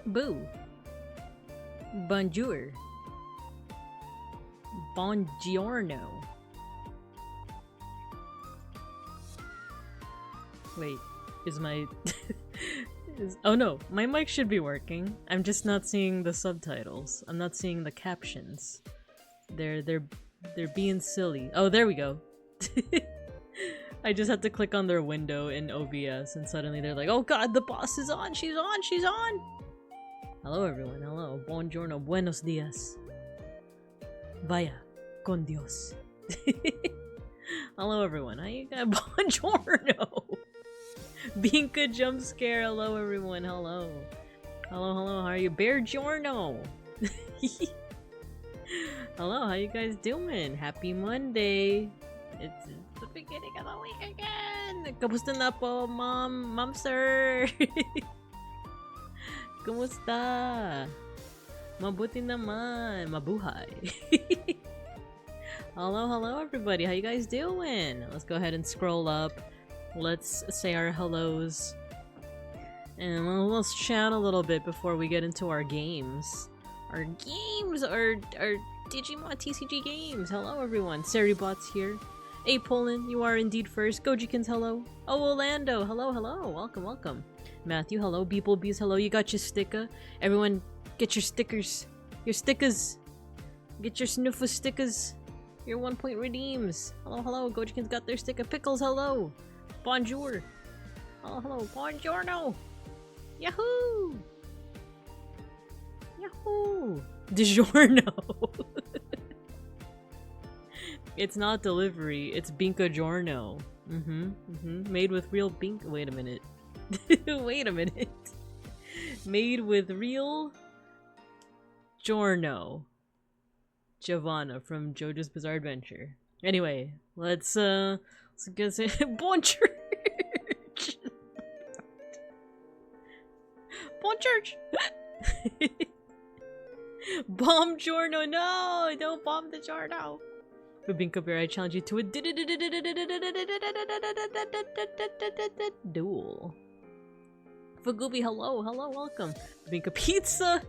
Boo. Bonjour. Buongiorno. Wait, is my... Oh no, my mic should be working. I'm just not seeing the subtitles. I'm not seeing the captions. They're being silly. Oh, there we go. I just had to click on their window in OBS and suddenly they're like, oh god, the boss is on! She's on! She's on! Hello everyone, hello. Buongiorno, buenos dias. Vaya, con Dios. Hello everyone, how you guys? Buongiorno! Binka jump scare, hello everyone, hello. Hello, hello, how are you? Bear Giorno! Hello, how you guys doing? Happy Monday. It's the beginning of the week again. Kamusta na po, Mom sir? Kumusta? Mabuti naman. Mabuhay. Hello everybody. How you guys doing? Let's go ahead and scroll up. Let's say our hellos. And let's chat a little bit before we get into our games. Our Digimon TCG games. Hello everyone. Seribot's here. Hey Poland, you are indeed first. Gojikins, hello. Oh, Orlando, hello. Welcome. Matthew, hello. Beeplebees, hello. You got your sticker. Everyone, get your stickers. Your stickers. Get your snuffa stickers. Your 1-point redeems. Hello. Gojikins got their sticker. Pickles, hello. Bonjour. Hello. Buongiorno. Yahoo! Yahoo! DiGiorno! It's not delivery, it's Binkagiorno. Made with real bink- wait a minute. Wait a minute. Made with real Giorno. Giovanna from JoJo's Bizarre Adventure. Anyway, let's get Bonjour! Bonchurch! Bomb Giorno, no! Don't bomb the Giorno! Babinka Bear, I challenge you to a duel. Fagubi, hello, welcome. Babinka Pizza!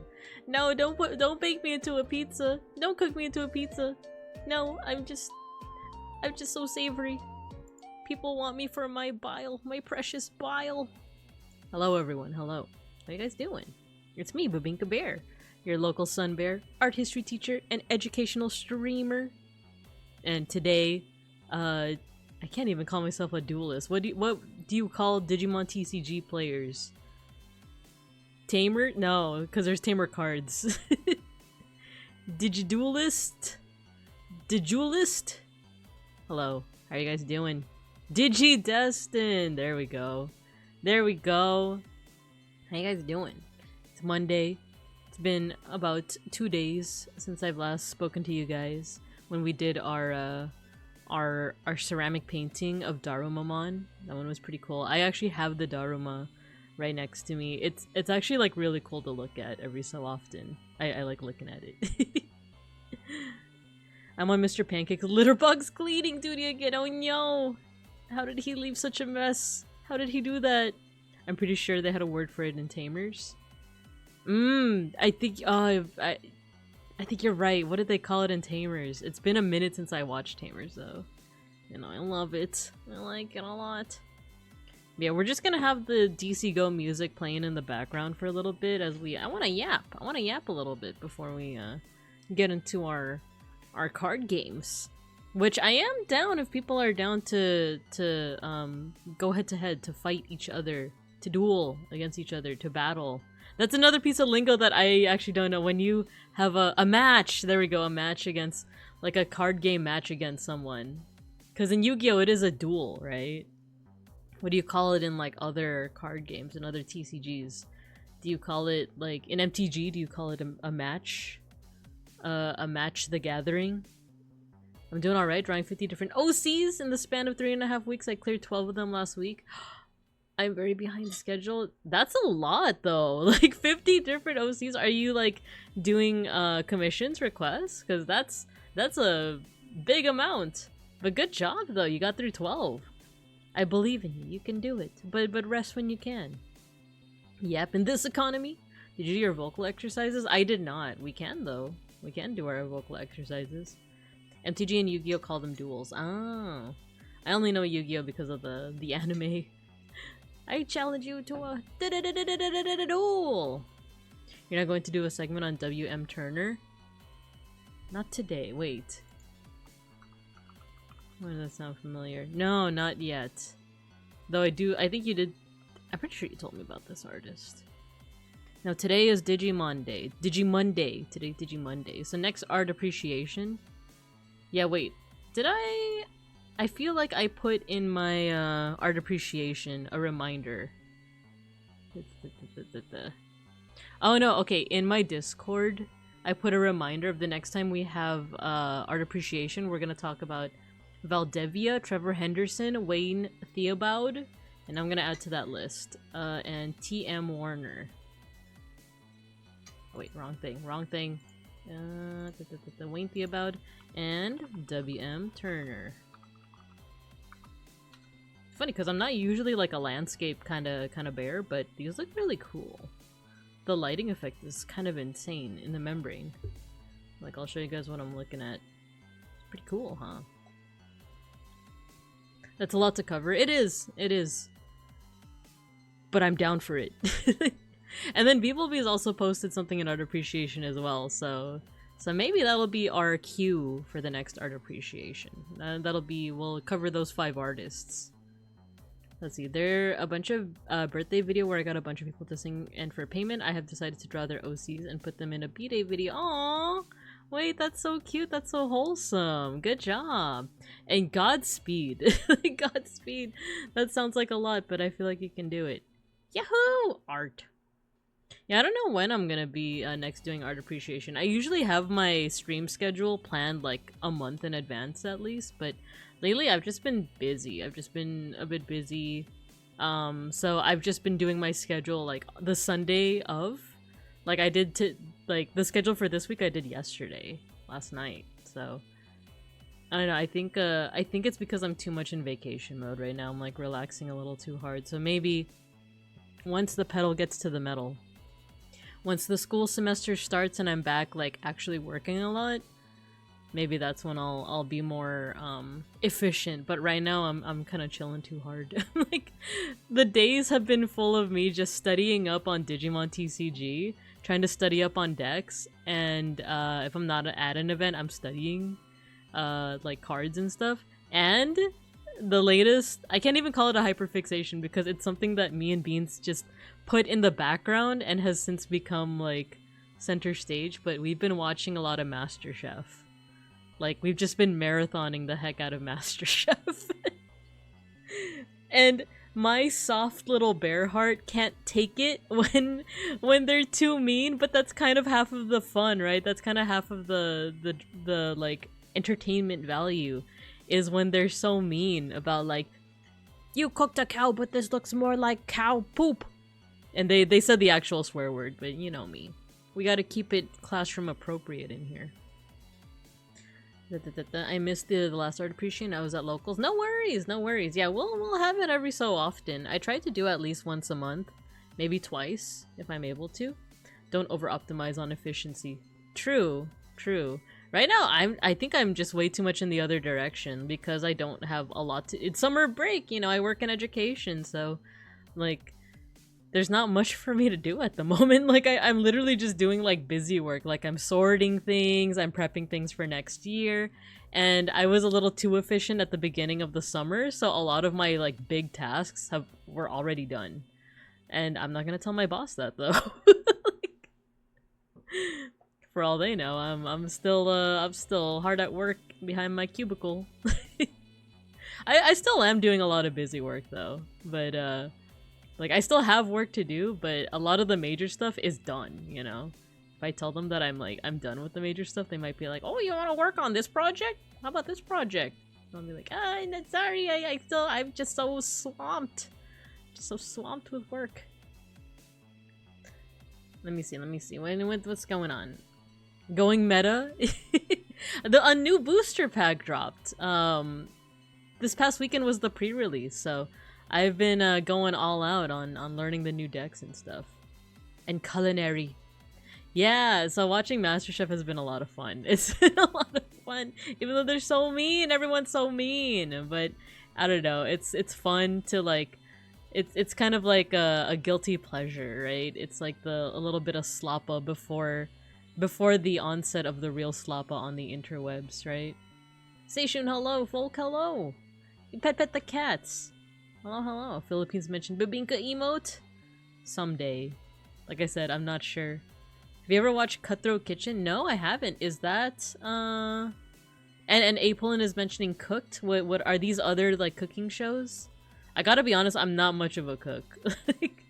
No, don't bake me into a pizza. Don't cook me into a pizza. No, I'm just so savory. People want me for my bile, my precious bile. Hello everyone, hello. How you guys doing? It's me, Babinka Bear, your local sun bear, art history teacher, and educational streamer. And today, I can't even call myself a duelist. What do you call Digimon TCG players? Tamer? No, because there's tamer cards. Digiduelist? Digiduelist? Hello, how are you guys doing? Digidestin! There we go. How you guys doing? It's Monday. It's been about 2 days since I've last spoken to you guys when we did our ceramic painting of Darumamon. That one was pretty cool. I actually have the Daruma right next to me. It's actually like really cool to look at every so often. I like looking at it. I'm on Mr. Pancake's litterbugs cleaning duty again. Oh no! How did he leave such a mess? How did he do that? I'm pretty sure they had a word for it in Tamers. I think you're right. What did they call it in Tamers? It's been a minute since I watched Tamers though. You know, I love it. I like it a lot. Yeah, we're just gonna have the DC Go music playing in the background for a little bit as I wanna yap a little bit before we get into our card games. Which I am down if people are down to go head to head, to fight each other, to duel against each other, to battle. That's another piece of lingo that I actually don't know. When you have a match, there we go, a match against, like a card game match against someone. Because in Yu-Gi-Oh! It is a duel, right? What do you call it in like other card games and other TCGs? Do you call it, like, in MTG, do you call it a match? A match the gathering? I'm doing alright, drawing 50 different OCs in the span of 3.5 weeks. I cleared 12 of them last week. I'm very behind schedule. That's a lot though. Like 50 different OCs. Are you like doing commissions requests? Because that's a big amount. But good job though. You got through 12. I believe in you. You can do it. But rest when you can. Yep, in this economy. Did you do your vocal exercises? I did not. We can though. We can do our vocal exercises. MTG and Yu-Gi-Oh! Call them duels. Ah. I only know Yu-Gi-Oh! Because of the anime. I challenge you to a duel! You're not going to do a segment on W.M. Turner? Not today. Wait. Why does that sound familiar? No, not yet. Though I think you did. I'm pretty sure you told me about this artist. Now today is Digimonday. Digimonday. Today's Digimonday. So next art appreciation. Yeah, wait. Did I feel like I put in my art appreciation a reminder. Oh no, okay, in my Discord I put a reminder of the next time we have art appreciation. We're gonna talk about Valdevia, Trevor Henderson, Wayne Theobald, and I'm gonna add to that list. And T.M. Warner. Wait, wrong thing. Wayne Theobald and W.M. Turner. Funny, because I'm not usually like a landscape kind of bear, but these look really cool. The lighting effect is kind of insane in the membrane. Like, I'll show you guys what I'm looking at. It's pretty cool, huh? That's a lot to cover. It is. But I'm down for it. And then beeplebees also posted something in art appreciation as well, so maybe that'll be our cue for the next art appreciation. We'll cover those 5 artists. Let's see, there are a bunch of birthday video where I got a bunch of people to sing, and for payment I have decided to draw their OCs and put them in a B-Day video. Aww! Wait, that's so cute, that's so wholesome. Good job. And Godspeed. Godspeed. That sounds like a lot, but I feel like you can do it. Yahoo! Art. Yeah, I don't know when I'm gonna be next doing art appreciation. I usually have my stream schedule planned like a month in advance at least, but lately I've just been busy. I've just been a bit busy. So I've just been doing my schedule like the Sunday of. Like I did the schedule for this week I did yesterday, last night. So I don't know, I think it's because I'm too much in vacation mode right now. I'm like relaxing a little too hard. So maybe once the pedal gets to the metal, once the school semester starts and I'm back like actually working a lot, maybe that's when I'll be more efficient. But right now I'm kind of chilling too hard. Like the days have been full of me just studying up on Digimon TCG, trying to study up on decks, and if I'm not at an event, I'm studying like cards and stuff. And the latest, I can't even call it a hyperfixation because it's something that me and Beans just put in the background and has since become like center stage, but we've been watching a lot of MasterChef. Like we've just been marathoning the heck out of MasterChef. And my soft little bear heart can't take it when they're too mean, but that's kind of half of the fun, right? That's kind of half of the like entertainment value, is when they're so mean about like, you cooked a cow but this looks more like cow poop. And they said the actual swear word, but you know me. We gotta keep it classroom appropriate in here. I missed the last art appreciation. I was at locals. No worries, no worries. Yeah, we'll have it every so often. I try to do at least once a month, maybe twice if I'm able to. Don't over optimize on efficiency. True. Right now, I think I'm just way too much in the other direction because I don't have a lot to. It's summer break, you know. I work in education, so like, there's not much for me to do at the moment. Like I'm literally just doing like busy work. Like I'm sorting things, I'm prepping things for next year, and I was a little too efficient at the beginning of the summer, so a lot of my like big tasks were already done. And I'm not gonna tell my boss that though. Like, for all they know, I'm still hard at work behind my cubicle. I still am doing a lot of busy work though, but like, I still have work to do, but a lot of the major stuff is done, you know? If I tell them that I'm done with the major stuff, they might be like, oh, you want to work on this project? How about this project? And I'll be like, no, sorry, I'm just so swamped. Just so swamped with work. Let me see. What's going on? Going meta? A new booster pack dropped. This past weekend was the pre-release, so I've been going all out on learning the new decks and stuff. And culinary. Yeah, so watching MasterChef has been a lot of fun. It's been a lot of fun. Even though they're so mean, everyone's so mean. But I don't know, it's fun to like, it's kind of like a guilty pleasure, right? It's like a little bit of slappa before the onset of the real slappa on the interwebs, right? Seishun, hello. Folk, hello. You pet the cats. Hello. Philippines mentioned Babinka emote? Someday. Like I said, I'm not sure. Have you ever watched Cutthroat Kitchen? No, I haven't. Is that, And Apolin is mentioning Cooked? What are these other, like, cooking shows? I gotta be honest, I'm not much of a cook. Like,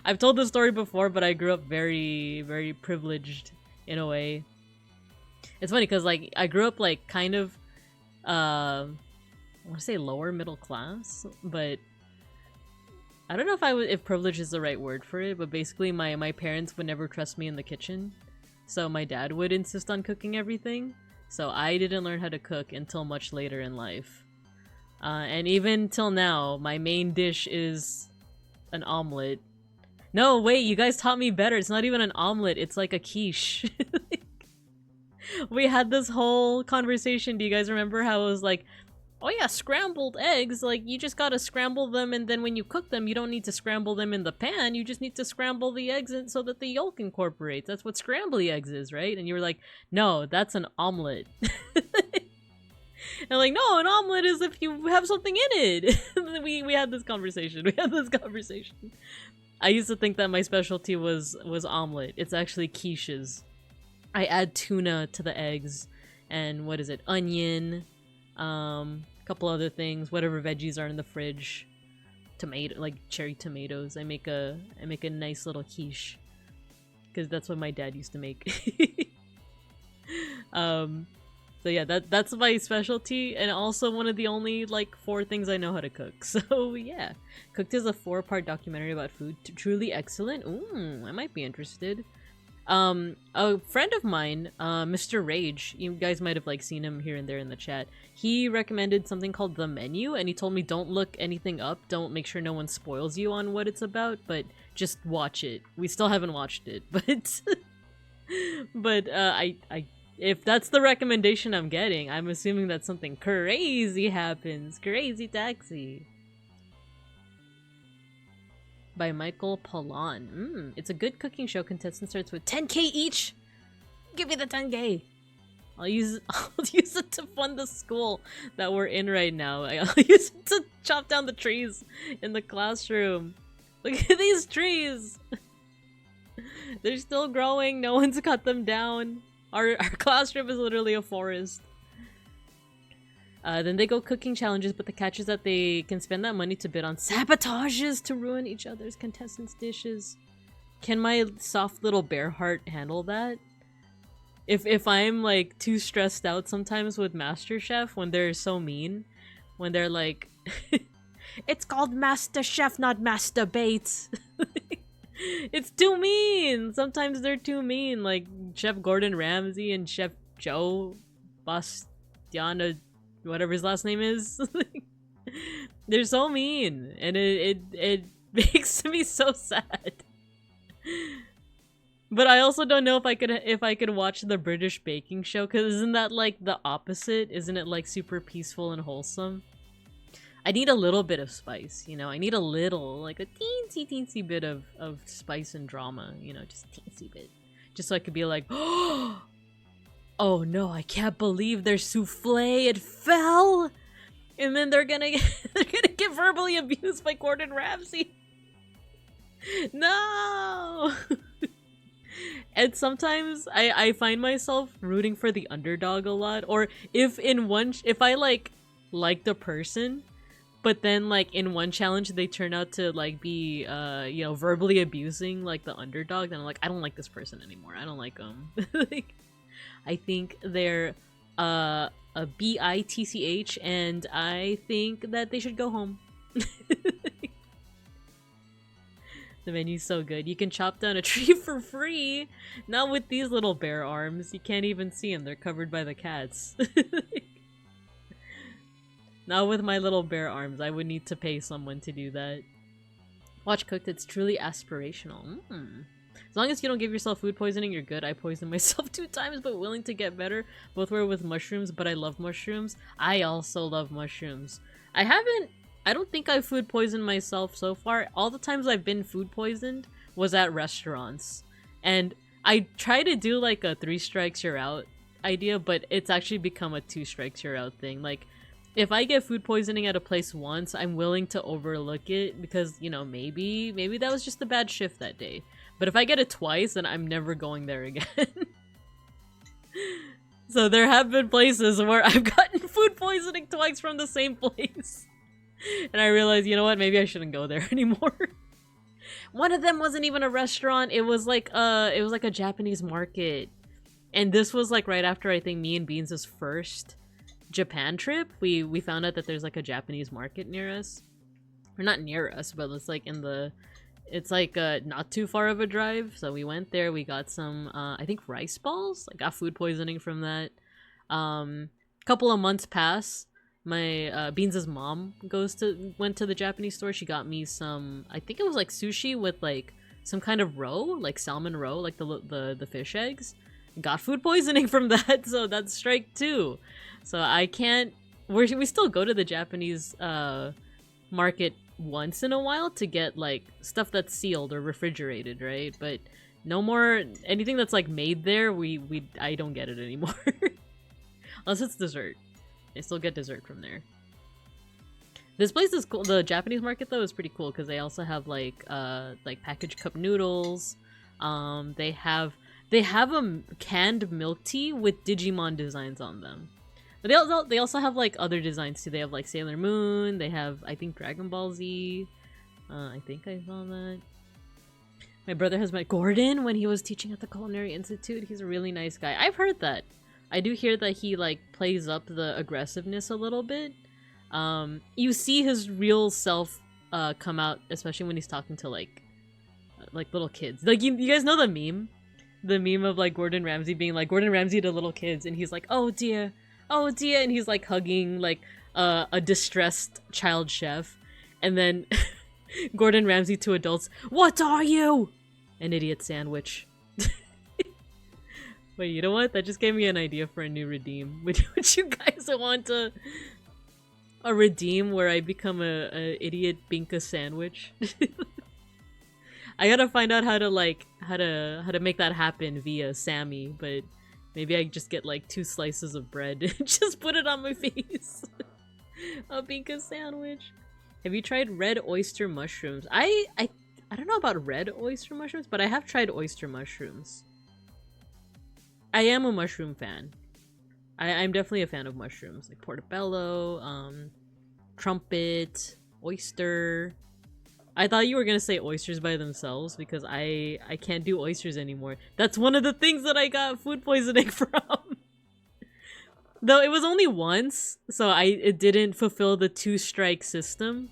I've told this story before, but I grew up very, very privileged in a way. It's funny because like I grew up like kind of I want to say lower middle class, but I don't know if privilege is the right word for it, but basically my parents would never trust me in the kitchen. So my dad would insist on cooking everything. So I didn't learn how to cook until much later in life. And even till now, my main dish is an omelet. No, wait, you guys taught me better. It's not even an omelet, it's like a quiche. We had this whole conversation. Do you guys remember how it was like, oh yeah, scrambled eggs, like you just gotta scramble them, and then when you cook them, you don't need to scramble them in the pan, you just need to scramble the eggs so that the yolk incorporates. That's what scrambly eggs is, right? And you were like, no, that's an omelet. And like, no, an omelet is if you have something in it. we had this conversation. I used to think that my specialty was omelet. It's actually quiches. I add tuna to the eggs, and what is it? Onion, couple other things, whatever veggies are in the fridge, tomato, like cherry tomatoes. I make a nice little quiche because that's what my dad used to make. So yeah, that's my specialty, and also one of the only like 4 things I know how to cook. So yeah, Cooked is a 4-part documentary about food, truly excellent. Ooh, I might be interested. A friend of mine, Mr. Rage, you guys might have like seen him here and there in the chat. He recommended something called The Menu, and he told me don't look anything up, don't make sure no one spoils you on what it's about, but just watch it. We still haven't watched it, but if that's the recommendation I'm getting, I'm assuming that something crazy happens. Crazy Taxi. By Michael Pollan. It's a good cooking show. Contestant starts with 10k each. Give me the 10k. I'll use it to fund the school that we're in right now. I'll use it to chop down the trees in the classroom. Look at these trees. They're still growing. No one's cut them down. Our classroom is literally a forest. Then they go cooking challenges, but the catch is that they can spend that money to bid on sabotages to ruin each other's contestants' dishes. Can my soft little bear heart handle that? If I'm like too stressed out sometimes with MasterChef when they're so mean, when they're like, it's called MasterChef, not Masturbate. It's too mean. Sometimes they're too mean, like Chef Gordon Ramsay and Chef Joe Bastiana, whatever his last name is. They're so mean, and it makes me so sad. But I also don't know if I could watch the British baking show, because isn't that like the opposite? Isn't it like super peaceful and wholesome? I need a little bit of spice, you know? I need a little, like a teensy bit of spice and drama, you know? Just a teensy bit. Just so I could be like, oh no, I can't believe their souffle, it fell! And then they're gonna get verbally abused by Gordon Ramsay. No! And sometimes I find myself rooting for the underdog a lot, or if I like the person, but then like in one challenge they turn out to like be you know, verbally abusing like the underdog, then I'm like, I don't like this person anymore. I don't like them. Like, I think they're a bitch, and I think that they should go home. The menu's so good. You can chop down a tree for free. Not with these little bear arms. You can't even see them. They're covered by the cats. Not with my little bear arms. I would need to pay someone to do that. Watch Cooked. It's truly aspirational. As long as you don't give yourself food poisoning, you're good. I poisoned myself 2 times, but willing to get better. Both were with mushrooms, but I love mushrooms. I also love mushrooms. I don't think I've food poisoned myself so far. All the times I've been food poisoned was at restaurants. And I try to do like a 3 strikes you're out idea, but it's actually become a 2 strikes you're out thing. Like, if I get food poisoning at a place once, I'm willing to overlook it because, you know, maybe that was just a bad shift that day. But if I get it twice, then I'm never going there again. So there have been places where I've gotten food poisoning twice from the same place. And I realized, you know what, maybe I shouldn't go there anymore. One of them wasn't even a restaurant. It was like a Japanese market. And this was like right after I think me and Beans' first Japan trip. We found out that there's like a Japanese market near us. Or not near us, but it's like in the... It's like not too far of a drive. So we went there, we got some, I think rice balls? I got food poisoning from that. Couple of months pass. My Beans' mom went to the Japanese store. She got me some, I think it was like sushi with like some kind of roe, like salmon roe, like the fish eggs. Got food poisoning from that, so that's strike 2. So I can't. We still go to the Japanese market once in a while to get like stuff that's sealed or refrigerated, right? But no more anything that's like made there. I don't get it anymore. Unless it's dessert. I still get dessert from there. This place is cool. The Japanese market though is pretty cool because they also have like packaged cup noodles. They have a canned milk tea with Digimon designs on them. But they also have like other designs too. They have like Sailor Moon. They have I think Dragon Ball Z. I think I saw that. My brother has met Gordon when he was teaching at the Culinary Institute. He's a really nice guy. I've heard that. I do hear that he like plays up the aggressiveness a little bit. You see his real self come out, especially when he's talking to like little kids. Like you guys know the meme? The meme of like Gordon Ramsay being like Gordon Ramsay to little kids and he's like, oh dear, and he's like hugging like a distressed child chef. And then Gordon Ramsay to adults, what are you? An idiot sandwich. Wait, you know what? That just gave me an idea for a new redeem. Would you guys want a redeem where I become a idiot Binka sandwich? I gotta find out how to make that happen via SAMMI, but maybe I just get like 2 slices of bread and just put it on my face. A Binka sandwich. Have you tried red oyster mushrooms? I don't know about red oyster mushrooms, but I have tried oyster mushrooms. I am a mushroom fan. I'm definitely a fan of mushrooms, like portobello, trumpet, oyster. I thought you were gonna say oysters by themselves because I can't do oysters anymore. That's one of the things that I got food poisoning from. Though it was only once, so it didn't fulfill the 2-strike system.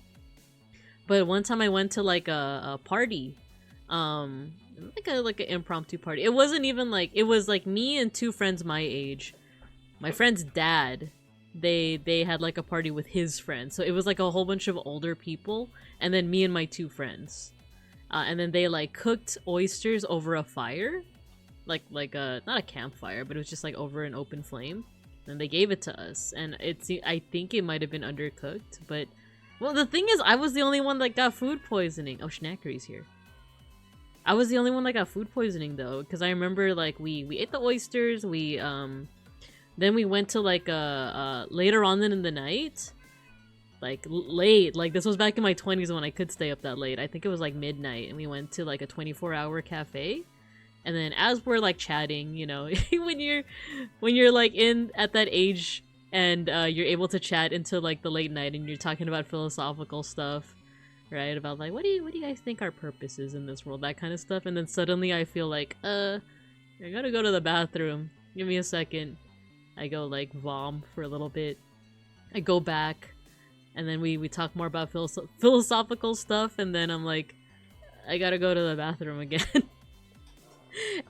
But one time I went to like a party, like an impromptu party. It wasn't even like, it was like me and 2 friends my age. My friend's dad, they had like a party with his friends, so it was like a whole bunch of older people, and then me and my 2 friends, and then they like cooked oysters over a fire, like not a campfire, but it was just like over an open flame. And they gave it to us, and I think it might have been undercooked, but well, the thing is, I was the only one that got food poisoning. Oh, Schnackery's here. I was the only one that got food poisoning though, because I remember like we ate the oysters, then we went to like later on in the night, like late, like this was back in my 20s when I could stay up that late. I think it was like midnight, and we went to like a 24-hour cafe. And then as we're like chatting, you know, when you're like at that age and you're able to chat into like the late night and you're talking about philosophical stuff, right? About like what do you guys think our purpose is in this world, that kind of stuff. And then suddenly I feel like I gotta go to the bathroom. Give me a second. I go like vom for a little bit. I go back, and then we talk more about philosophical stuff, and then I'm like, I gotta go to the bathroom again.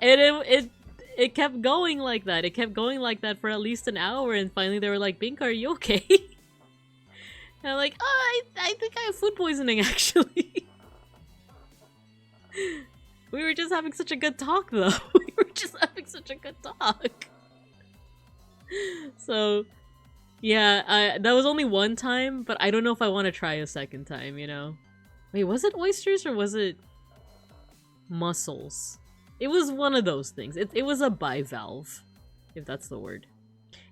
And it kept going like that. It kept going like that for at least an hour, and finally they were like, Bink, are you okay? And I'm like, oh, I think I have food poisoning, actually. We were just having such a good talk, though. We were just having such a good talk. So, yeah, that was only one time, but I don't know if I want to try a second time, you know? Wait, was it oysters or was it mussels? It was one of those things. It was a bivalve, if that's the word.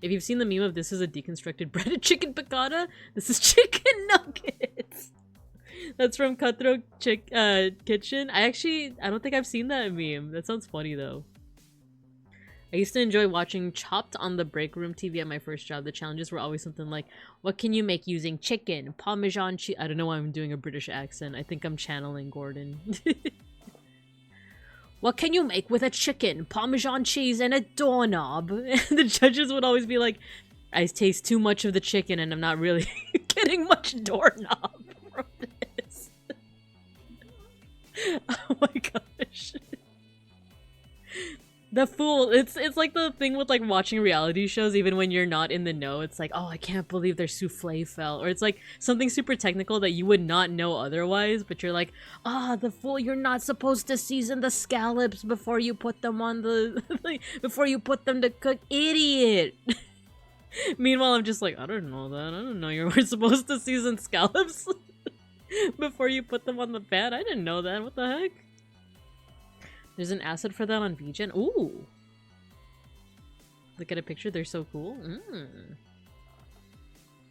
If you've seen the meme of this is a deconstructed breaded chicken piccata, this is chicken nuggets. That's from Cutthroat Kitchen. I don't think I've seen that meme. That sounds funny though. I used to enjoy watching Chopped on the break room TV at my first job. The challenges were always something like, what can you make using chicken, Parmesan cheese? I don't know why I'm doing a British accent. I think I'm channeling Gordon. what can you make with a chicken, Parmesan cheese, and a doorknob? And the judges would always be like, I taste too much of the chicken and I'm not really getting much doorknob from this. Oh my gosh. The fool, it's like the thing with like watching reality shows, even when you're not in the know. It's like, oh, I can't believe their souffle fell. Or it's like something super technical that you would not know otherwise, but you're like, ah, the fool, you're not supposed to season the scallops before you put them on the, before you put them to cook, idiot. Meanwhile, I'm just like, I don't know that. I don't know you weren't supposed to season scallops before you put them on the pan. I didn't know that. What the heck? There's an asset for that on VGen. Ooh! Look at a picture. They're so cool.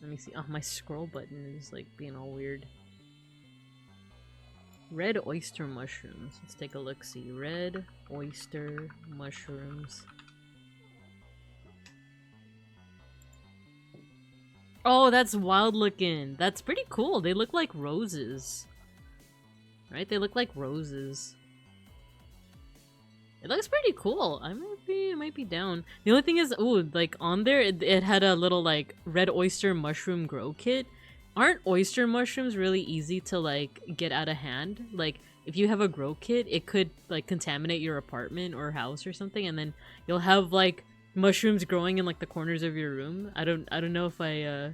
Let me see. Oh, my scroll button is like being all weird. Red oyster mushrooms. Let's take a look-see. Red oyster mushrooms. Oh, that's wild looking. That's pretty cool. They look like roses. Right? They look like roses. It looks pretty cool. I might be down. The only thing is, ooh, like on there, it had a little like red oyster mushroom grow kit. Aren't oyster mushrooms really easy to like get out of hand? Like if you have a grow kit, it could like contaminate your apartment or house or something, and then you'll have like mushrooms growing in like the corners of your room. I don't know if I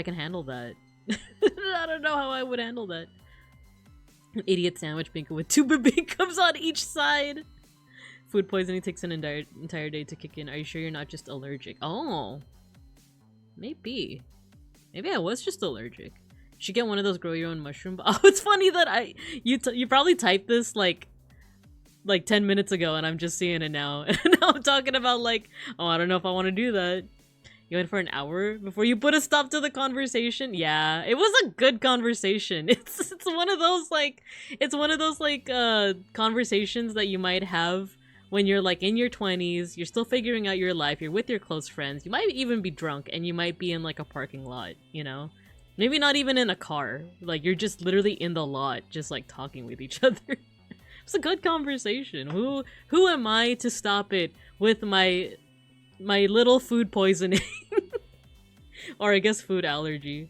can handle that. I don't know how I would handle that. An idiot sandwich maker with 2 beeplebees on each side. Food poisoning takes an entire day to kick in. Are you sure you're not just allergic? Oh, maybe I was just allergic. You should get one of those grow your own mushroom. Oh, it's funny that you probably typed this like 10 minutes ago, and I'm just seeing it now. And now I'm talking about like, oh, I don't know if I want to do that. You went for an hour before you put a stop to the conversation. Yeah, it was a good conversation. It's one of those like conversations that you might have when you're like in your 20s, you're still figuring out your life, you're with your close friends, you might even be drunk, and you might be in like a parking lot, you know? Maybe not even in a car. Like you're just literally in the lot, just like talking with each other. It's a good conversation. Who am I to stop it with my little food poisoning? Or I guess food allergy.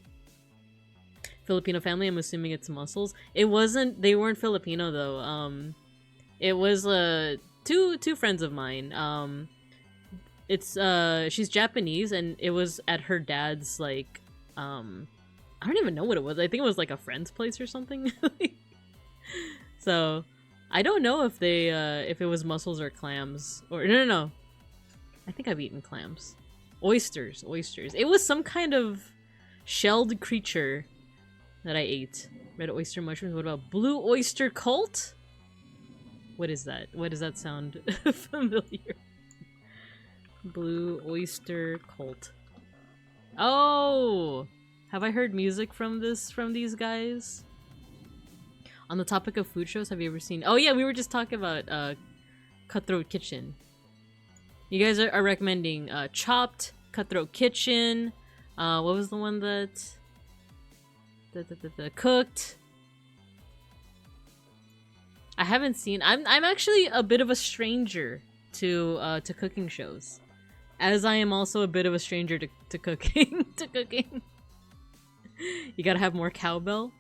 Filipino family, I'm assuming it's mussels. They weren't Filipino though. It was two friends of mine. She's Japanese, and it was at her dad's like I don't even know what it was. I think it was like a friend's place or something. So I don't know if it was mussels or clams, or no. I think I've eaten clams. Oysters. It was some kind of shelled creature that I ate. Red oyster mushrooms. What about blue oyster cult? What is that? What does that sound familiar? Blue oyster cult. Oh! Have I heard music from these guys? On the topic of food shows, have you ever seen... Oh yeah, we were just talking about Cutthroat Kitchen. You guys are recommending Chopped, Cutthroat Kitchen, what was the one that... Cooked? I haven't seen... I'm actually a bit of a stranger to cooking shows. As I am also a bit of a stranger to cooking. You gotta have more cowbell.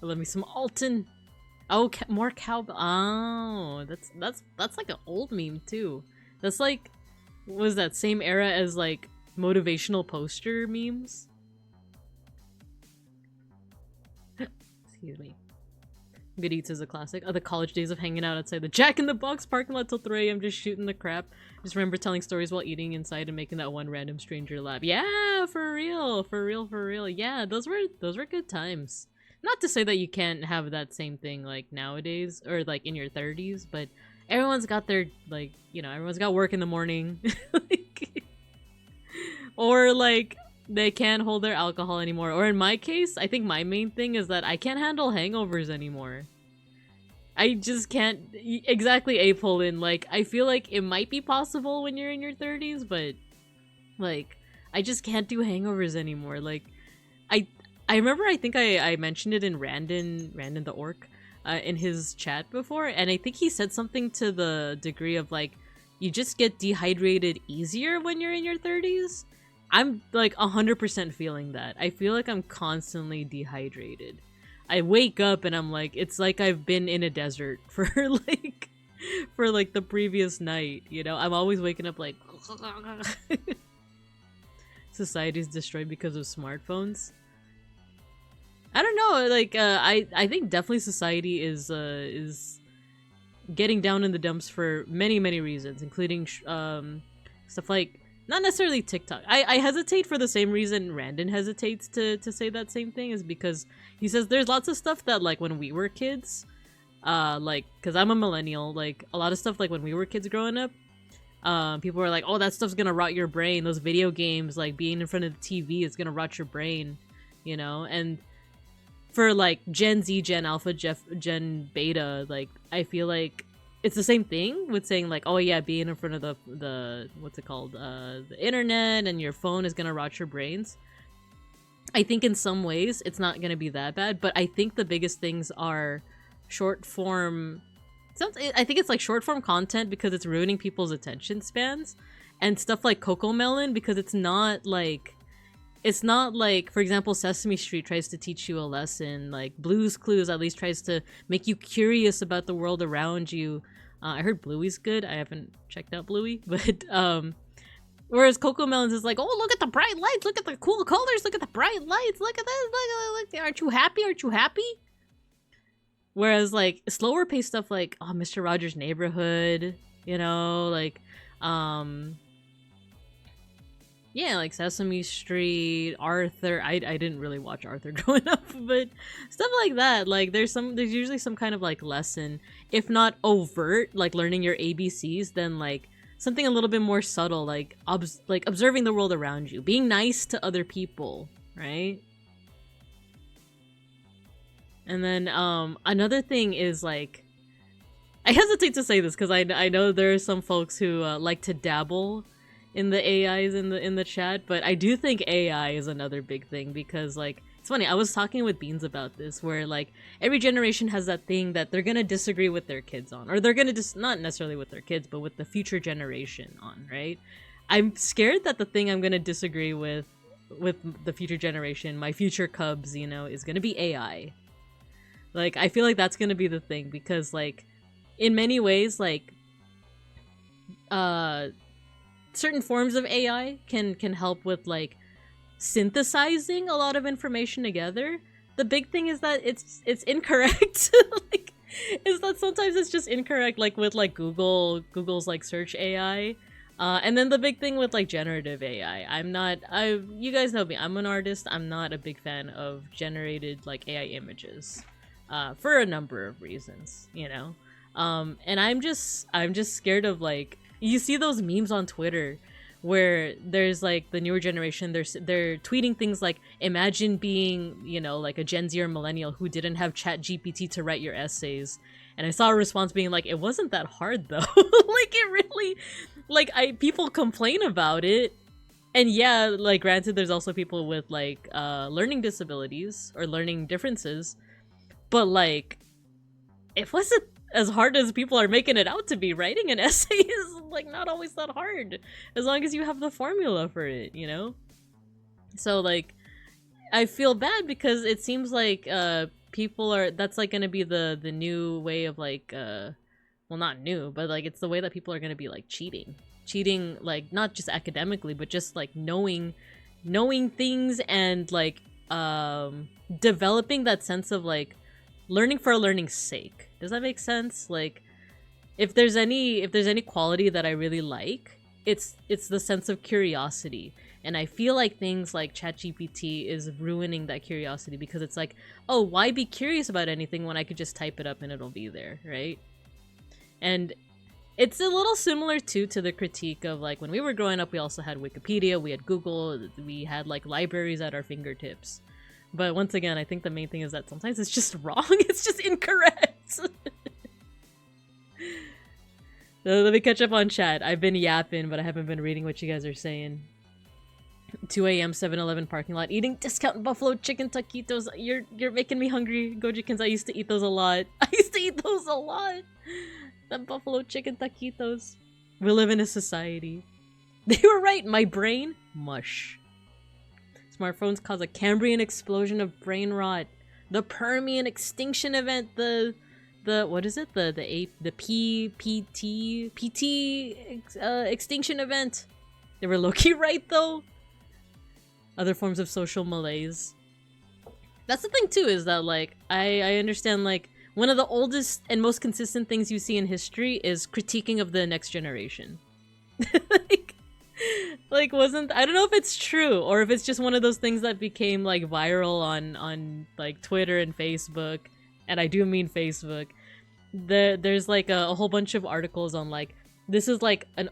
Or let me some Alton. Oh, more cowbell. Oh, that's like an old meme too. That's like, was that same era as like motivational poster memes? Excuse me. Good Eats is a classic. Oh, the college days of hanging out outside the Jack in the Box parking lot till 3 AM just shooting the crap. Just remember telling stories while eating inside and making that one random stranger laugh. Yeah, for real. Yeah, those were good times. Not to say that you can't have that same thing like nowadays or like in your 30s, but everyone's got their like, you know, everyone's got work in the morning. Or like they can't hold their alcohol anymore. Or in my case, I think my main thing is that I can't handle hangovers anymore. I just can't exactly A-pull-in. Like, I feel like it might be possible when you're in your 30s, but like, I just can't do hangovers anymore. Like, I remember I think I mentioned it in Randon the Orc. in his chat before, and I think he said something to the degree of like, you just get dehydrated easier when you're in your 30s. I'm like 100% feeling that. I feel like I'm constantly dehydrated. I wake up and I'm like, it's like I've been in a desert for like the previous night, you know? I'm always waking up like society's destroyed because of smartphones. I don't know, like I think definitely society is getting down in the dumps for many reasons, including stuff like not necessarily TikTok. I hesitate for the same reason Randon hesitates to say that same thing, is because he says there's lots of stuff that like when we were kids, like, because I'm a millennial, like a lot of stuff like when we were kids growing up, people were like, oh, that stuff's gonna rot your brain, those video games, like being in front of the TV is gonna rot your brain, you know? And for like Gen Z, Gen Alpha, Gen Beta, like I feel like it's the same thing with saying like, oh yeah, being in front of the what's it called, the internet and your phone is gonna rot your brains. I think in some ways it's not gonna be that bad, but I think the biggest things are short form. I think it's like short form content because it's ruining people's attention spans, and stuff like Cocomelon because it's not like, for example, Sesame Street tries to teach you a lesson, like Blue's Clues at least tries to make you curious about the world around you. I heard Bluey's good. I haven't checked out Bluey, but whereas Cocomelons is like, oh, look at the bright lights, look at the cool colors, look at the bright lights, look at this, look, aren't you happy? Aren't you happy? Whereas like slower paced stuff like, oh, Mr. Rogers' Neighborhood, you know, like yeah, like Sesame Street, Arthur. I didn't really watch Arthur growing up, but stuff like that. Like there's usually some kind of like lesson, if not overt, like learning your ABCs, then like something a little bit more subtle, like observing the world around you, being nice to other people, right? And then another thing is like, I hesitate to say this because I know there are some folks who like to dabble in the AIs in the chat, but I do think AI is another big thing because like, it's funny, I was talking with Beans about this, where like every generation has that thing that they're gonna disagree with their kids on, or they're gonna just not necessarily with their kids, but with the future generation on, right? I'm scared that the thing I'm gonna disagree with the future generation, my future cubs, you know, is gonna be AI. Like, I feel like that's gonna be the thing because like, in many ways, like, certain forms of AI can help with like synthesizing a lot of information together. The big thing is that it's incorrect. Like, is that sometimes it's just incorrect, like with like Google's like search AI. And then the big thing with like generative AI, you guys know me, I'm an artist. I'm not a big fan of generated like AI images, for a number of reasons, you know. And I'm just scared of like, you see those memes on Twitter where there's like the newer generation, they're tweeting things like, imagine being, you know, like a Gen Z or millennial who didn't have ChatGPT to write your essays. And I saw a response being like, it wasn't that hard though. Like, it really, like, people complain about it. And yeah, like, granted, there's also people with like learning disabilities or learning differences, but like, it wasn't as hard as people are making it out to be. Writing an essay is like not always that hard, as long as you have the formula for it, you know? So like, I feel bad because it seems like people are, that's like gonna be the new way of like, well, not new, but like it's the way that people are gonna be like cheating, like not just academically, but just like knowing things and like developing that sense of like learning for learning's sake. Does that make sense? Like, if there's any quality that I really like, it's the sense of curiosity. And I feel like things like ChatGPT is ruining that curiosity because it's like, oh, why be curious about anything when I could just type it up and it'll be there, right? And it's a little similar too to the critique of like, when we were growing up, we also had Wikipedia, we had Google, we had like libraries at our fingertips. But once again, I think the main thing is that sometimes it's just wrong. It's just incorrect. So let me catch up on chat. I've been yapping, but I haven't been reading what you guys are saying. 2 a.m. 7-Eleven parking lot eating discount buffalo chicken taquitos. You're making me hungry, Gojikins. I used to eat those a lot. I used to eat those a lot. The buffalo chicken taquitos. We live in a society. They were right. My brain, mush. Smartphones cause a Cambrian explosion of brain rot. The Permian extinction event. The what is it? The extinction event. They were low-key right though. Other forms of social malaise. That's the thing too, is that like I understand like one of the oldest and most consistent things you see in history is critiquing of the next generation. like wasn't, I don't know if it's true or if it's just one of those things that became like viral on like Twitter and Facebook, and I do mean Facebook. There's like a whole bunch of articles on like, this is like an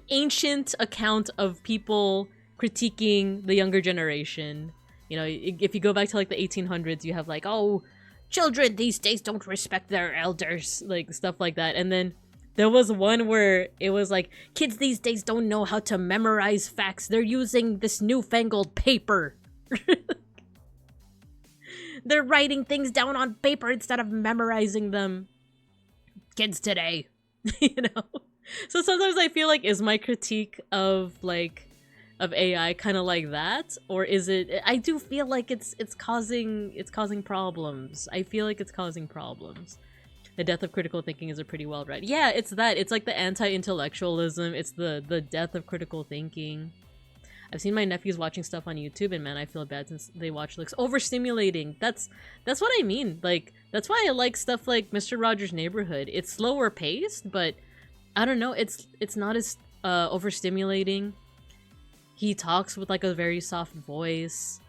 ancient account of people critiquing the younger generation. You know, if you go back to like the 1800s, you have like, oh, children these days don't respect their elders, like stuff like that. And then there was one where it was like, kids these days don't know how to memorize facts. They're using this newfangled paper. They're writing things down on paper instead of memorizing them. Kids today, you know? So sometimes I feel like, is my critique of AI kind of like that, or is it? I do feel like it's causing problems. I feel like it's causing problems. The death of critical thinking is a pretty well read. Yeah, it's that. It's like the anti-intellectualism. It's the death of critical thinking. I've seen my nephews watching stuff on YouTube, and man, I feel bad since they watch like overstimulating. That's what I mean. Like, that's why I like stuff like Mr. Rogers' Neighborhood. It's slower paced, but I don't know, it's not as overstimulating. He talks with like a very soft voice,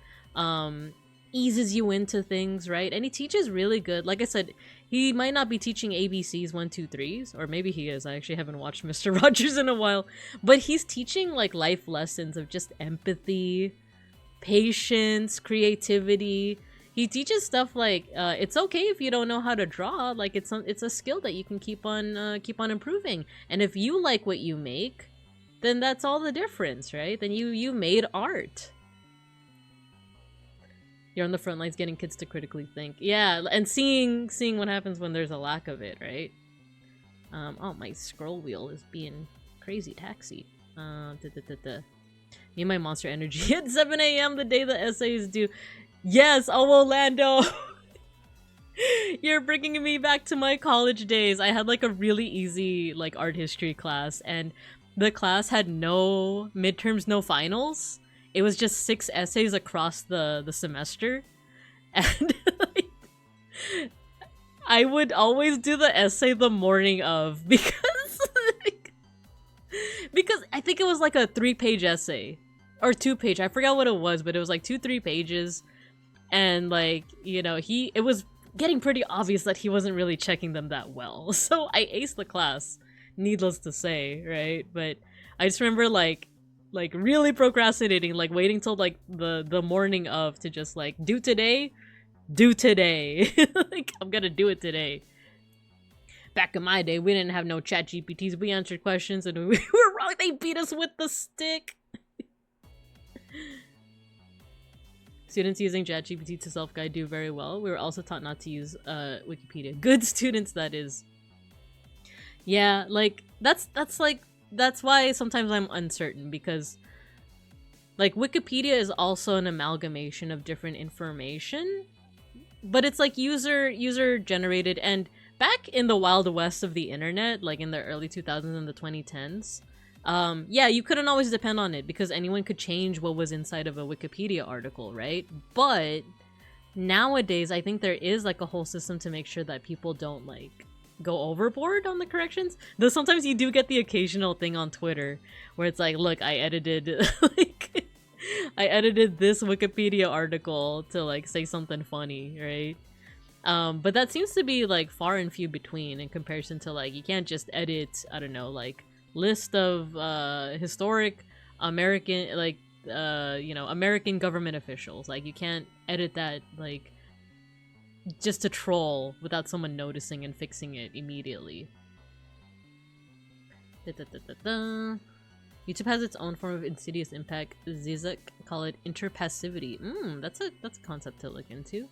eases you into things, right? And he teaches really good. Like I said, he might not be teaching ABCs 1, 2, 3s, or maybe he is. I actually haven't watched Mr. Rogers in a while, but he's teaching like life lessons of just empathy, patience, creativity. He teaches stuff like it's okay if you don't know how to draw. Like it's a skill that you can keep on improving. And if you like what you make, then that's all the difference, right? Then you made art. You're on the front lines getting kids to critically think. Yeah, and seeing what happens when there's a lack of it, right? Oh, my scroll wheel is being crazy taxi. Me and my Monster Energy at 7 a.m. the day the essay is due. Yes, oh Orlando! You're bringing me back to my college days. I had like a really easy like art history class, and the class had no midterms, no finals. It was just 6 essays across the semester, and like, I would always do the essay the morning of because I think it was like a 3-page essay or 2-page. I forgot what it was, but it was like 2-3 pages. And like, you know, it was getting pretty obvious that he wasn't really checking them that well. So I aced the class, needless to say, right? But I just remember like really procrastinating, like waiting till like the morning of to just like do today. Like, I'm gonna do it today. Back in my day, we didn't have no chat GPTs. We answered questions and we were wrong. They beat us with the stick. Students using ChatGPT to self-guide do very well. We were also taught not to use Wikipedia. Good students, that is. Yeah, like that's why sometimes I'm uncertain, because like Wikipedia is also an amalgamation of different information, but it's like user generated. And back in the wild west of the internet, like in the early 2000s and the 2010s, yeah, you couldn't always depend on it because anyone could change what was inside of a Wikipedia article, right? But nowadays, I think there is like a whole system to make sure that people don't like go overboard on the corrections. Though sometimes you do get the occasional thing on Twitter where it's like, look, I edited like I edited this Wikipedia article to like say something funny, right? But that seems to be like far and few between in comparison to like, you can't just edit, I don't know, like list of historic American, like you know, American government officials. Like you can't edit that like just to troll without someone noticing and fixing it immediately. YouTube has its own form of insidious impact. Zizek call it interpassivity. That's a concept to look into.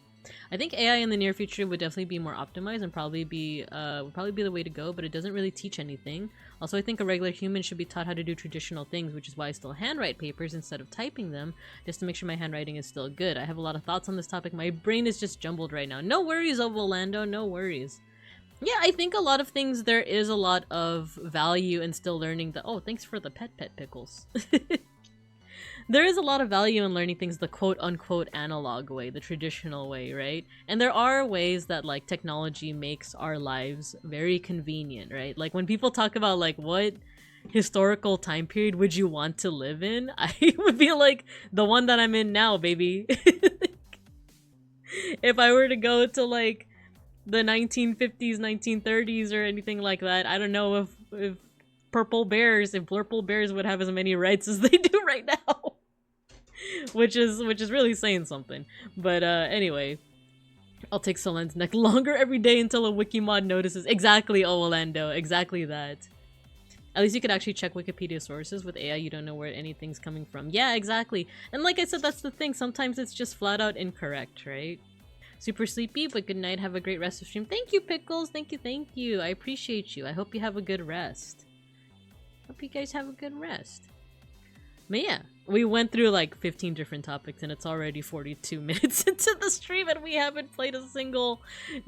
I think AI in the near future would definitely be more optimized and would probably be the way to go, but it doesn't really teach anything. Also, I think a regular human should be taught how to do traditional things, which is why I still handwrite papers instead of typing them, just to make sure my handwriting is still good. I have a lot of thoughts on this topic. My brain is just jumbled right now. No worries, Ovolando, no worries. Yeah, I think a lot of things, there is a lot of value in still learning the— oh, thanks for the pet pickles. There is a lot of value in learning things the quote-unquote analog way, the traditional way, right? And there are ways that, like, technology makes our lives very convenient, right? Like, when people talk about, like, what historical time period would you want to live in? I would be like, the one that I'm in now, baby. If I were to go to, like, the 1950s, 1930s, or anything like that, I don't know if Blurple Bears would have as many rights as they do right now. which is really saying something. But anyway, I'll take Solen's neck longer every day until a Wikimod notices. Exactly, Orlando, exactly that. At least you could actually check Wikipedia sources. With AI, you don't know where anything's coming from. Yeah, exactly. And like I said, that's the thing. Sometimes it's just flat out incorrect, right? Super sleepy, but good night. Have a great rest of stream. Thank you, Pickles. Thank you. I appreciate you. I hope you have a good rest. Hope you guys have a good rest. But yeah, we went through like 15 different topics and it's already 42 minutes into the stream and we haven't played a single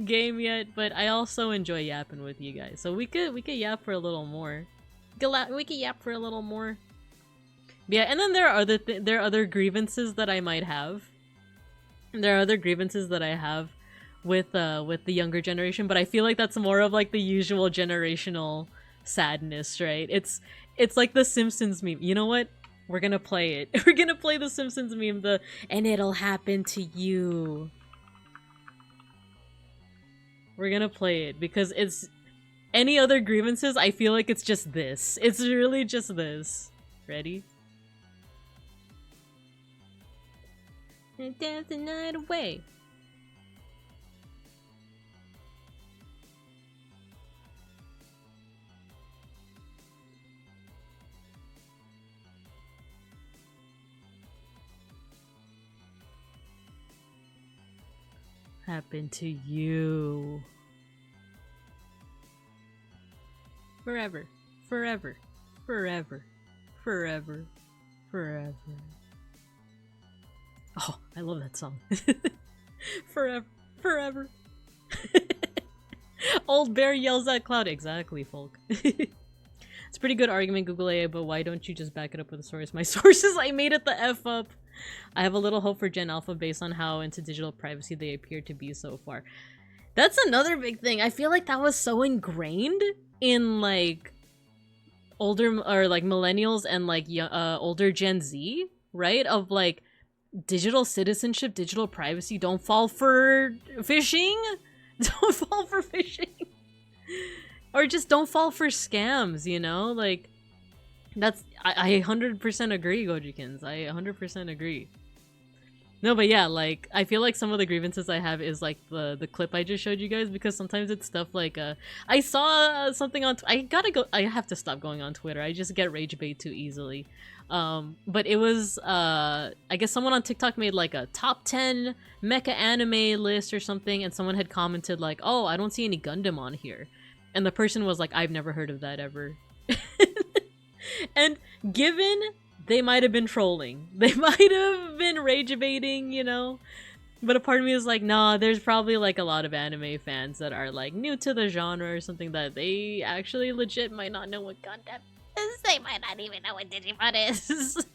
game yet. But I also enjoy yapping with you guys, so we could yap for a little more. We could yap for a little more. Yeah, and then there are other grievances that I might have. There are other grievances that I have with the younger generation, but I feel like that's more of like the usual generational sadness, right? It's like the Simpsons meme. You know what? We're gonna play it. We're gonna play the Simpsons meme, and it'll happen to you. We're gonna play it because it's any other grievances, I feel like it's just this. It's really just this. Ready? And dance the night away. Happen to you. Forever, forever, forever, forever, forever. Oh, I love that song. Forever, forever. Old bear yells at cloud. Exactly, folk. It's a pretty good argument, Google AI, but why don't you just back it up with a source? My sources, I made it the F up. I have a little hope for Gen Alpha based on how into digital privacy they appear to be so far. That's another big thing. I feel like that was so ingrained in like older or like millennials and like older Gen Z, right? Of like digital citizenship, digital privacy. Don't fall for phishing. Don't fall for phishing. Or just don't fall for scams, you know? Like, that's— I 100% agree, Gojikins. I 100% agree. No, but yeah, like, I feel like some of the grievances I have is like the clip I just showed you guys, because sometimes it's stuff like I saw something on I have to stop going on Twitter. I just get rage bait too easily. But it was I guess someone on TikTok made like a top 10 mecha anime list or something, and someone had commented like, "Oh, I don't see any Gundam on here." And the person was like, "I've never heard of that ever." And given they might have been trolling, they might have been rage baiting, you know? But a part of me is like, nah, there's probably like a lot of anime fans that are like new to the genre or something that they actually legit might not know what Gundam is. They might not even know what Digimon is.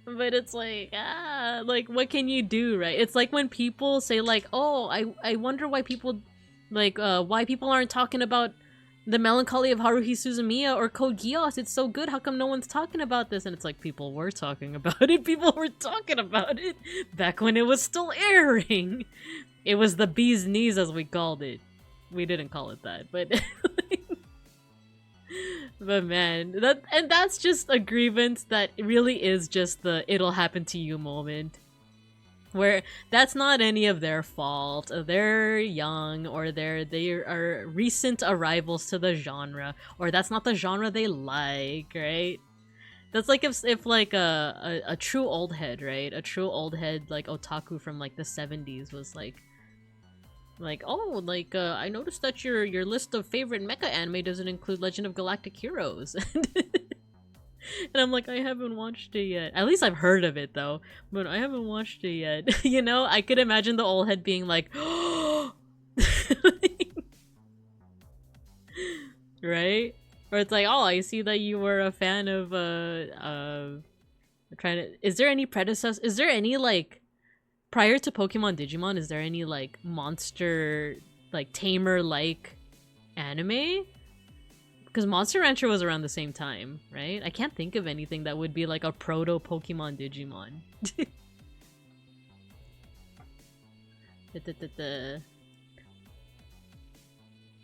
But it's like what can you do, right? It's like when people say like, oh, I wonder why people why people aren't talking about The Melancholy of Haruhi Suzumiya or Code Geass. It's so good. How come no one's talking about this? And it's like, people were talking about it. People were talking about it back when it was still airing. It was the bee's knees, as we called it. We didn't call it that, but but man, that's just a grievance that really is just the "it'll happen to you" moment. Where that's not any of their fault. They're young, or they are recent arrivals to the genre, or that's not the genre they like, right? That's like if like a true old head, right? A true old head like otaku from like the 70s was like, oh, like I noticed that your list of favorite mecha anime doesn't include Legend of Galactic Heroes. And I'm like, I haven't watched it yet. At least I've heard of it though, but I haven't watched it yet. You know, I could imagine the old head being like, right? Or it's like, oh, I see that you were a fan of trying to. Is there any predecessor? Is there any like prior to Pokemon Digimon? Is there any like monster like tamer like anime? Because Monster Rancher was around the same time, right? I can't think of anything that would be like a proto Pokemon Digimon.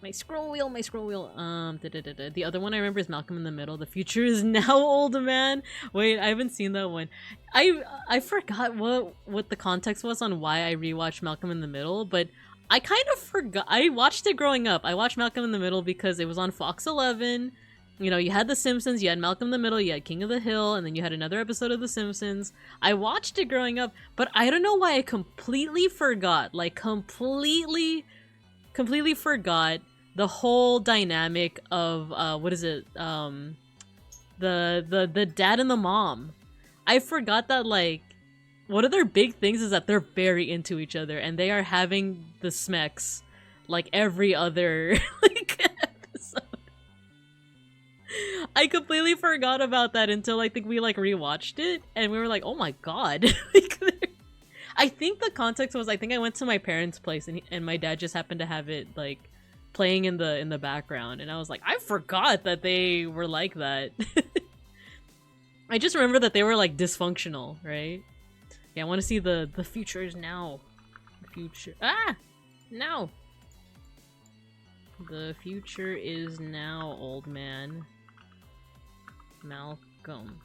My scroll wheel. The other one I remember is Malcolm in the Middle. The future is now, old man. Wait, I haven't seen that one. I forgot what the context was on why I rewatched Malcolm in the Middle, but I kind of forgot. I watched it growing up. I watched Malcolm in the Middle because it was on Fox 11. You know, you had The Simpsons, you had Malcolm in the Middle, you had King of the Hill, and then you had another episode of The Simpsons. I watched it growing up, but I don't know why I completely forgot. Like, completely forgot the whole dynamic of, what is it? The dad and the mom. I forgot that, like, one of their big things is that they're very into each other, and they are having the smecks like every other like episode. I completely forgot about that until I think we like rewatched it, and we were like, "Oh my god!" Like, I think the context was I think I went to my parents' place, and my dad just happened to have it like playing in the background, and I was like, I forgot that they were like that. I just remember that they were like dysfunctional, right? Yeah, I want to see the future is now. The future. Ah! Now! The future is now, old man. Malcolm.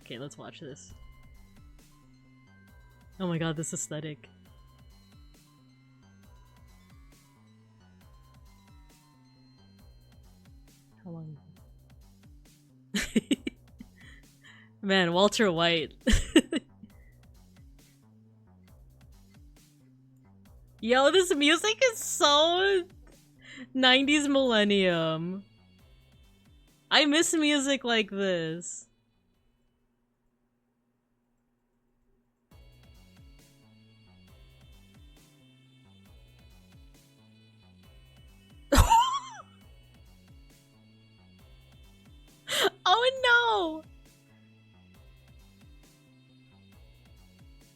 Okay, let's watch this. Oh my god, this aesthetic. How long? Man, Walter White. Yo, this music is so 90s millennium. I miss music like this. Oh no!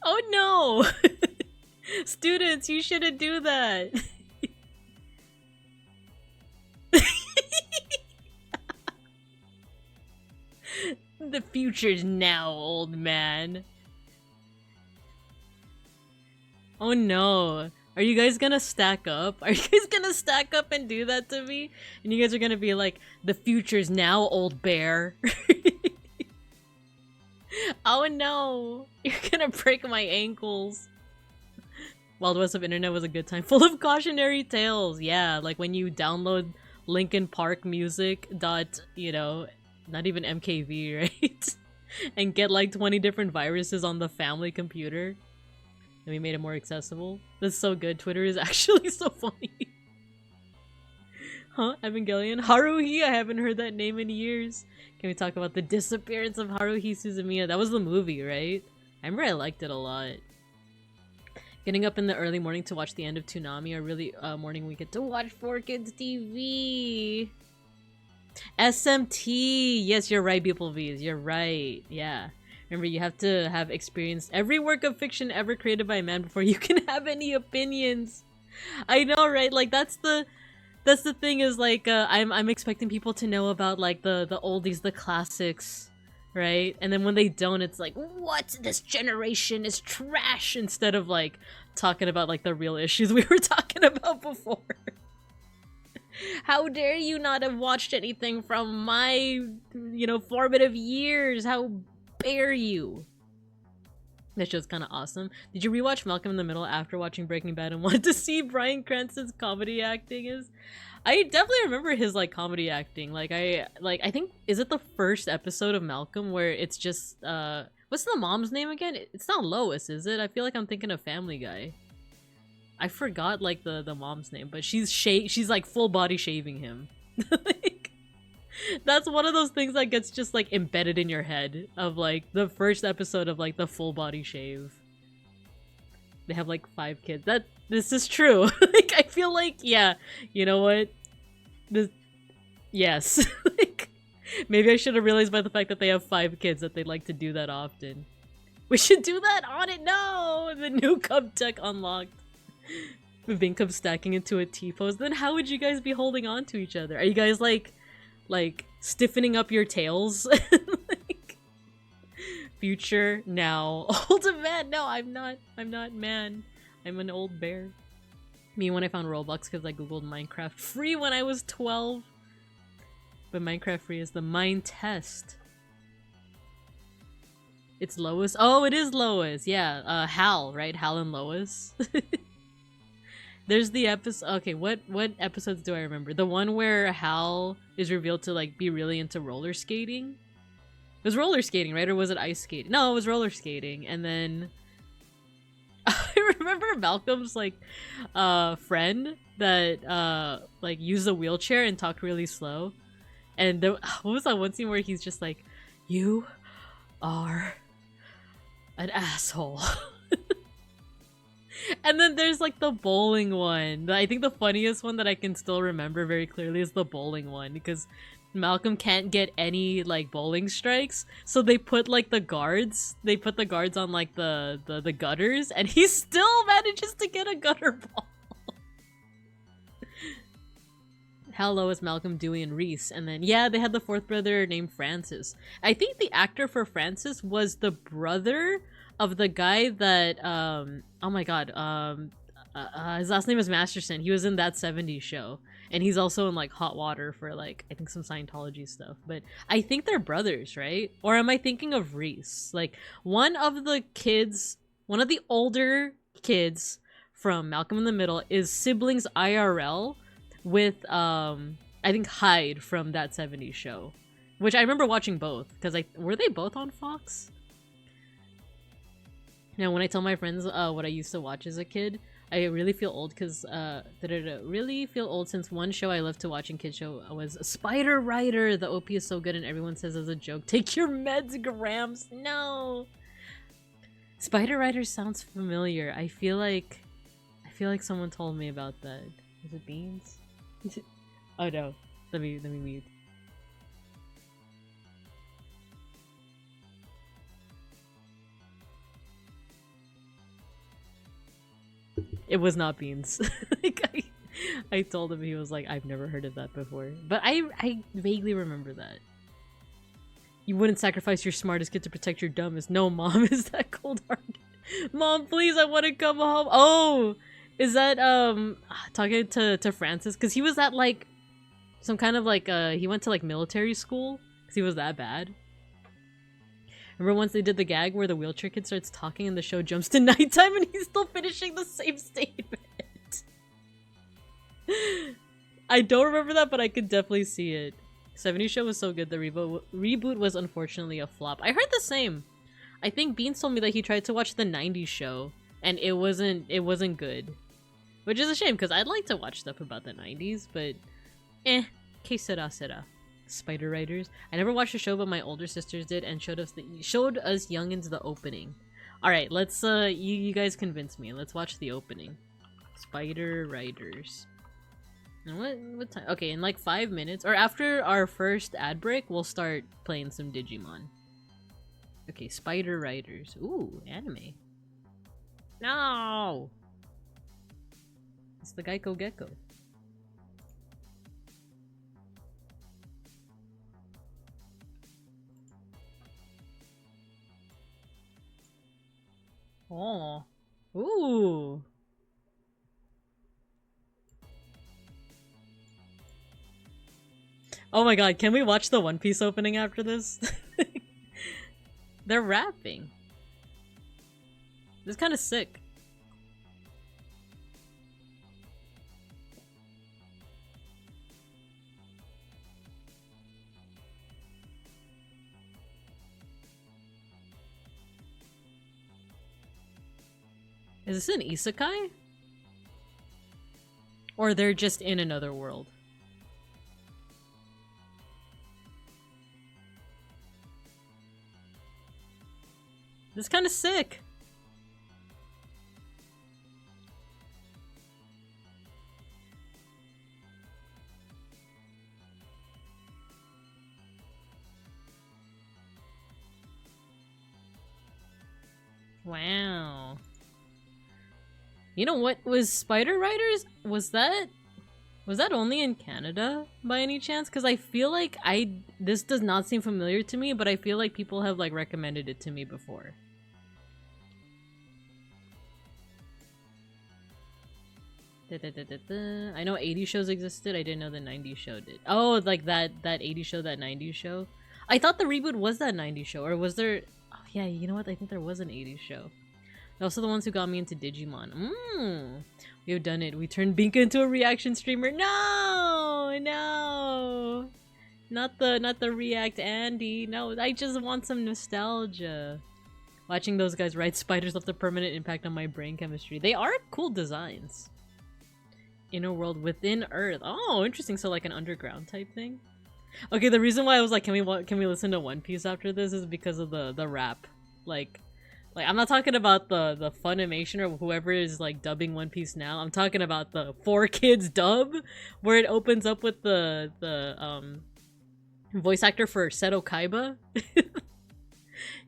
Oh no! Students, you shouldn't do that. The future's now, old man. Oh no. Are you guys gonna stack up? Are you guys gonna stack up and do that to me? And you guys are gonna be like, the future's now, old bear. Oh no. You're gonna break my ankles. Wild West of Internet was a good time. Full of cautionary tales. Yeah, like when you download Linkin Park music dot, you know, not even MKV, right? And get like 20 different viruses on the family computer. And we made it more accessible. That's so good. Twitter is actually so funny. Huh? Evangelion? Haruhi? I haven't heard that name in years. Can we talk about the disappearance of Haruhi Suzumiya? That was the movie, right? I remember I liked it a lot. Getting up in the early morning to watch the end of Toonami, or really morning we get to watch 4Kids TV. SMT! Yes, you're right, beeplebees. You're right. Yeah. Remember, you have to have experienced every work of fiction ever created by man before you can have any opinions. I know, right? Like, that's the thing is, like, I'm expecting people to know about, like, the oldies, the classics, right? And then when they don't, it's like, what? This generation is trash! Instead of, like, talking about, like, the real issues we were talking about before. How dare you not have watched anything from my, you know, formative years? How spare you. That show's kind of awesome. Did you rewatch Malcolm in the Middle after watching Breaking Bad and wanted to see Bryan Cranston's comedy acting? I definitely remember his like comedy acting. I think, is it the first episode of Malcolm where it's just what's the mom's name again? It's not Lois, is it? I feel like I'm thinking of Family Guy. I forgot like the mom's name, but she's like full body shaving him. Like, that's one of those things that gets just like embedded in your head of like the first episode of like the full body shave. They have like 5 kids. This is true. Like I feel like, yeah, you know what? Yes. Like maybe I should have realized by the fact that they have 5 kids that they like to do that often. We should do that on it. No, the new cub tech unlocked. With income stacking into a T-pose. Then how would you guys be holding on to each other? Are you guys like stiffening up your tails? Like, future now. Old man. No, I'm not man. I'm an old bear. Me when I found Roblox because I googled Minecraft free when I was 12. But Minecraft free is the mine test. It's Lois. Oh, it is Lois. Yeah, Hal, right? Hal and Lois. There's the episode. Okay, what episodes do I remember? The one where Hal is revealed to like be really into roller skating. It was roller skating, right? Or was it ice skating? No, it was roller skating. And then I remember Malcolm's like friend that like used a wheelchair and talked really slow. And what was that one scene where he's just like, "You are an asshole." And then there's like the bowling one. I think the funniest one that I can still remember very clearly is the bowling one, because Malcolm can't get any like bowling strikes, so they put like the guards. They put the guards on like the gutters, and he still manages to get a gutter ball. Hal, Lois, Malcolm, Dewey, and Reese. And then yeah, they had the 4th brother named Francis. I think the actor for Francis was the brother of the guy that oh my god, his last name is Masterson. He was in That 70s Show, and he's also in like Hot Water for like I think some Scientology stuff. But I think they're brothers, right? Or am I thinking of Reese? Like one of the older kids from Malcolm in the Middle is siblings IRL with I think Hyde from That 70s Show, which I remember watching both because were they both on Fox? Now, when I tell my friends what I used to watch as a kid, I really feel old because really feel old since one show I loved to watch in kids show was Spider Rider. The OP is so good and everyone says as a joke, "Take your meds, Gramps." No. Spider Rider sounds familiar. I feel like someone told me about that. Is it Beans? Oh no. Let me mute. It was not Beans. Like I told him, he was like, "I've never heard of that before." But I vaguely remember that. You wouldn't sacrifice your smartest kid to protect your dumbest. No, Mom, is that cold-hearted? Mom, please, I want to come home. Oh, is that talking to Francis? Because he was at like some kind of like he went to like military school because he was that bad. Remember once they did the gag where the wheelchair kid starts talking and the show jumps to nighttime and he's still finishing the same statement? I don't remember that, but I could definitely see it. 70s Show was so good, the reboot was unfortunately a flop. I heard the same. I think Beans told me that he tried to watch the 90s show and it wasn't good. Which is a shame because I'd like to watch stuff about the 90s, but que sera. Spider Riders. I never watched the show, but my older sisters did and showed us youngins the opening. All right, let's you guys convince me. Let's watch the opening. Spider Riders. And what time? Okay, in like 5 minutes or after our first ad break, we'll start playing some Digimon. Okay, Spider Riders. Ooh, anime. No. It's the Geico Gecko. Oh. Ooh. Oh my god, can we watch the One Piece opening after this? They're rapping. This is kind of sick. Is this an isekai? Or they're just in another world? This is kind of sick. Wow. You know what was Spider Riders? Was that only in Canada by any chance? Because I feel like this does not seem familiar to me, but I feel like people have like recommended it to me before. I know 80 shows existed. I didn't know the 90s show did. Oh, like that 80 show, that 90s show. I thought the reboot was that 90s show, or was there? Oh yeah, you know what? I think there was an 80s show. They're also the ones who got me into Digimon. We've done it. We turned Binka into a reaction streamer. No, no, not the React Andy. No, I just want some nostalgia. Watching those guys ride spiders left a permanent impact on my brain chemistry. They are cool designs. Inner world within Earth. Oh, interesting. So like an underground type thing. Okay, the reason why I was like, can we listen to One Piece after this is because of the rap. Like I'm not talking about the Funimation or whoever is like dubbing One Piece now. I'm talking about the 4Kids dub, where it opens up with the voice actor for Seto Kaiba.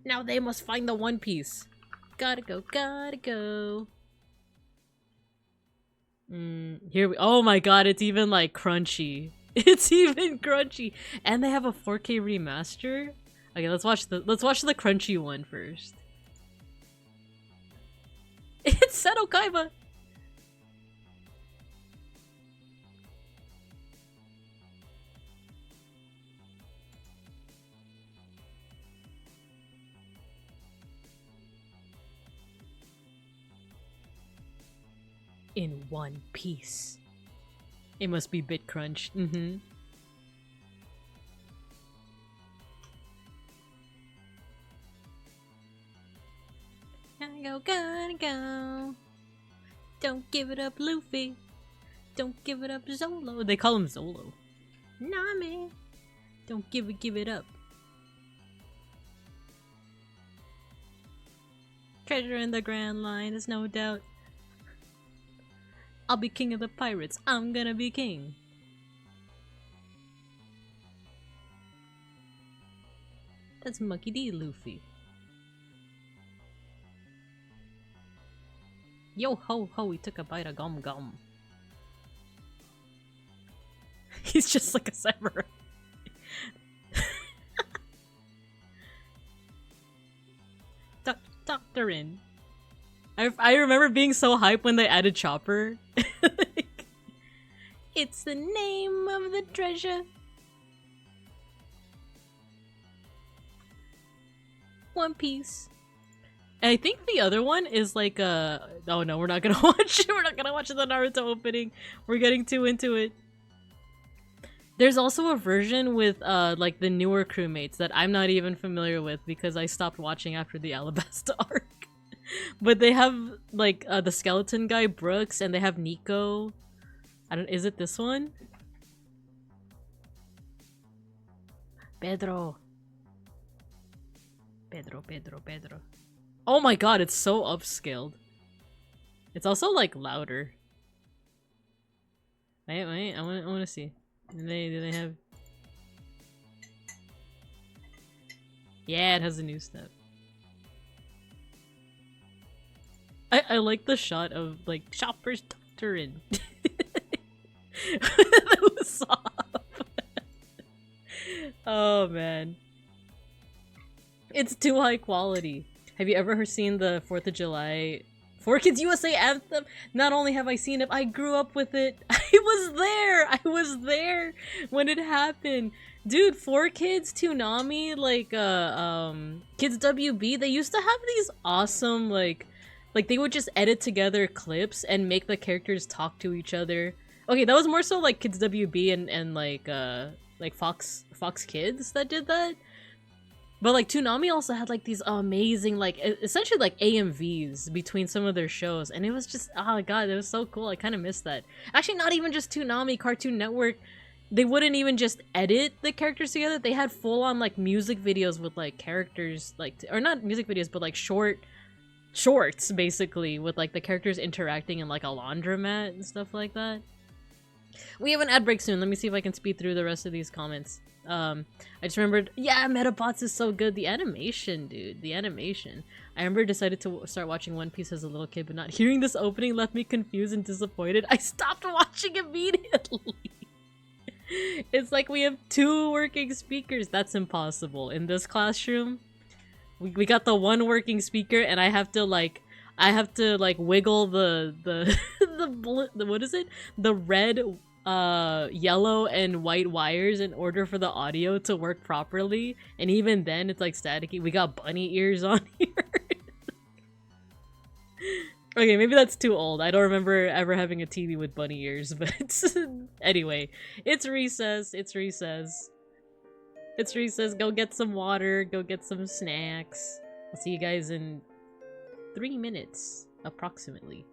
Now they must find the One Piece. Gotta go, gotta go. Here we— oh my god, it's even like crunchy. It's even crunchy. And they have a 4K remaster. Okay, let's watch the crunchy one first. It's Seto Kaiba. In one piece. It must be BitCrunch. Gotta go. Don't give it up, Luffy. Don't give it up, Zolo. They call him Zolo. Nami. Don't give it up. Treasure in the Grand Line, there's no doubt. I'll be king of the pirates. I'm gonna be king. That's Monkey D. Luffy. Yo ho ho, he took a bite of gum gum. He's just like a samurai. Doctorin. I remember being so hyped when they added Chopper. Like, it's the name of the treasure. One Piece. And I think the other one is like oh no, we're not gonna watch it. We're not gonna watch the Naruto opening. We're getting too into it. There's also a version with like the newer crewmates that I'm not even familiar with because I stopped watching after the Alabasta arc. But they have like the skeleton guy Brooks, and they have Nico. Is it this one? Pedro. Oh my god, it's so upscaled. It's also like louder. Wait, I wanna see. Do they have? Yeah, it has a new step. I like the shot of like Chopper's Doctorin. That was soft. Oh man. It's too high quality. Have you ever seen the 4th of July 4Kids USA anthem? Not only have I seen it, I grew up with it. I was there when it happened. Dude, 4Kids, Toonami, like Kids WB, they used to have these awesome like they would just edit together clips and make the characters talk to each other. Okay, that was more so like Kids WB and like Fox Kids that did that. But like Toonami also had like these amazing like essentially like AMVs between some of their shows, and it was just, oh my god, it was so cool. I kind of missed that. Actually, not even just Toonami, Cartoon Network, they wouldn't even just edit the characters together. They had full on like music videos with like characters like, or not music videos, but like shorts basically with like the characters interacting in like a laundromat and stuff like that. We have an ad break soon. Let me see if I can speed through the rest of these comments. I just remembered, yeah, Metabots is so good. The animation, dude, the animation. I remember decided to start watching One Piece as a little kid, but not hearing this opening left me confused and disappointed. I stopped watching immediately. It's like we have 2 working speakers. That's impossible in this classroom. We got the one working speaker, and I have to like wiggle the what is it? The red, yellow and white wires in order for the audio to work properly. And even then, it's like staticky. We got bunny ears on here. Okay, maybe that's too old. I don't remember ever having a TV with bunny ears, but anyway, it's recess. It's recess. It's recess. Go get some water. Go get some snacks. I'll see you guys in 3 minutes, approximately.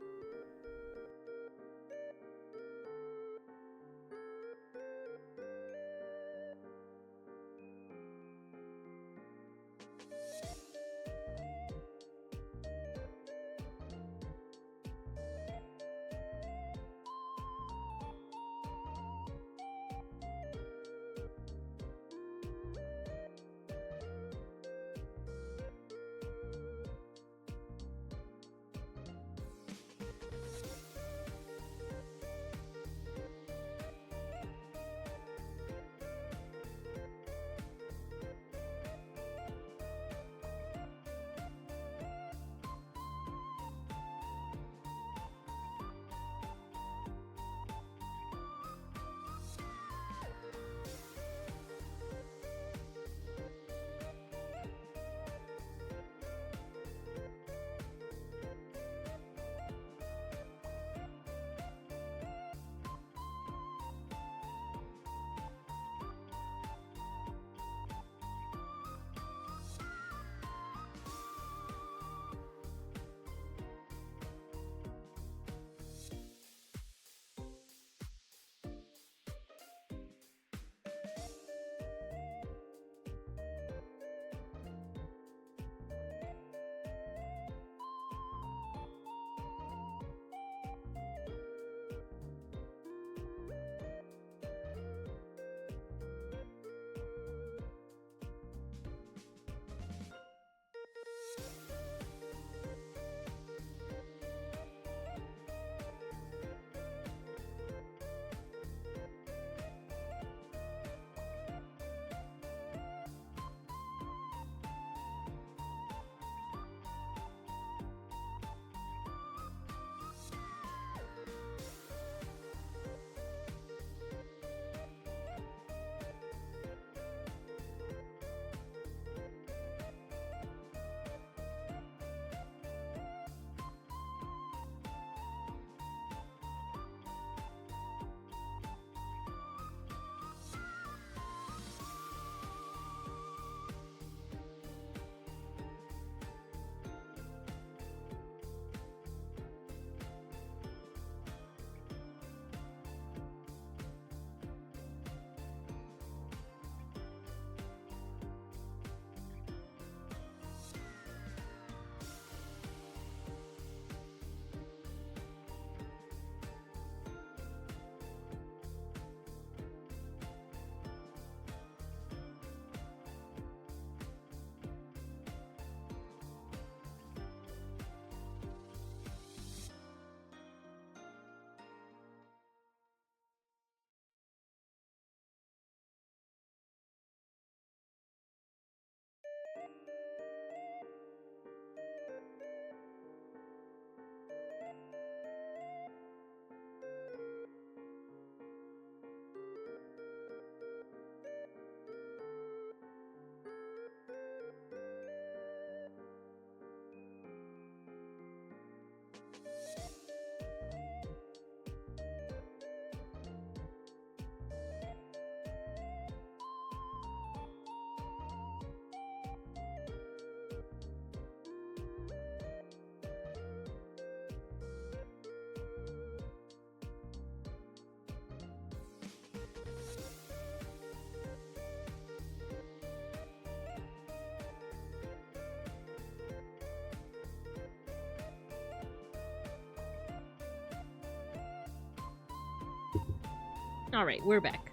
Alright, we're back.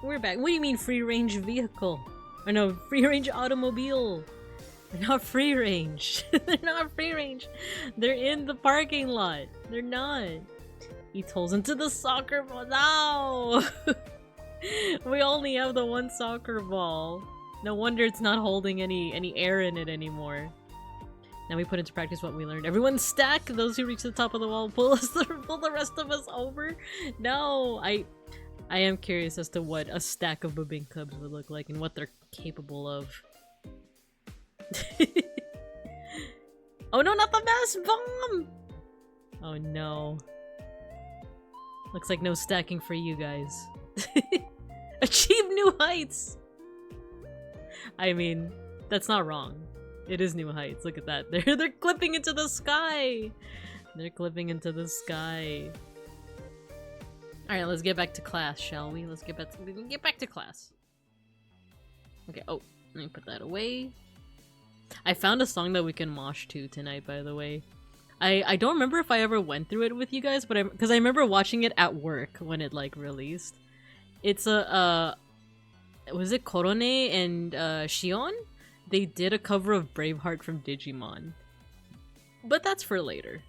We're back. What do you mean free range vehicle? Or no, free range automobile. They're not free range. They're not free range. They're in the parking lot. They're not. He tolls into the soccer ball. No! We only have the one soccer ball. No wonder it's not holding any air in it anymore. Now we put into practice what we learned. Everyone stack! Those who reach the top of the wall pull the rest of us over. No! I am curious as to what a stack of Babinkubs would look like and what they're capable of. Oh no, not the best bomb! Oh no. Looks like no stacking for you guys. Achieve new heights! I mean, that's not wrong. It is new heights. Look at that. They're clipping into the sky. They're clipping into the sky. All right, let's get back to class, shall we? Let's get back to class. Okay. Oh, let me put that away. I found a song that we can mosh to tonight, by the way. I don't remember if I ever went through it with you guys, but because I remember watching it at work when it like released. It's a was it Korone and Shion? They did a cover of Braveheart from Digimon. But that's for later.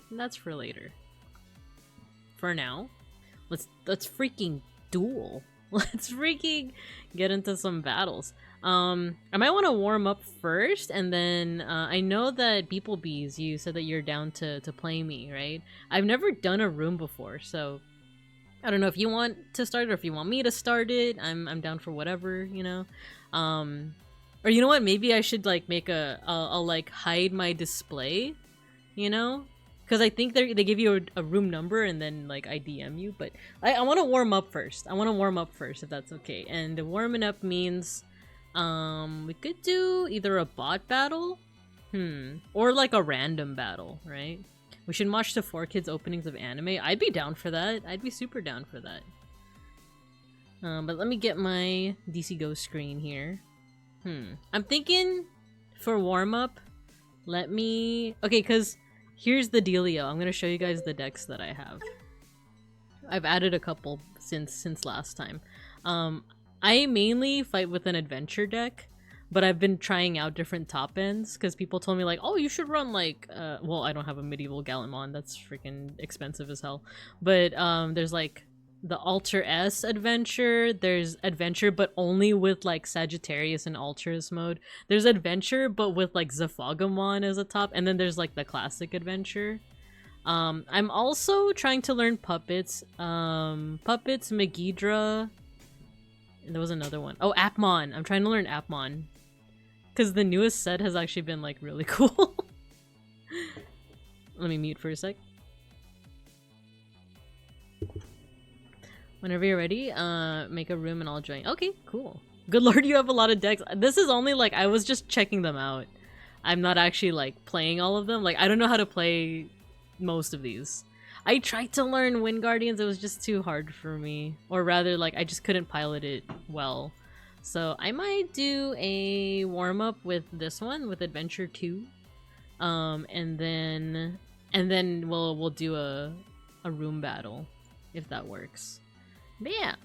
That's for later. For now, let's freaking duel. Let's freaking get into some battles. I might want to warm up first, and then I know that beeplebees, you said that you're down to play me, right? I've never done a room before, so I don't know if you want to start or if you want me to start it. I'm down for whatever, you know. Or you know what? Maybe I should like make I'll like hide my display, you know? Because I think they give you a room number and then like I DM you. But I want to warm up first. I want to warm up first if that's okay. And warming up means we could do either a bot battle, or like a random battle, right? We should watch the 4Kids openings of anime. I'd be down for that. I'd be super down for that. But let me get my DC Go screen here. I'm thinking for warm-up, let me... Okay, because here's the dealio. I'm going to show you guys the decks that I have. I've added a couple since last time. I mainly fight with an adventure deck, but I've been trying out different top ends because people told me like, oh, you should run like... well, I don't have a medieval Gallimon. That's freaking expensive as hell. But there's like... the Alter S adventure, there's adventure but only with like Sagittarius and Alterous mode. There's adventure but with like Zephagamon as a top, and then there's like the classic adventure. I'm also trying to learn puppets. Puppets, Megidra, and there was another one. Oh, Appmon. I'm trying to learn Appmon. Because the newest set has actually been like really cool. Let me mute for a sec. Whenever you're ready, make a room and I'll join. Okay, cool. Good lord, you have a lot of decks. This is only like, I was just checking them out. I'm not actually like playing all of them. Like, I don't know how to play most of these. I tried to learn Wind Guardians, it was just too hard for me. Or rather, like, I just couldn't pilot it well. So I might do a warm-up with this one, with Adventure 2. And then we'll do a room battle, if that works. But yeah,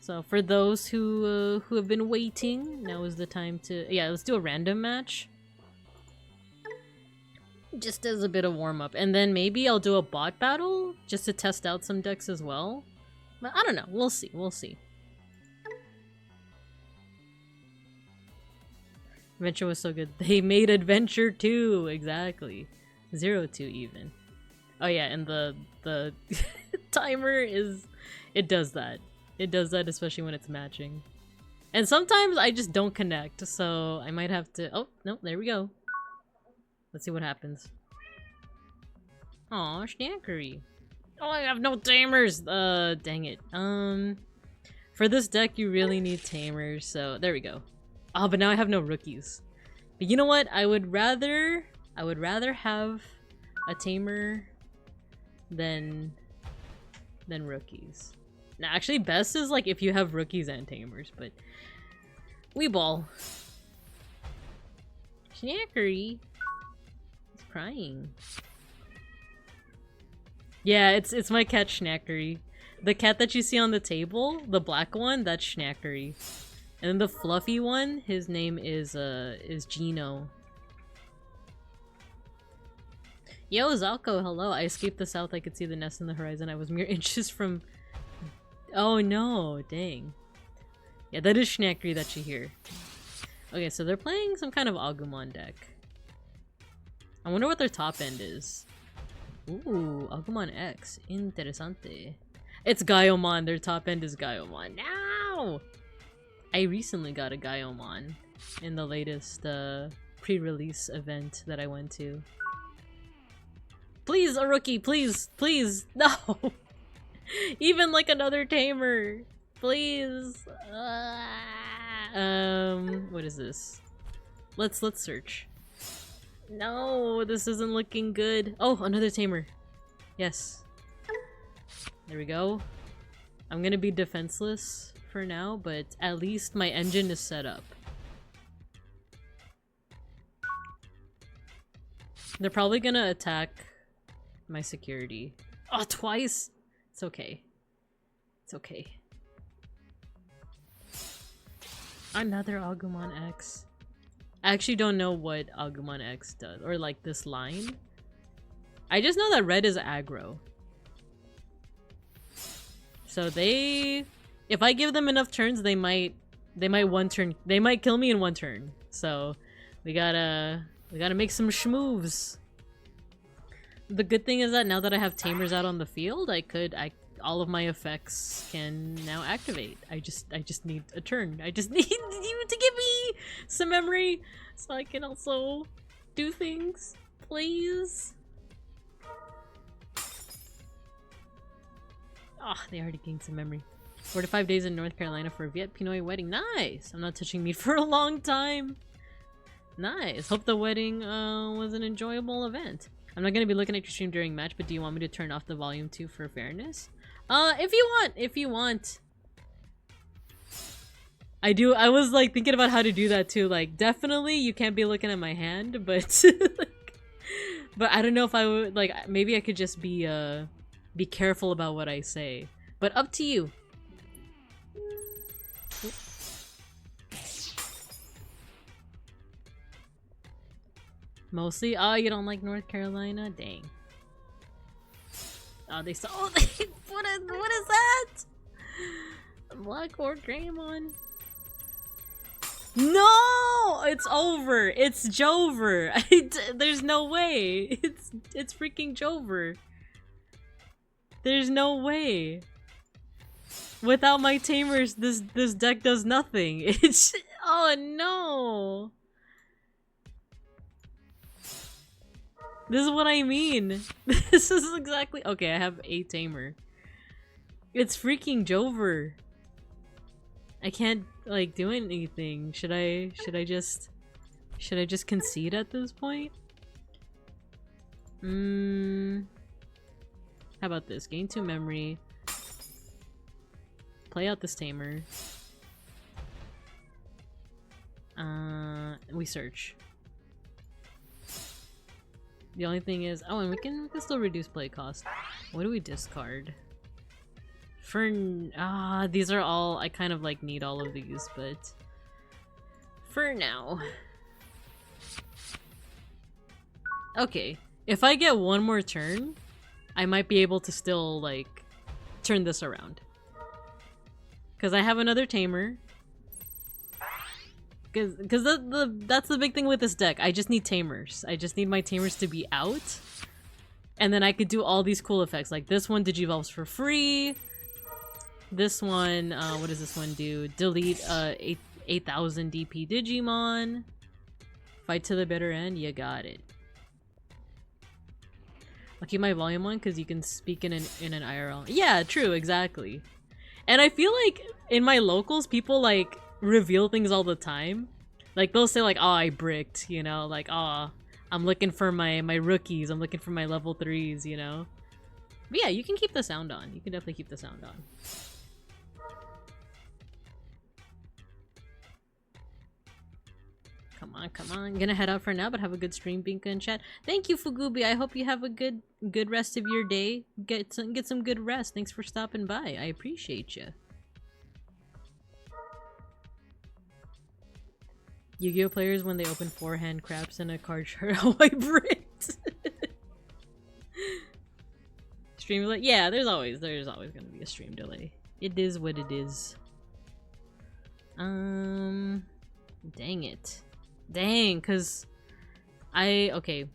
so for those who have been waiting, now is the time to... Yeah, let's do a random match. Just as a bit of warm-up. And then maybe I'll do a bot battle, just to test out some decks as well. But I don't know, we'll see, we'll see. Adventure was so good. They made Adventure 2, exactly. 02 even. Oh yeah, and the timer is... It does that. It does that especially when it's matching. And sometimes I just don't connect, so I might have to... Oh, no, there we go. Let's see what happens. Aw, Snackery. Oh, I have no tamers! Dang it. For this deck, you really need tamers, so there we go. Oh, but now I have no rookies. But you know what? I would rather have a tamer than rookies. Now, actually, best is like if you have rookies and tamers, but we ball. Snackery. He's crying. Yeah, it's my cat Snackery. The cat that you see on the table, the black one, that's Schnackery. And then the fluffy one, his name is Gino. Yo, Zalko, hello. I escaped the south. I could see the nest in the horizon. I was mere inches from... Oh no, dang. Yeah, that is Schnackery that you hear. Okay, so they're playing some kind of Agumon deck. I wonder what their top end is. Ooh, Agumon X. Interesante. It's Gaiomon. Their top end is Gaiomon. No! I recently got a Gaiomon in the latest pre-release event that I went to. Please, a rookie, please, please, no! Even like another tamer, please. What is this? Let's search. No, this isn't looking good. Oh, another tamer. Yes. There we go. I'm gonna be defenseless for now, but at least my engine is set up. They're probably gonna attack my security. Oh, twice? It's okay. It's okay. Another Agumon X. I actually don't know what Agumon X does, or like this line. I just know that red is aggro. So if I give them enough turns, they might kill me in one turn. So we gotta make some schmoves. The good thing is that now that I have tamers out on the field, all of my effects can now activate. I just need a turn. I just need you to give me some memory so I can also do things, please. Ah, oh, they already gained some memory. 4 to 5 days in North Carolina for a Viet Pinoy wedding. Nice! I'm not touching meat for a long time. Nice. Hope the wedding was an enjoyable event. I'm not gonna be looking at your stream during match, but do you want me to turn off the volume too for fairness? If you want. I was like thinking about how to do that too. Like, definitely you can't be looking at my hand, but but I don't know if I would, like, maybe I could just be careful about what I say. But up to you. Mostly? Oh, you don't like North Carolina? Dang. Oh, they saw. Oh, what is that? Black or Greymon? No! It's over. It's Jover. There's no way. It's freaking Jover. There's no way. Without my tamers, this deck does nothing. It's oh no. This is what I mean. This is exactly okay. I have a tamer. It's freaking Jover. I can't like do anything. Should I just concede at this point? How about this? Gain 2 memory. Play out this tamer. We search. The only thing is, oh, and we can still reduce play cost. What do we discard? These are all, I kind of like need all of these, but for now. Okay, if I get one more turn, I might be able to still like turn this around. Because I have another tamer. Because that's the big thing with this deck. I just need tamers. I just need my tamers to be out. And then I could do all these cool effects. Like this one digivolves for free. This one, what does this one do? Delete 8,000 DP Digimon. Fight to the bitter end. You got it. I'll keep my volume on because you can speak in an IRL. Yeah, true, exactly. And I feel like in my locals, people like reveal things all the time. Like they'll say like, oh, I bricked, you know, like, oh, I'm looking for my rookies, I'm looking for my level 3s, you know. But yeah, you can keep the sound on. You can definitely keep the sound on. Come on, come on. I'm gonna head out for now, but have a good stream, Binka and chat. Thank you, Fugubi. I hope you have a good rest of your day. Get some good rest. Thanks for stopping by. I appreciate you. Yu-Gi-Oh players when they open forehand craps in a card chart hybrid. Stream delay? Yeah, there's always gonna be a stream delay. It is what it is. Dang it. Dang, cause okay.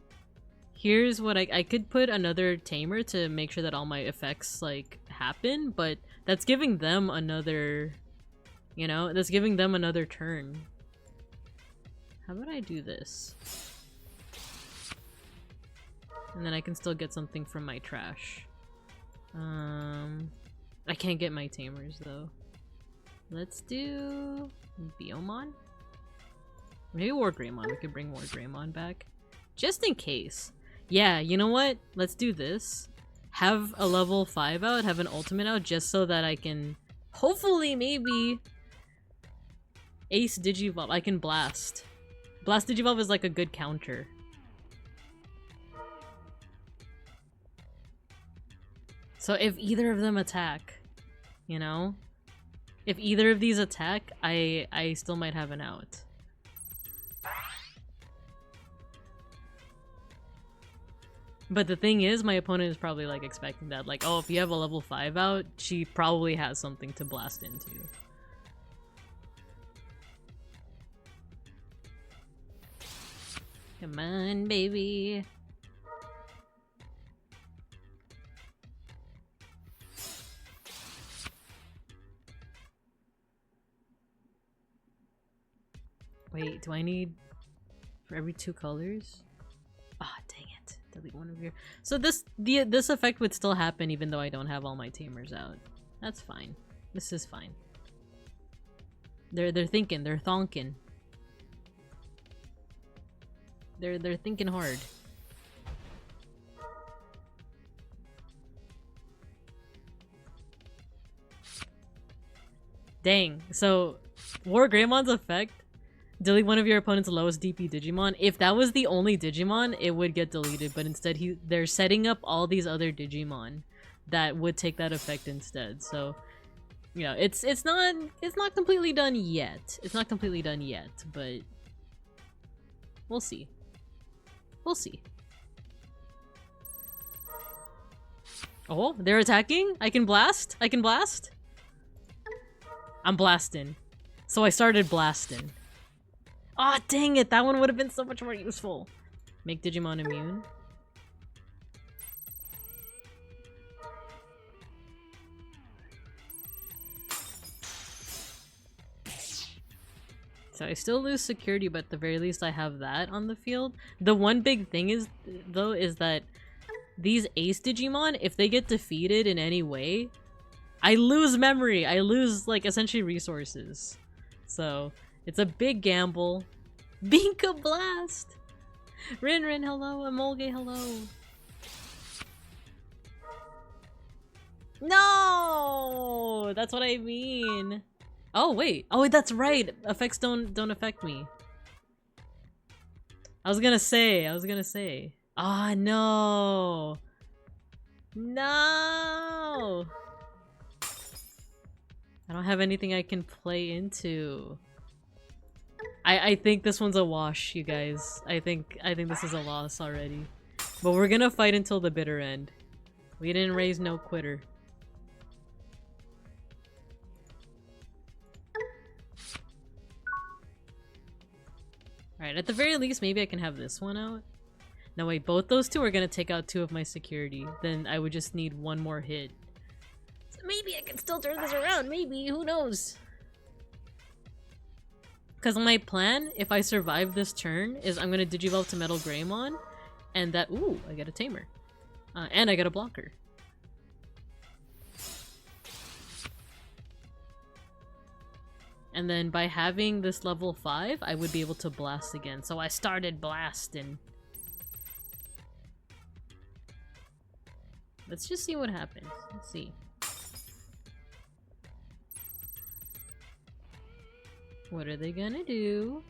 Here's what I could put another tamer to make sure that all my effects like happen, but that's giving them another, you know, that's giving them another turn. How about I do this? And then I can still get something from my trash. I can't get my tamers though. Let's do Biomon? Maybe War Greymon. We could bring War Greymon back. Just in case. Yeah, you know what? Let's do this. Have a level 5 out, have an ultimate out, just so that I can hopefully maybe Ace Digivolve. I can Blast. Blast Digivolve is like a good counter. So if either of them attack, you know? If either of these attack, I still might have an out. But the thing is, my opponent is probably like expecting that. Like, oh, if you have a level 5 out, she probably has something to blast into. Come on, baby. Wait, do I need for every 2 colors? Ah, oh, dang it. Delete one of your... So this effect would still happen even though I don't have all my tamers out. That's fine. This is fine. They're thinking, they're thonking. They're thinking hard. Dang. So War Greymon's effect, delete one of your opponent's lowest DP Digimon. If that was the only Digimon, it would get deleted, but instead they're setting up all these other Digimon that would take that effect instead. So, you know, it's not completely done yet. It's not completely done yet, but we'll see. We'll see. Oh, they're attacking? I can blast? I can blast? I'm blasting. So I started blasting. Aw, oh, dang it! That one would have been so much more useful. Make Digimon immune. So I still lose security, but at the very least I have that on the field. The one big thing is, though, is that these Ace Digimon, if they get defeated in any way, I lose memory. I lose, like, essentially resources. So, it's a big gamble. Binka Blast! Rin, hello. Emolge, hello. No! That's what I mean. Oh, wait. Oh, that's right. Effects don't affect me. I was gonna say. Ah, no. No! I don't have anything I can play into. I think this one's a wash, you guys. I think this is a loss already. But we're gonna fight until the bitter end. We didn't raise no quitter. Alright, at the very least, maybe I can have this one out. No, wait, both those two are gonna take out 2 of my security. Then I would just need 1 more hit. So maybe I can still turn this around, maybe, who knows? Because my plan, if I survive this turn, is I'm gonna Digivolve to Metal Greymon, and that- ooh, I get a Tamer. And I get a blocker. And then by having this level 5, I would be able to blast again. So I started blasting. Let's just see what happens. Let's see. What are they gonna do?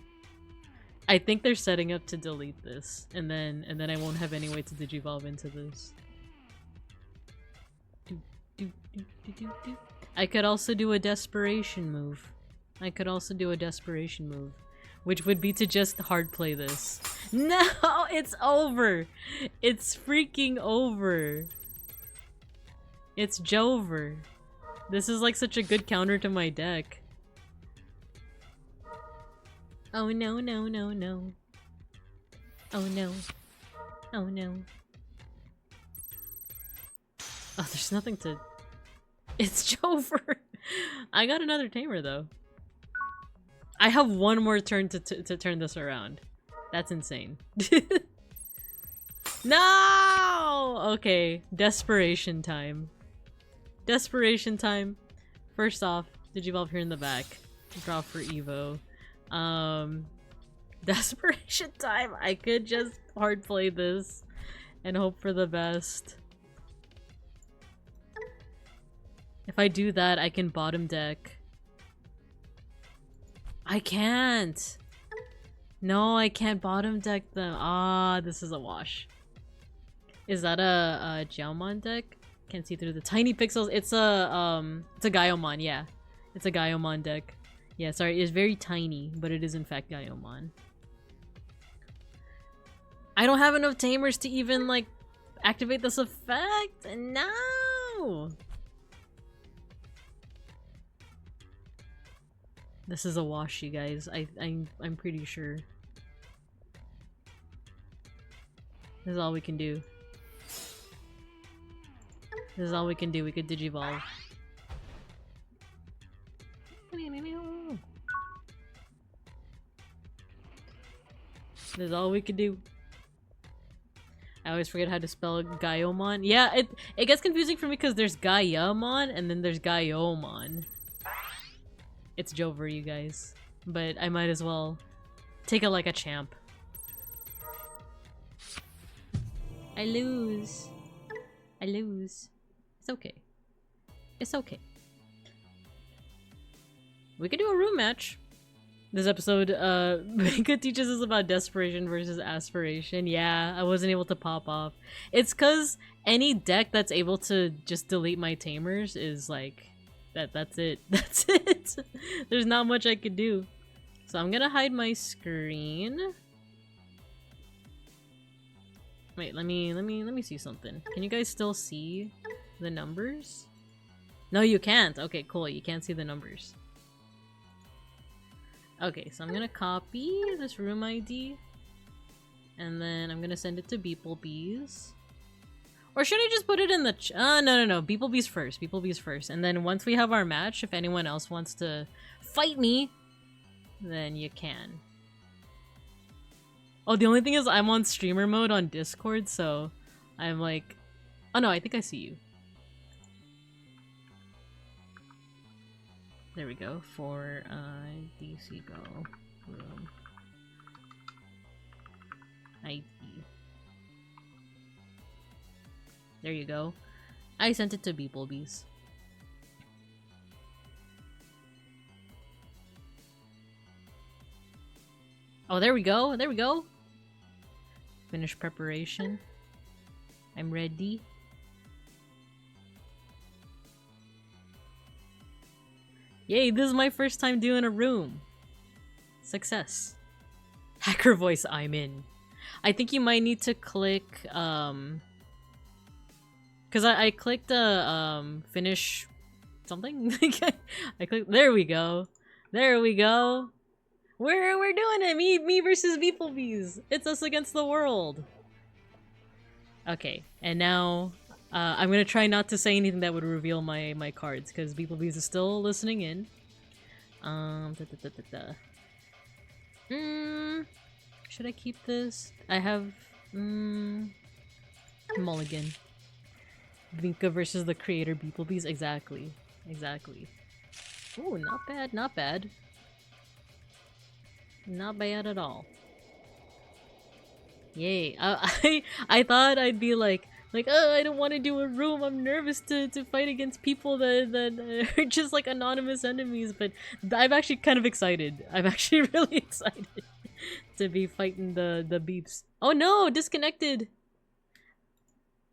I think they're setting up to delete this, and then I won't have any way to digivolve into this. I could also do a desperation move. Which would be to just hard play this. No, it's over. It's freaking over. It's Jover. This is like such a good counter to my deck. Oh no, no, no, no. Oh no. Oh no. Oh, there's nothing to... It's Jover! I got another tamer though. I have one more turn to turn this around. That's insane. No! Okay, desperation time. Desperation time. First off, Digivolve here in the back. Draw for Evo. Desperation time. I could just hard play this and hope for the best. If I do that, I can bottom deck. I can't! No, I can't bottom deck them. Ah, this is a wash. Is that a Jellyfishjampie deck? Can't see through the tiny pixels. It's a Gaiomon, yeah. It's a Gaiomon deck. Yeah, sorry, it's very tiny, but it is in fact Gaiomon. I don't have enough tamers to even, like, activate this effect? No! This is a wash, you guys. I'm pretty sure. This is all we can do. This is all we can do. We could digivolve. This is all we could do. I always forget how to spell Gaiomon. Yeah, it gets confusing for me because there's Gaiamon and then there's Gaiomon. It's Jover, you guys. But I might as well take it like a champ. I lose. I lose. It's okay. It's okay. We could do a room match. This episode, Mika teaches us about desperation versus aspiration. Yeah, I wasn't able to pop off. It's cause any deck that's able to just delete my tamers is like... That's it. That's it. There's not much I could do. So I'm gonna hide my screen. Wait, let me see something. Can you guys still see the numbers? No, you can't. Okay, cool. You can't see the numbers. Okay, so I'm gonna copy this room ID. And then I'm gonna send it to beeplebees. Or should I just put it in the no. Beeplebees first. Beeplebees first. And then once we have our match, if anyone else wants to fight me, then you can. Oh, the only thing is I'm on streamer mode on Discord, so I'm like... Oh no, I think I see you. There we go. For DC Go room ID. There you go. I sent it to beeplebees. Oh, there we go. There we go. Finish preparation. I'm ready. Yay, this is my first time doing a room. Success. Hacker voice, I'm in. I think you might need to click, because I clicked finish something. I clicked. There we go. There we go. We're doing it. Me versus beeplebees. It's us against the world. Okay, and now I'm gonna try not to say anything that would reveal my cards because beeplebees is still listening in. Should I keep this? I have mulligan. Vinka versus the creator beeplebees. Exactly. Exactly. Ooh, not bad, not bad. Not bad at all. Yay. I thought I'd be like, oh, I don't want to do a room. I'm nervous to fight against people that are just like anonymous enemies, but I'm actually kind of excited. I'm actually really excited. to be fighting the beeps. Oh no, disconnected.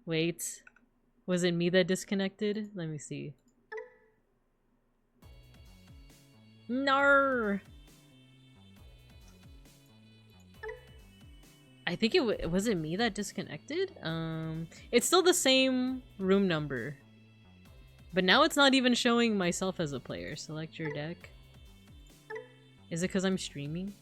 Wait, was it me that disconnected? Let me see. No. I think was it me that disconnected? It's still the same room number. But now it's not even showing myself as a player. Select your deck. Is it because I'm streaming?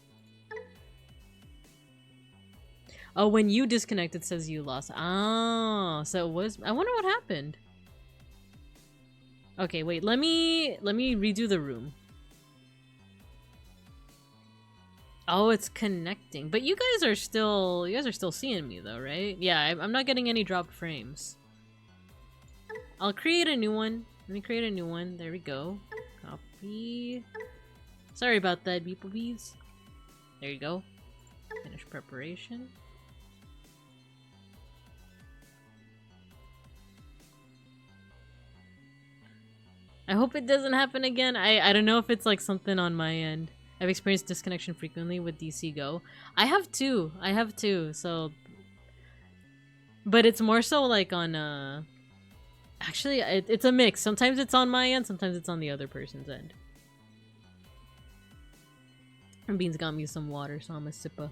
Oh, when you disconnect, it says you lost. Ah, so it was. I wonder what happened. Okay, wait. Let me redo the room. Oh, it's connecting. But you guys are still seeing me though, right? Yeah, I'm not getting any dropped frames. I'll create a new one. Let me create a new one. There we go. Copy. Sorry about that, beeplebees. There you go. Finish preparation. I hope it doesn't happen again. I don't know if it's like something on my end. I've experienced disconnection frequently with DC Go. I have too, so... But it's more so like on, Actually, it's a mix. Sometimes it's on my end, sometimes it's on the other person's end. And Beans got me some water, so I'm a sipper.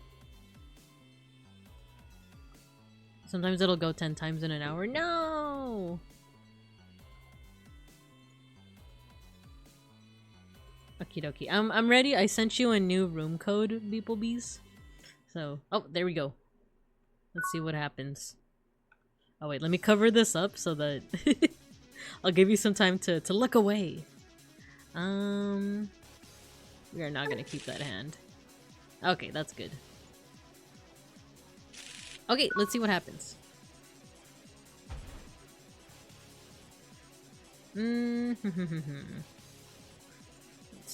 Sometimes it'll go 10 times in an hour. No! Okie dokie. I'm ready. I sent you a new room code, beeplebees. So, oh, there we go. Let's see what happens. Oh wait, let me cover this up so that I'll give you some time to look away. We are not gonna keep that hand. Okay, that's good. Okay, let's see what happens. Let's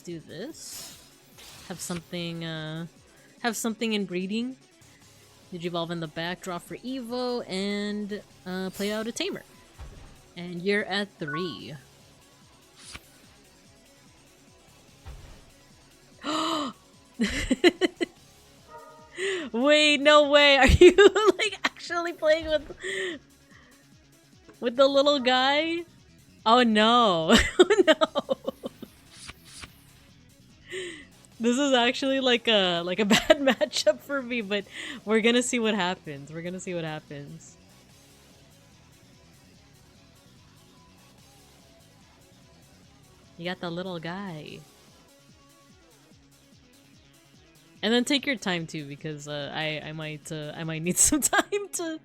do this. Have something in breeding. Digivolve in the back, draw for Evo, and play out a Tamer. And you're at 3. Wait, no way! Are you like actually playing with the little guy? Oh no! Oh no! This is actually like a bad matchup for me, but we're gonna see what happens. We're gonna see what happens. You got the little guy. And then take your time too, because I might need some time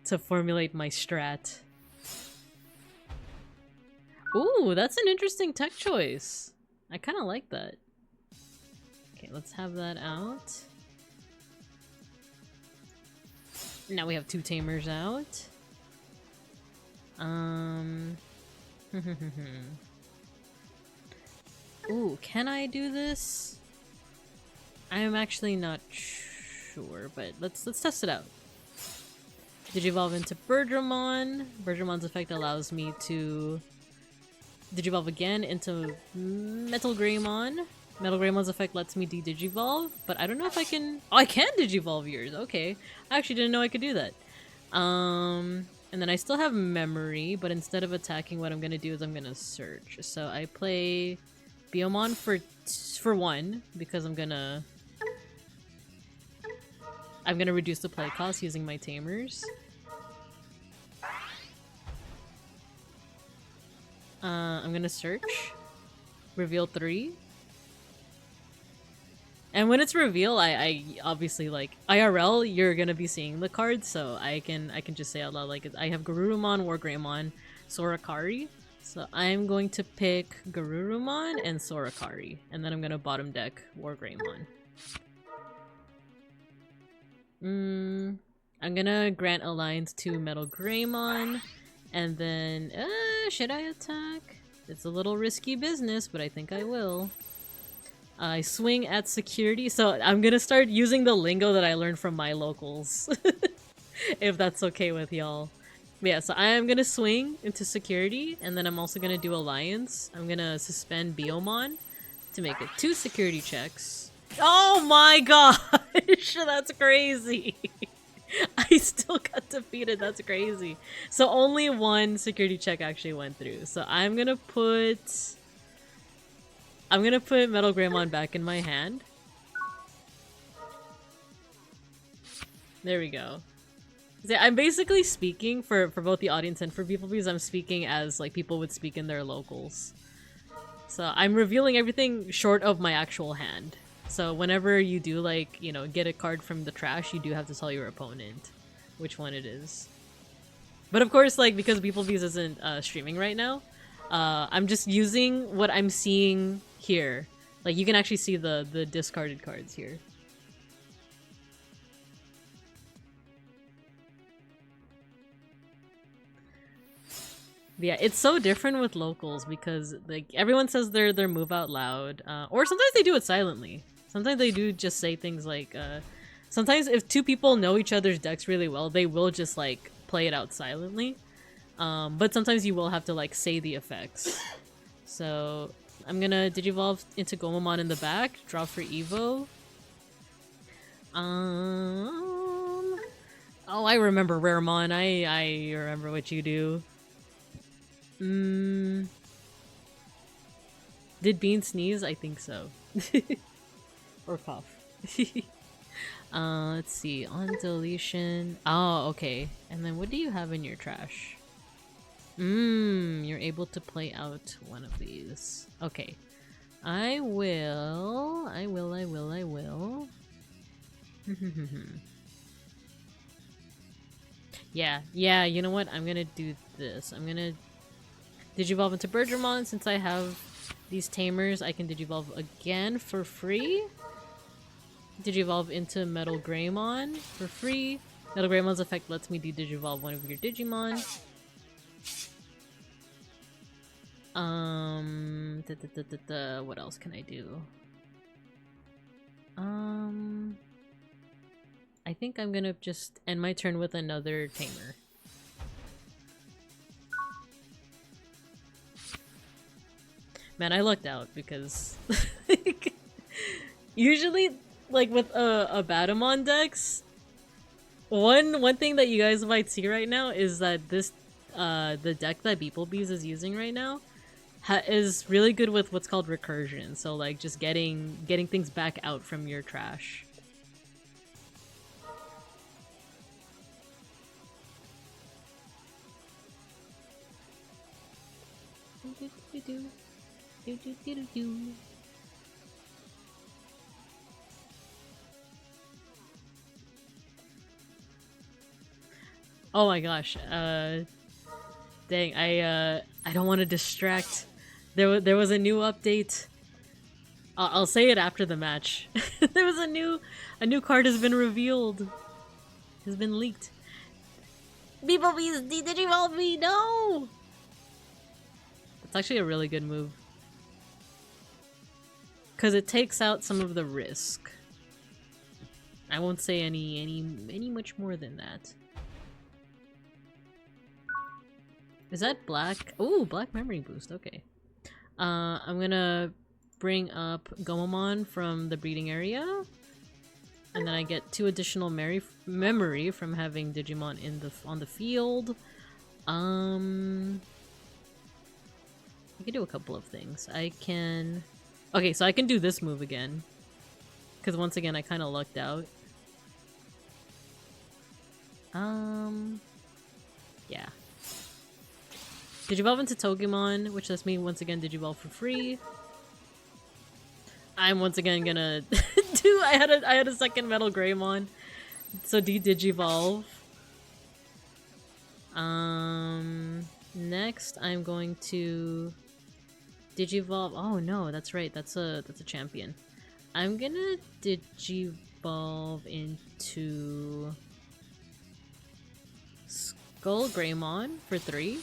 to formulate my strat. Ooh, that's an interesting tech choice. I kind of like that. Okay, let's have that out. Now we have 2 Tamers out. Ooh, can I do this? I'm actually not sure, but let's test it out. Digivolve into Birdramon. Birdramon's effect allows me to Digivolve again into Metal Greymon. Metal Greymon's effect lets me de-Digivolve, but I don't know if I can... Oh, I can Digivolve yours! Okay. I actually didn't know I could do that. And then I still have Memory, but instead of attacking, what I'm gonna do is I'm gonna search. So I play Biomon for 1, because I'm gonna reduce the play cost using my Tamers. I'm gonna search. Reveal 3. And when it's reveal, I obviously, like, IRL, you're gonna be seeing the cards, so I can just say out loud, like, I have Garurumon, Wargreymon, Sorikari. So I'm going to pick Garurumon and Sorikari, and then I'm gonna bottom deck Wargreymon. I'm gonna grant Alliance to Metal Greymon, and then, should I attack? It's a little risky business, but I think I will. I swing at security, so I'm gonna start using the lingo that I learned from my locals. If that's okay with y'all. Yeah, so I am gonna swing into security, and then I'm also gonna do Alliance. I'm gonna suspend Biomon to make it 2 security checks. Oh my gosh, that's crazy. I still got defeated, that's crazy. So only one security check actually went through. So I'm gonna put Metal Greymon back in my hand. There we go. So I'm basically speaking for both the audience and for people because I'm speaking as like people would speak in their locals. So I'm revealing everything short of my actual hand. So whenever you do like, you know, get a card from the trash, you do have to tell your opponent which one it is. But of course, like, because beeplebees isn't streaming right now, I'm just using what I'm seeing here. Like, you can actually see the discarded cards here. Yeah, it's so different with locals because like everyone says their move out loud, or sometimes they do it silently. Sometimes they do just say things like, sometimes if two people know each other's decks really well, they will just like play it out silently. But sometimes you will have to like say the effects. So I'm gonna Digivolve into Gomamon in the back, draw for Evo. Oh, I remember Raremon. I remember what you do. Did Bean sneeze? I think so. Or cough. Let's see. On deletion. Oh, okay. And then what do you have in your trash? You're able to play out one of these. Okay. I will. Yeah, you know what? I'm gonna do this. I'm gonna Digivolve into Bergermon. Since I have these tamers, I can Digivolve again for free. Digivolve into Metal Greymon for free. Metal Greymon's effect lets me de-Digivolve one of your Digimon. What else can I do? I think I'm gonna just end my turn with another tamer. Man, I lucked out because usually, like with a Batamon decks, one thing that you guys might see right now is that this the deck that beeplebees is using right now is really good with what's called recursion. So like just getting things back out from your trash. Oh my gosh. Dang, I don't want to distract. There was a new update. I'll say it after the match. There was a new card has been revealed. Has been leaked. Beeplebees, Digivolve me, no! That's actually a really good move. Cause it takes out some of the risk. I won't say any much more than that. Is that black? Ooh, black memory boost, okay. I'm gonna bring up Gomamon from the breeding area. And then I get 2 additional memory from having Digimon on the field. I can do a couple of things. I can... Okay, so I can do this move again. Because once again, I kind of lucked out. Yeah. Digivolve into Togemon, which lets me once again Digivolve for free. I'm once again gonna do. I had a second Metal Greymon, so de-Digivolve. Next I'm going to Digivolve. Oh no, that's right. That's a champion. I'm gonna Digivolve into Skull Greymon for 3.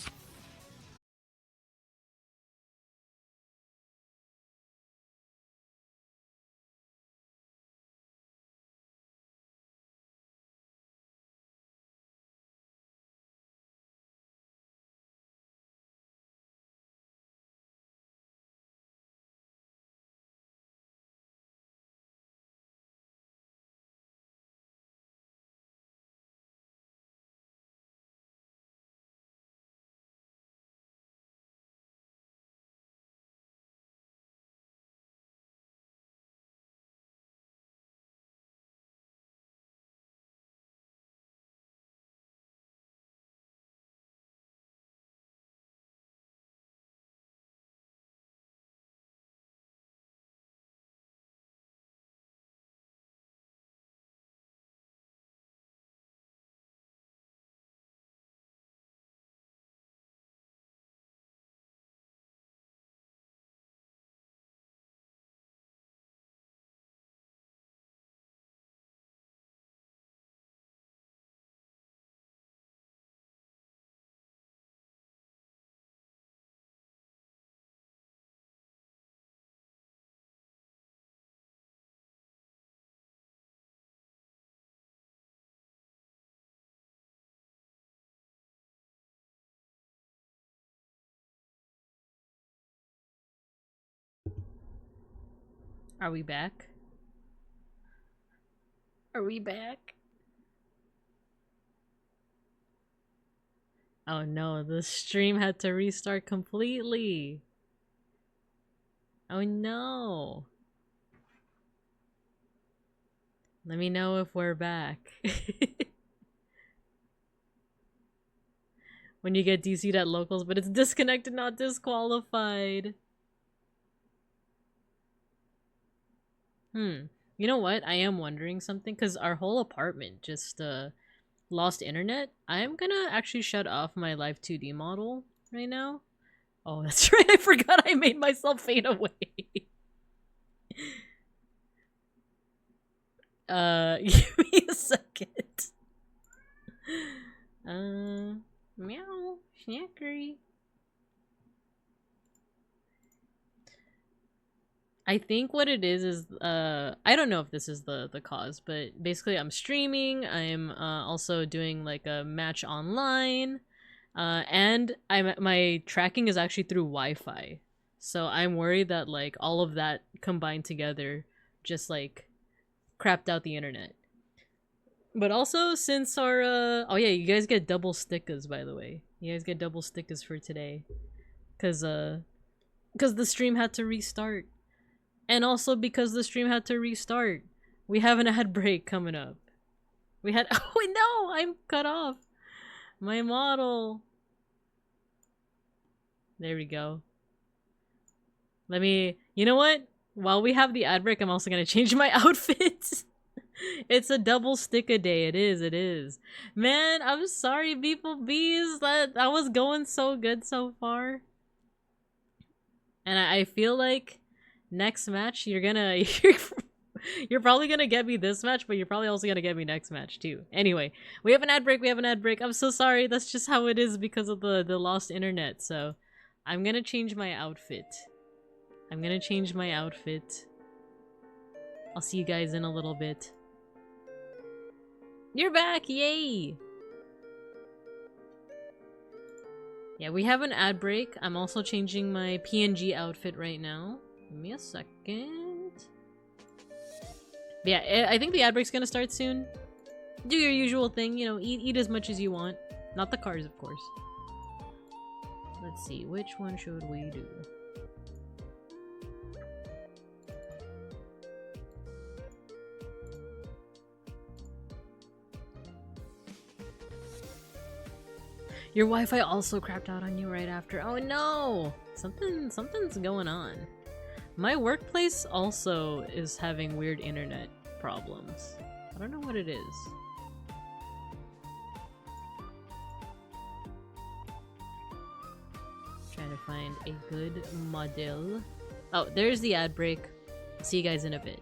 Are we back? Are we back? Oh no, the stream had to restart completely. Oh no. Let me know if we're back. When you get DC'd at locals, but it's disconnected, not disqualified. You know what? I am wondering something, because our whole apartment just lost internet. I'm gonna actually shut off my live 2D model right now. Oh, that's right, I forgot I made myself fade away. Give me a second. Meow, snackery. I think what it is I don't know if this is the cause, but basically I'm streaming, I'm also doing like a match online, and my tracking is actually through Wi-Fi. So I'm worried that like all of that combined together just like crapped out the internet. But also since our oh yeah, you guys get double stickers, by the way. You guys get double stickers for today. Cause the stream had to restart. And also because the stream had to restart. We have an ad break coming up. We had oh no, I'm cut off. My model. There we go. Let me, you know what? While we have the ad break, I'm also gonna change my outfit. It's a double sticker day. It is. Man, I'm sorry, beeplebees. That was going so good so far. And I feel like next match you're gonna you're probably gonna get me this match, but you're probably also gonna get me next match too. Anyway, we have an ad break. I'm so sorry. That's just how it is because of the lost internet. So I'm gonna change my outfit. I'll see you guys in a little bit. You're back! Yay! Yeah, we have an ad break. I'm also changing my PNG outfit right now. Give me a second. But yeah, I think the ad break's gonna start soon. Do your usual thing, you know, eat as much as you want. Not the cars, of course. Let's see, which one should we do? Your Wi-Fi also crapped out on you right after. Oh no! Something's going on. My workplace also is having weird internet problems. I don't know what it is. Trying to find a good model. Oh, there's the ad break. See you guys in a bit.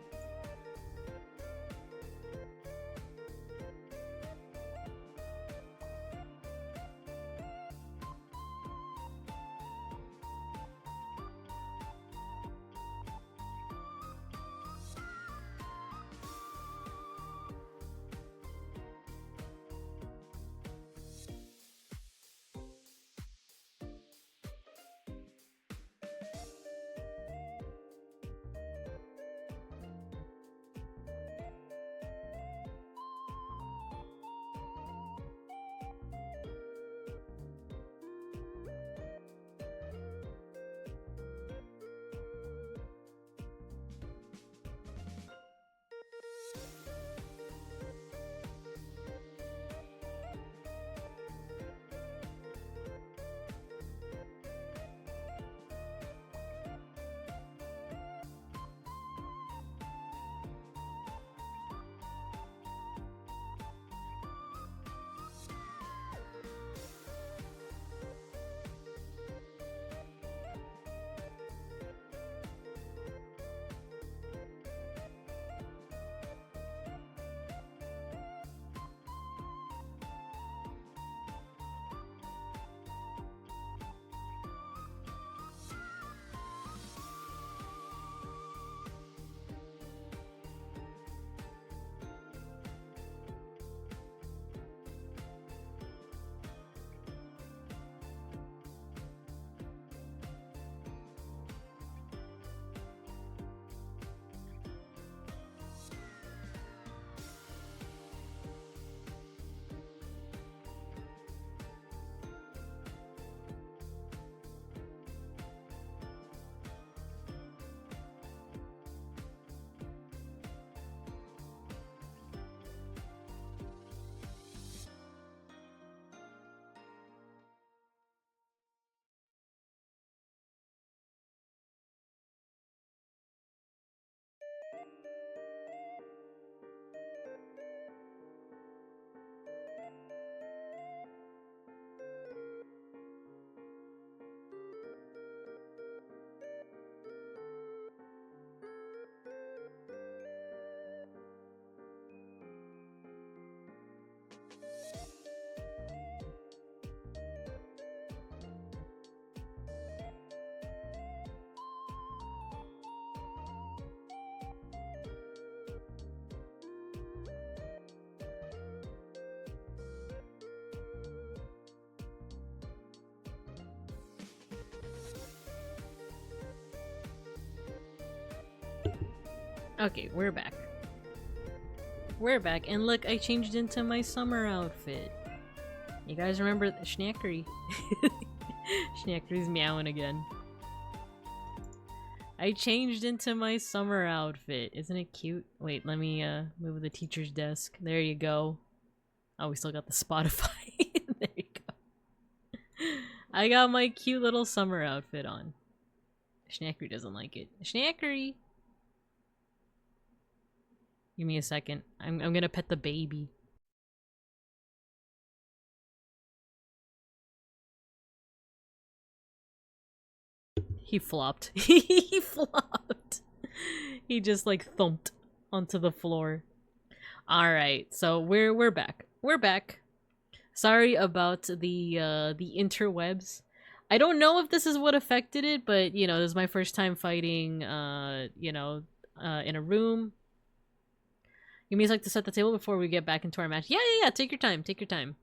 Okay, we're back. We're back, and look, I changed into my summer outfit. You guys remember Schnackery? Schnackery's meowing again. I changed into my summer outfit. Isn't it cute? Wait, let me move the teacher's desk. There you go. Oh, we still got the Spotify. There you go. I got my cute little summer outfit on. Schnackery doesn't like it. Schnackery! Give me a second. I'm gonna pet the baby. He flopped. He flopped. He just like thumped onto the floor. Alright, so we're back. We're back. Sorry about the interwebs. I don't know if this is what affected it, but you know, this is my first time fighting you know, in a room. You mean like to set the table before we get back into our match? Yeah, take your time, take your time.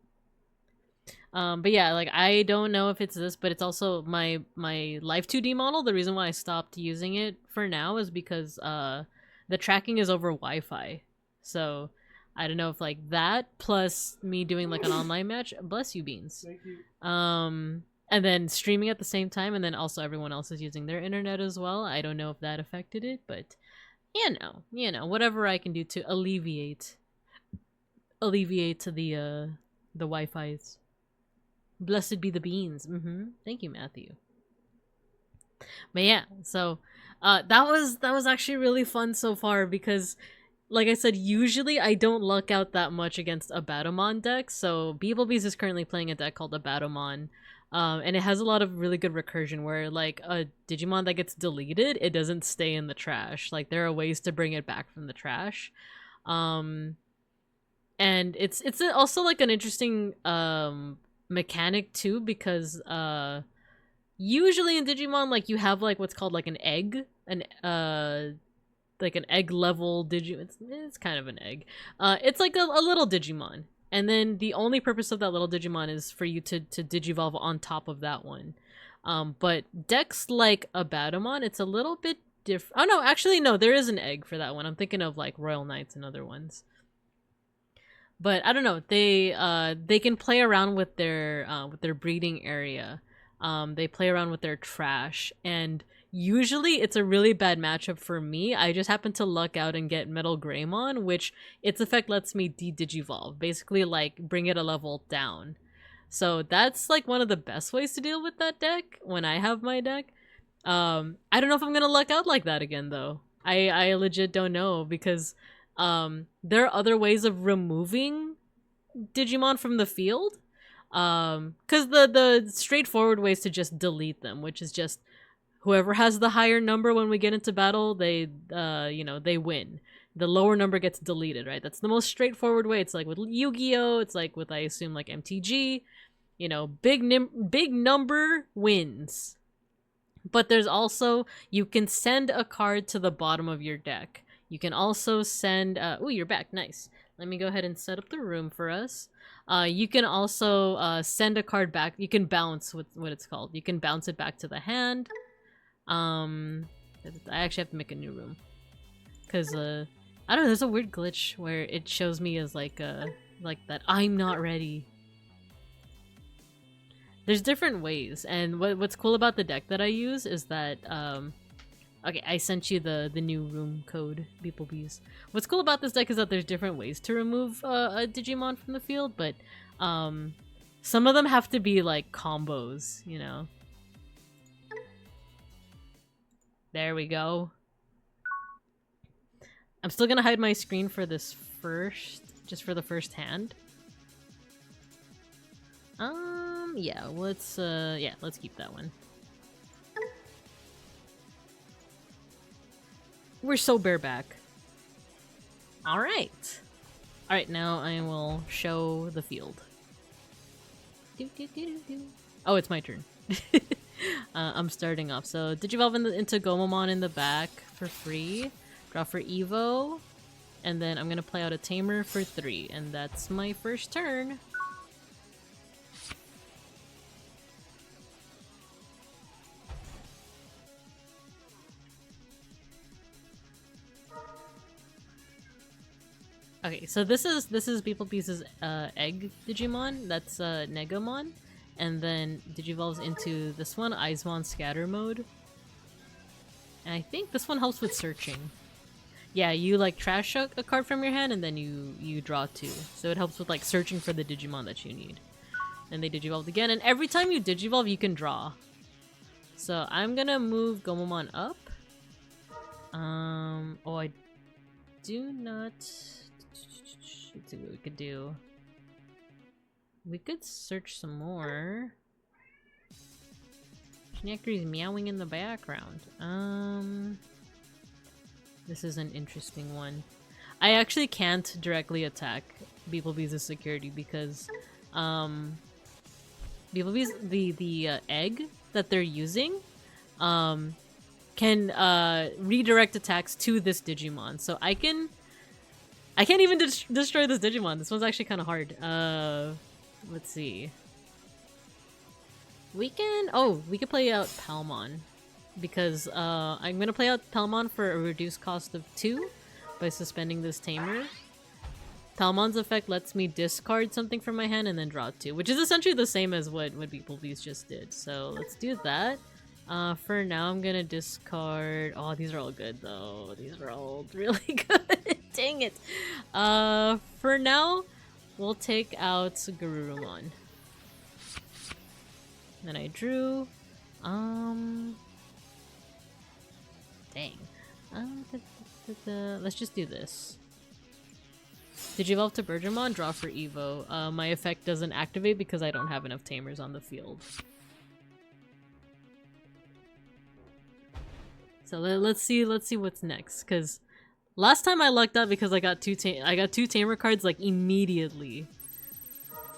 But yeah, like I don't know if it's this, but it's also my Live 2D model. The reason why I stopped using it for now is because the tracking is over Wi-Fi. So I don't know if like that plus me doing like an online match. Bless you, Beans. Thank you. And then streaming at the same time, and then also everyone else is using their internet as well. I don't know if that affected it, but you know, whatever I can do to alleviate the Wi-Fi's. Blessed be the beans. Thank you, Matthew. But yeah, so that was actually really fun so far because, like I said, usually I don't luck out that much against a Battlemon deck. So beeplebees is currently playing a deck called a Battlemon, and it has a lot of really good recursion where like a Digimon that gets deleted, it doesn't stay in the trash. Like there are ways to bring it back from the trash. And it's also like an interesting mechanic too, because usually in Digimon like you have like what's called like an egg, like an egg level Digimon. It's kind of an egg. It's like a little Digimon, and then the only purpose of that little Digimon is for you to digivolve on top of that one. But decks like a Battlemon, it's a little bit different. Oh no, actually no, there is an egg for that one. I'm thinking of like Royal Knights and other ones. But I don't know. They can play around with their breeding area. They play around with their trash, and usually it's a really bad matchup for me. I just happen to luck out and get Metal Greymon, which its effect lets me de-digivolve, basically like bring it a level down. So that's like one of the best ways to deal with that deck when I have my deck. I don't know if I'm gonna luck out like that again though. I legit don't know because there are other ways of removing Digimon from the field. Because the straightforward way is to just delete them, which is just whoever has the higher number when we get into battle, they you know, they win. The lower number gets deleted, right? That's the most straightforward way. It's like with Yu-Gi-Oh! It's like with, I assume, like MTG. You know, big number wins. But there's also, you can send a card to the bottom of your deck. You can also send, ooh, you're back, nice. Let me go ahead and set up the room for us. You can also send a card back. You can bounce, what it's called. You can bounce it back to the hand. I actually have to make a new room. Because, I don't know, there's a weird glitch where it shows me as like that I'm not ready. There's different ways, and what's cool about the deck that I use is that, okay, I sent you the new room code, beeplebees. What's cool about this deck is that there's different ways to remove a Digimon from the field, but some of them have to be like combos, you know? There we go. I'm still gonna hide my screen for this first, just for the first hand. Yeah, let's keep that one. We're so bareback. Alright. Alright, now I will show the field. Oh, it's my turn. I'm starting off. So, Digivolve into Gomamon in the back for free. Draw for Evo. And then I'm gonna play out a Tamer for 3. And that's my first turn. Okay, so this is beeplebees' egg Digimon. That's Negamon, and then Digivolves into this one, Aizmon Scatter Mode. And I think this one helps with searching. Yeah, you like trash a card from your hand and then you draw 2. So it helps with like searching for the Digimon that you need. And they Digivolved again, and every time you Digivolve, you can draw. So I'm gonna move Gomamon up. Oh, I do not. Let's see what we could do. We could search some more. Shinekri's meowing in the background. This is an interesting one. I actually can't directly attack Beeplebees' security because, Beeplebees, the egg that they're using, can redirect attacks to this Digimon. So I can't even destroy this Digimon. This one's actually kind of hard. Let's see. We can play out Palmon because I'm gonna play out Palmon for a reduced cost of 2 by suspending this Tamer. Palmon's effect lets me discard something from my hand and then draw 2, which is essentially the same as what Beeplebees just did. So let's do that. For now, I'm gonna discard. Oh, these are all good though. These are all really good. Dang it. For now, we'll take out Garurumon. Then I drew. Dang. Let's just do this. Digivolve to Bergermon, draw for Evo. My effect doesn't activate because I don't have enough Tamers on the field. So let's see what's next. Cause last time I lucked out because I got two Tamer cards like immediately.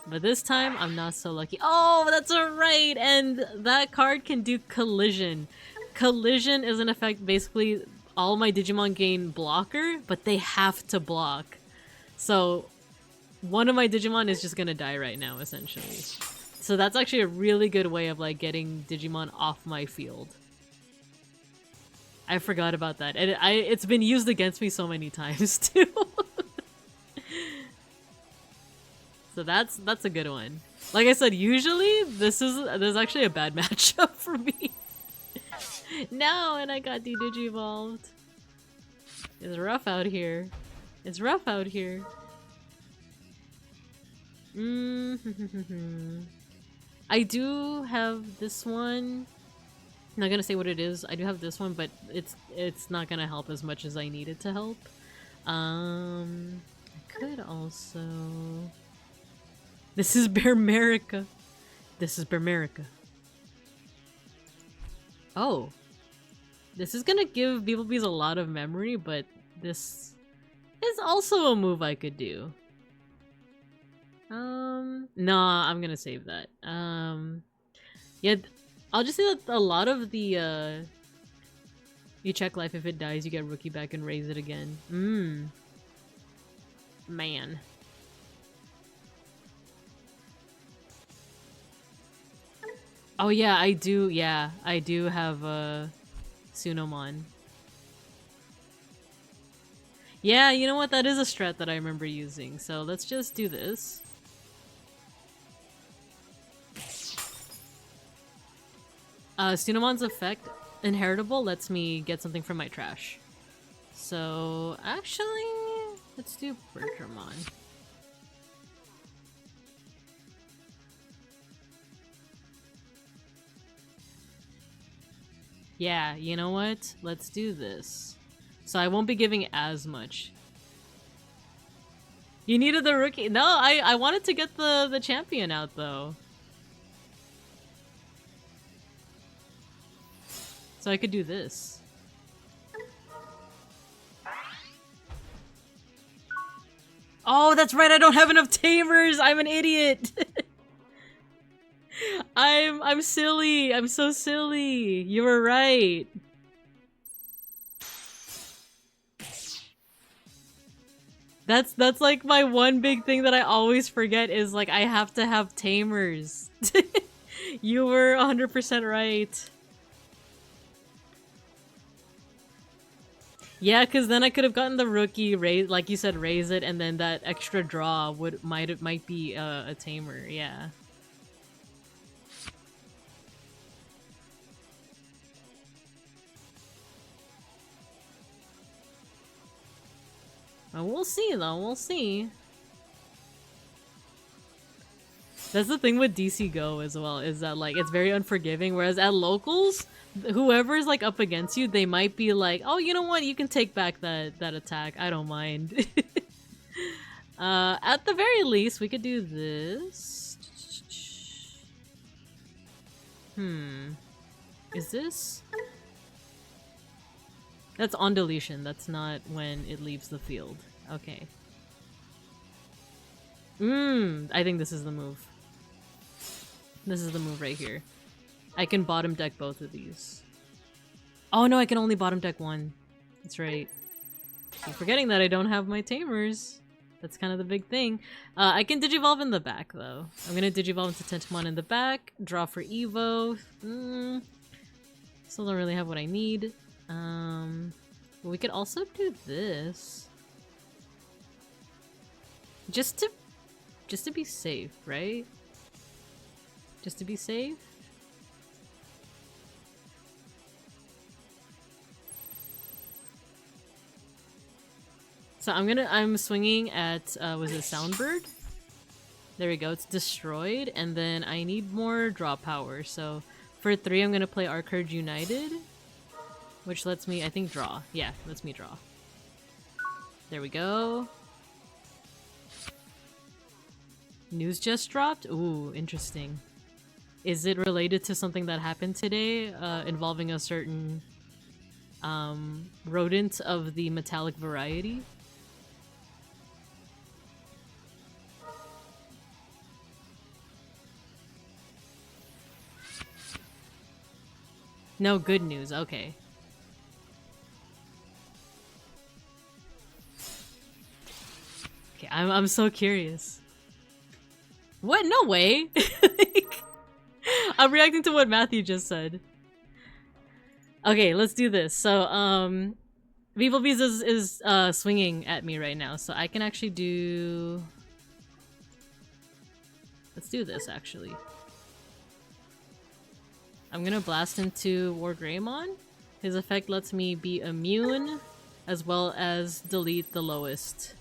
But this time I'm not so lucky. Oh, that's alright! And that card can do Collision. Collision is an effect basically all my Digimon gain blocker, but they have to block. So one of my Digimon is just gonna die right now, essentially. So that's actually a really good way of like getting Digimon off my field. I forgot about that. And it's been used against me so many times too. So that's a good one. Like I said, usually this is actually a bad matchup for me. No, and I got de-digivolved. It's rough out here. It's rough out here. I do have this one. I'm not gonna say what it is. I do have this one, but it's not gonna help as much as I need it to help. I could also. This is Bearmerica. This is Bearmerica. Oh. This is gonna give Beeplebees a lot of memory, but this is also a move I could do. Nah, I'm gonna save that. Yeah, I'll just say that a lot of the, you check life, if it dies, you get rookie back and raise it again. Man. Oh yeah, I do have, Sunomon. Yeah, you know what? That is a strat that I remember using. So let's just do this. Sunomon's effect, inheritable, lets me get something from my trash. So actually, let's do Bergermon. Yeah, you know what? Let's do this. So I won't be giving as much. You needed the rookie. No, I wanted to get the champion out though. So I could do this. Oh, that's right, I don't have enough tamers! I'm an idiot! I'm silly. I'm so silly. You were right. That's like my one big thing that I always forget is like I have to have tamers. You were 100% right. Yeah, because then I could have gotten the rookie, raise, like you said, raise it, and then that extra draw might be a tamer. Yeah. Well, we'll see though. We'll see. That's the thing with DC Go as well, is that like it's very unforgiving. Whereas at locals, whoever's like up against you, they might be like, "Oh, you know what? You can take back that attack. I don't mind." At the very least, we could do this. Is this? That's on deletion. That's not when it leaves the field. Okay. I think this is the move. This is the move right here. I can bottom deck both of these. Oh no, I can only bottom deck one. That's right. I'm forgetting that I don't have my tamers. That's kind of the big thing. I can digivolve in the back though. I'm gonna digivolve into Tentomon in the back. Draw for Evo. Still don't really have what I need. But we could also do this. Just to be safe, right? Just to be safe? So I'm swinging at, was it Soundbird? There we go, it's destroyed, and then I need more draw power, so for 3 I'm gonna play Archurge United, which lets me, I think, draw. Yeah, lets me draw. There we go. News just dropped? Ooh, interesting. Is it related to something that happened today, involving a certain rodent of the metallic variety? No, good news, okay. Okay, I'm so curious. What? No way! I'm reacting to what Matthew just said. Okay, let's do this. So, beeplebees is swinging at me right now, so I can actually do... Let's do this, actually. I'm gonna blast into War Greymon. His effect lets me be immune, as well as delete the lowest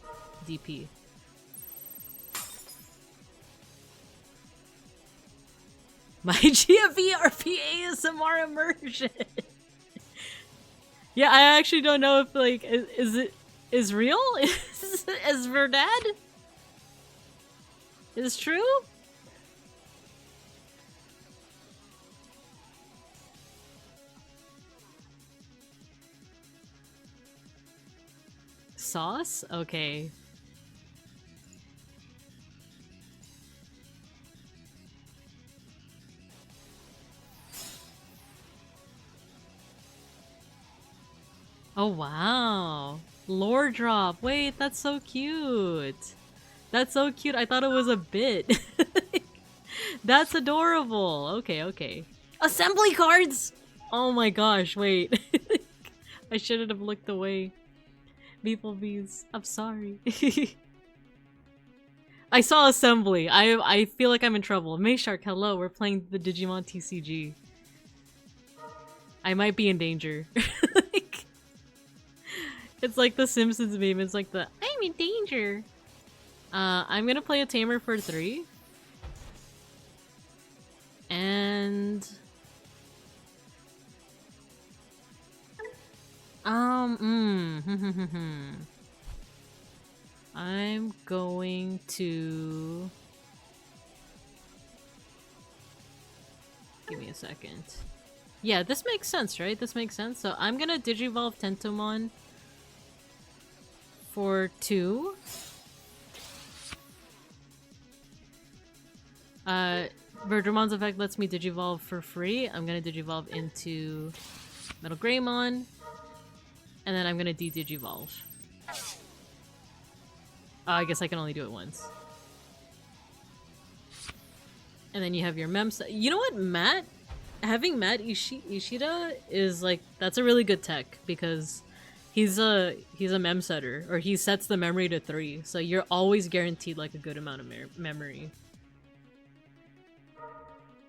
DP. My GFE RP ASMR immersion! Yeah, I actually don't know if, like, is real? Is Verdad? Is true? Sauce? Okay. Oh wow. Lore drop. Wait, that's so cute. That's so cute. I thought it was a bit. That's adorable. Okay, okay. Assembly cards! Oh my gosh, wait. I shouldn't have looked away. Beeplebees, I'm sorry. I saw assembly. I feel like I'm in trouble. Mayshark, hello. We're playing the Digimon TCG. I might be in danger. It's like the Simpsons meme. It's like the I'm in danger. I'm gonna play a tamer for 3. And I'm going to give me a second. Yeah, this makes sense, right? This makes sense. So I'm gonna digivolve Tentomon for 2. Verdramon's effect lets me digivolve for free. I'm gonna digivolve into Metal Greymon, and then I'm gonna de-digivolve. I guess I can only do it once. And then you have your Mems. You know what, Matt? Having Matt Ishida is like, that's a really good tech, because He's a mem setter, or he sets the memory to 3, so you're always guaranteed like a good amount of memory.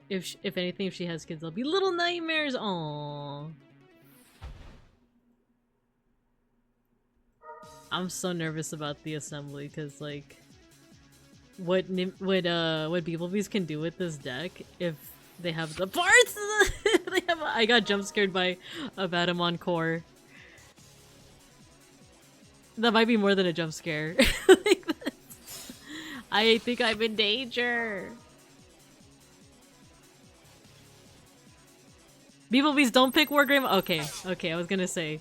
If anything, if she has kids, they'll be little nightmares. Aww. I'm so nervous about the assembly because like what beeplebees can do with this deck if they have the parts. I got jump scared by a Batamon core. That might be more than a jump scare. I think I'm in danger. Beeplebees, don't pick War Greymon. Okay, I was gonna say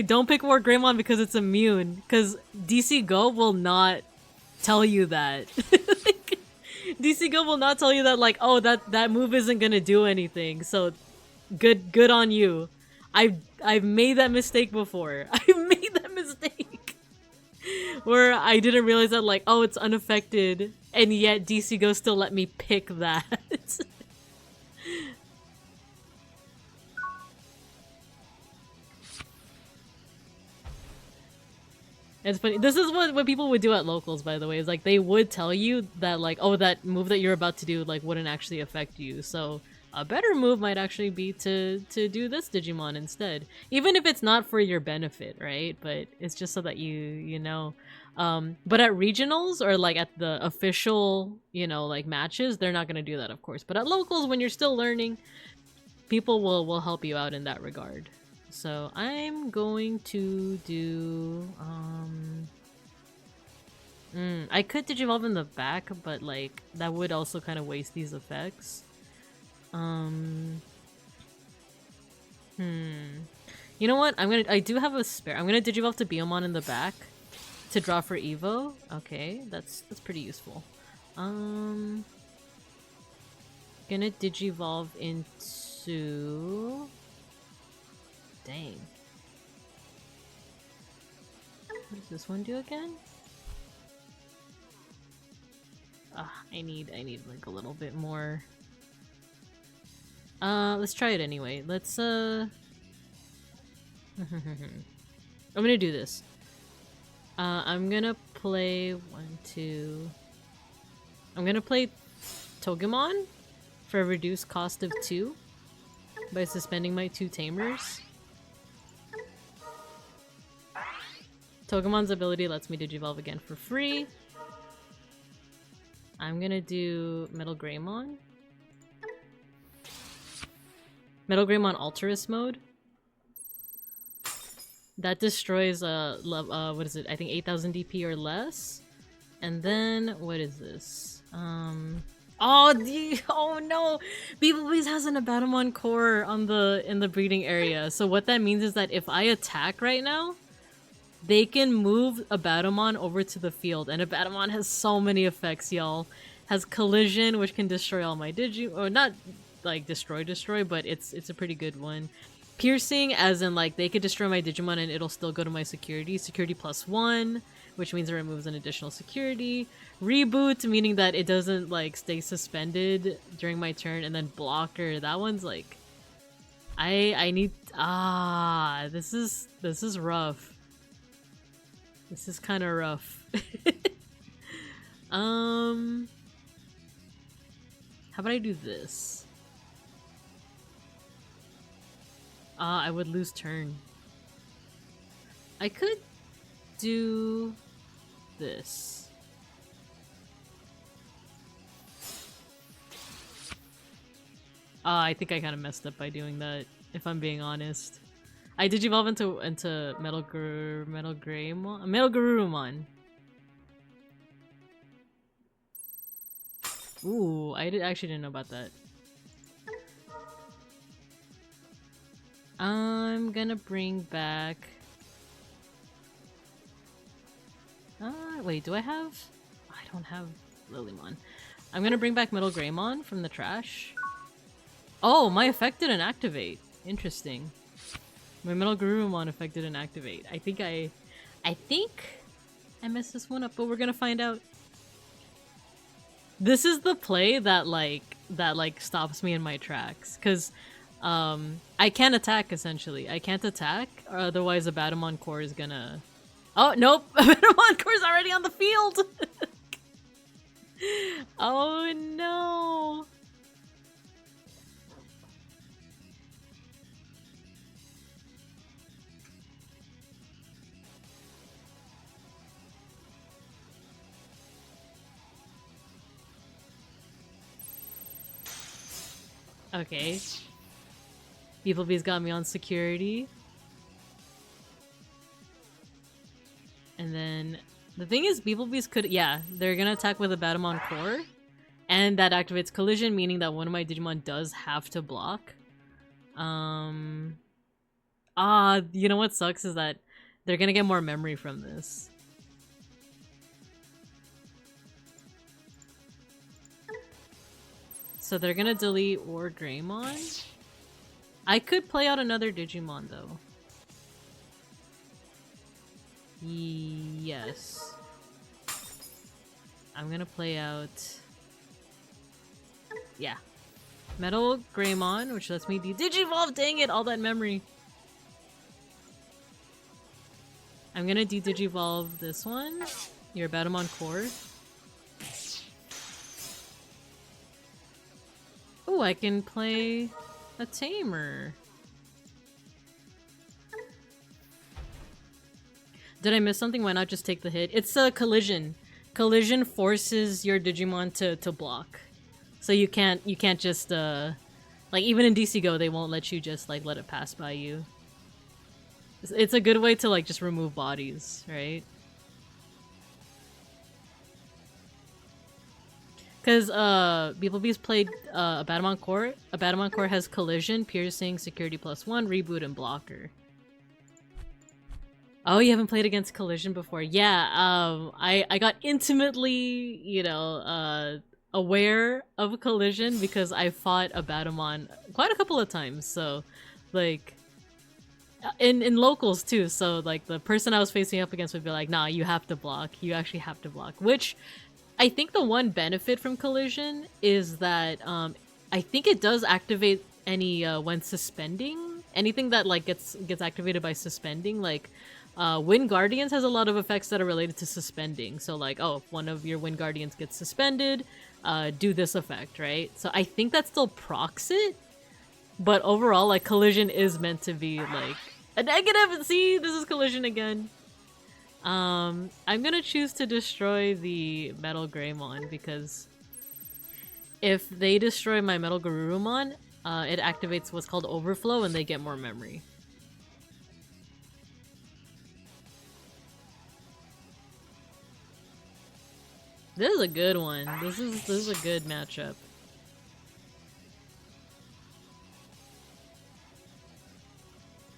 don't pick War Greymon because it's immune. Because DC Go will not tell you that. DC Go will not tell you that, like, oh, that move isn't gonna do anything. So, good on you. I've made that mistake before. I've made that mistake where I didn't realize that, like, oh, it's unaffected, and yet DC Go still let me pick that. It's funny. This is what people would do at locals, by the way. Is like they would tell you that, like, oh, that move that you're about to do, like, wouldn't actually affect you. So a better move might actually be to do this Digimon instead, even if it's not for your benefit, right? But it's just so that you know. But at regionals or like at the official, you know, like matches, they're not gonna do that, of course. But at locals, when you're still learning, people will help you out in that regard. So I'm going to do I could Digivolve in the back, but like that would also kind of waste these effects. You know what? I do have a spare. I'm gonna Digivolve to Biomon in the back to draw for Evo. Okay, that's pretty useful. Gonna Digivolve into... Dang. What does this one do again? I need like a little bit more. Let's try it anyway. Let's I'm gonna do this. I'm gonna play I'm gonna play Togemon for a reduced cost of 2 by suspending my 2 tamers. Togemon's ability lets me Digivolve again for free. I'm gonna do Metal Greymon. Metal Greymon Alterous mode. That destroys what is it? I think 8,000 DP or less. And then what is this? Oh no! Beeplebees has an Abatamon core in the breeding area. So what that means is that if I attack right now, they can move Abatamon over to the field, and Abatamon has so many effects, y'all. Has collision, which can destroy all my or not like destroy, but it's a pretty good one. Piercing, as in like they could destroy my Digimon and it'll still go to my security. Security +1, which means it removes an additional security. Reboot, meaning that it doesn't like stay suspended during my turn, and then blocker. That one's like I need this is rough. This is kind of rough. How about I do this? I would lose turn. I could do this. I think I kind of messed up by doing that, if I'm being honest. I Digivolve into Metal Garurumon. Ooh, actually didn't know about that. I'm gonna bring back... wait, do I have... I don't have Lilymon. I'm gonna bring back Metal Greymon from the trash. Oh, my effect didn't activate. Interesting. My Metal Garurumon effect didn't activate. I think I messed this one up, but we're gonna find out. This is the play that like stops me in my tracks, because I can't attack, essentially. I can't attack, or otherwise a Batamon core is gonna... Oh, nope! A Batamon core is already on the field! Oh no! Okay. Beeplebees got me on security. And then the thing is, Beeplebees could, yeah, they're gonna attack with a Batamon core, and that activates collision, meaning that one of my Digimon does have to block. You know what sucks is that they're gonna get more memory from this. So they're gonna delete War Greymon. I could play out another Digimon though. Yes. I'm gonna play out... Yeah. Metal Greymon, which lets me de-digivolve, dang it, all that memory. I'm gonna de-digivolve this one. Your Batamon core. Oh, I can play a Tamer. Did I miss something? Why not just take the hit? It's a collision. Collision forces your Digimon to block. So you can't just like even in DC Go they won't let you just like let it pass by you. It's a good way to like just remove bodies, right? Because Beeplebees played a Batamon core. A Batamon core has collision, piercing, security +1, reboot, and blocker. Oh, you haven't played against collision before? Yeah, I got intimately, you know, aware of collision because I fought a Batamon quite a couple of times. So, like, in locals too. So, like, the person I was facing up against would be like, "Nah, you have to block. You actually have to block." Which I think the one benefit from collision is that I think it does activate any when suspending. Anything that like gets activated by suspending, like Wind Guardians has a lot of effects that are related to suspending. So like, oh, if one of your Wind Guardians gets suspended, do this effect, right? So I think that still procs it, but overall, like, collision is meant to be like a negative. See, this is collision again. I'm gonna choose to destroy the Metal Greymon because if they destroy my Metal Garurumon, it activates what's called Overflow and they get more memory. This is a good one. This is a good matchup.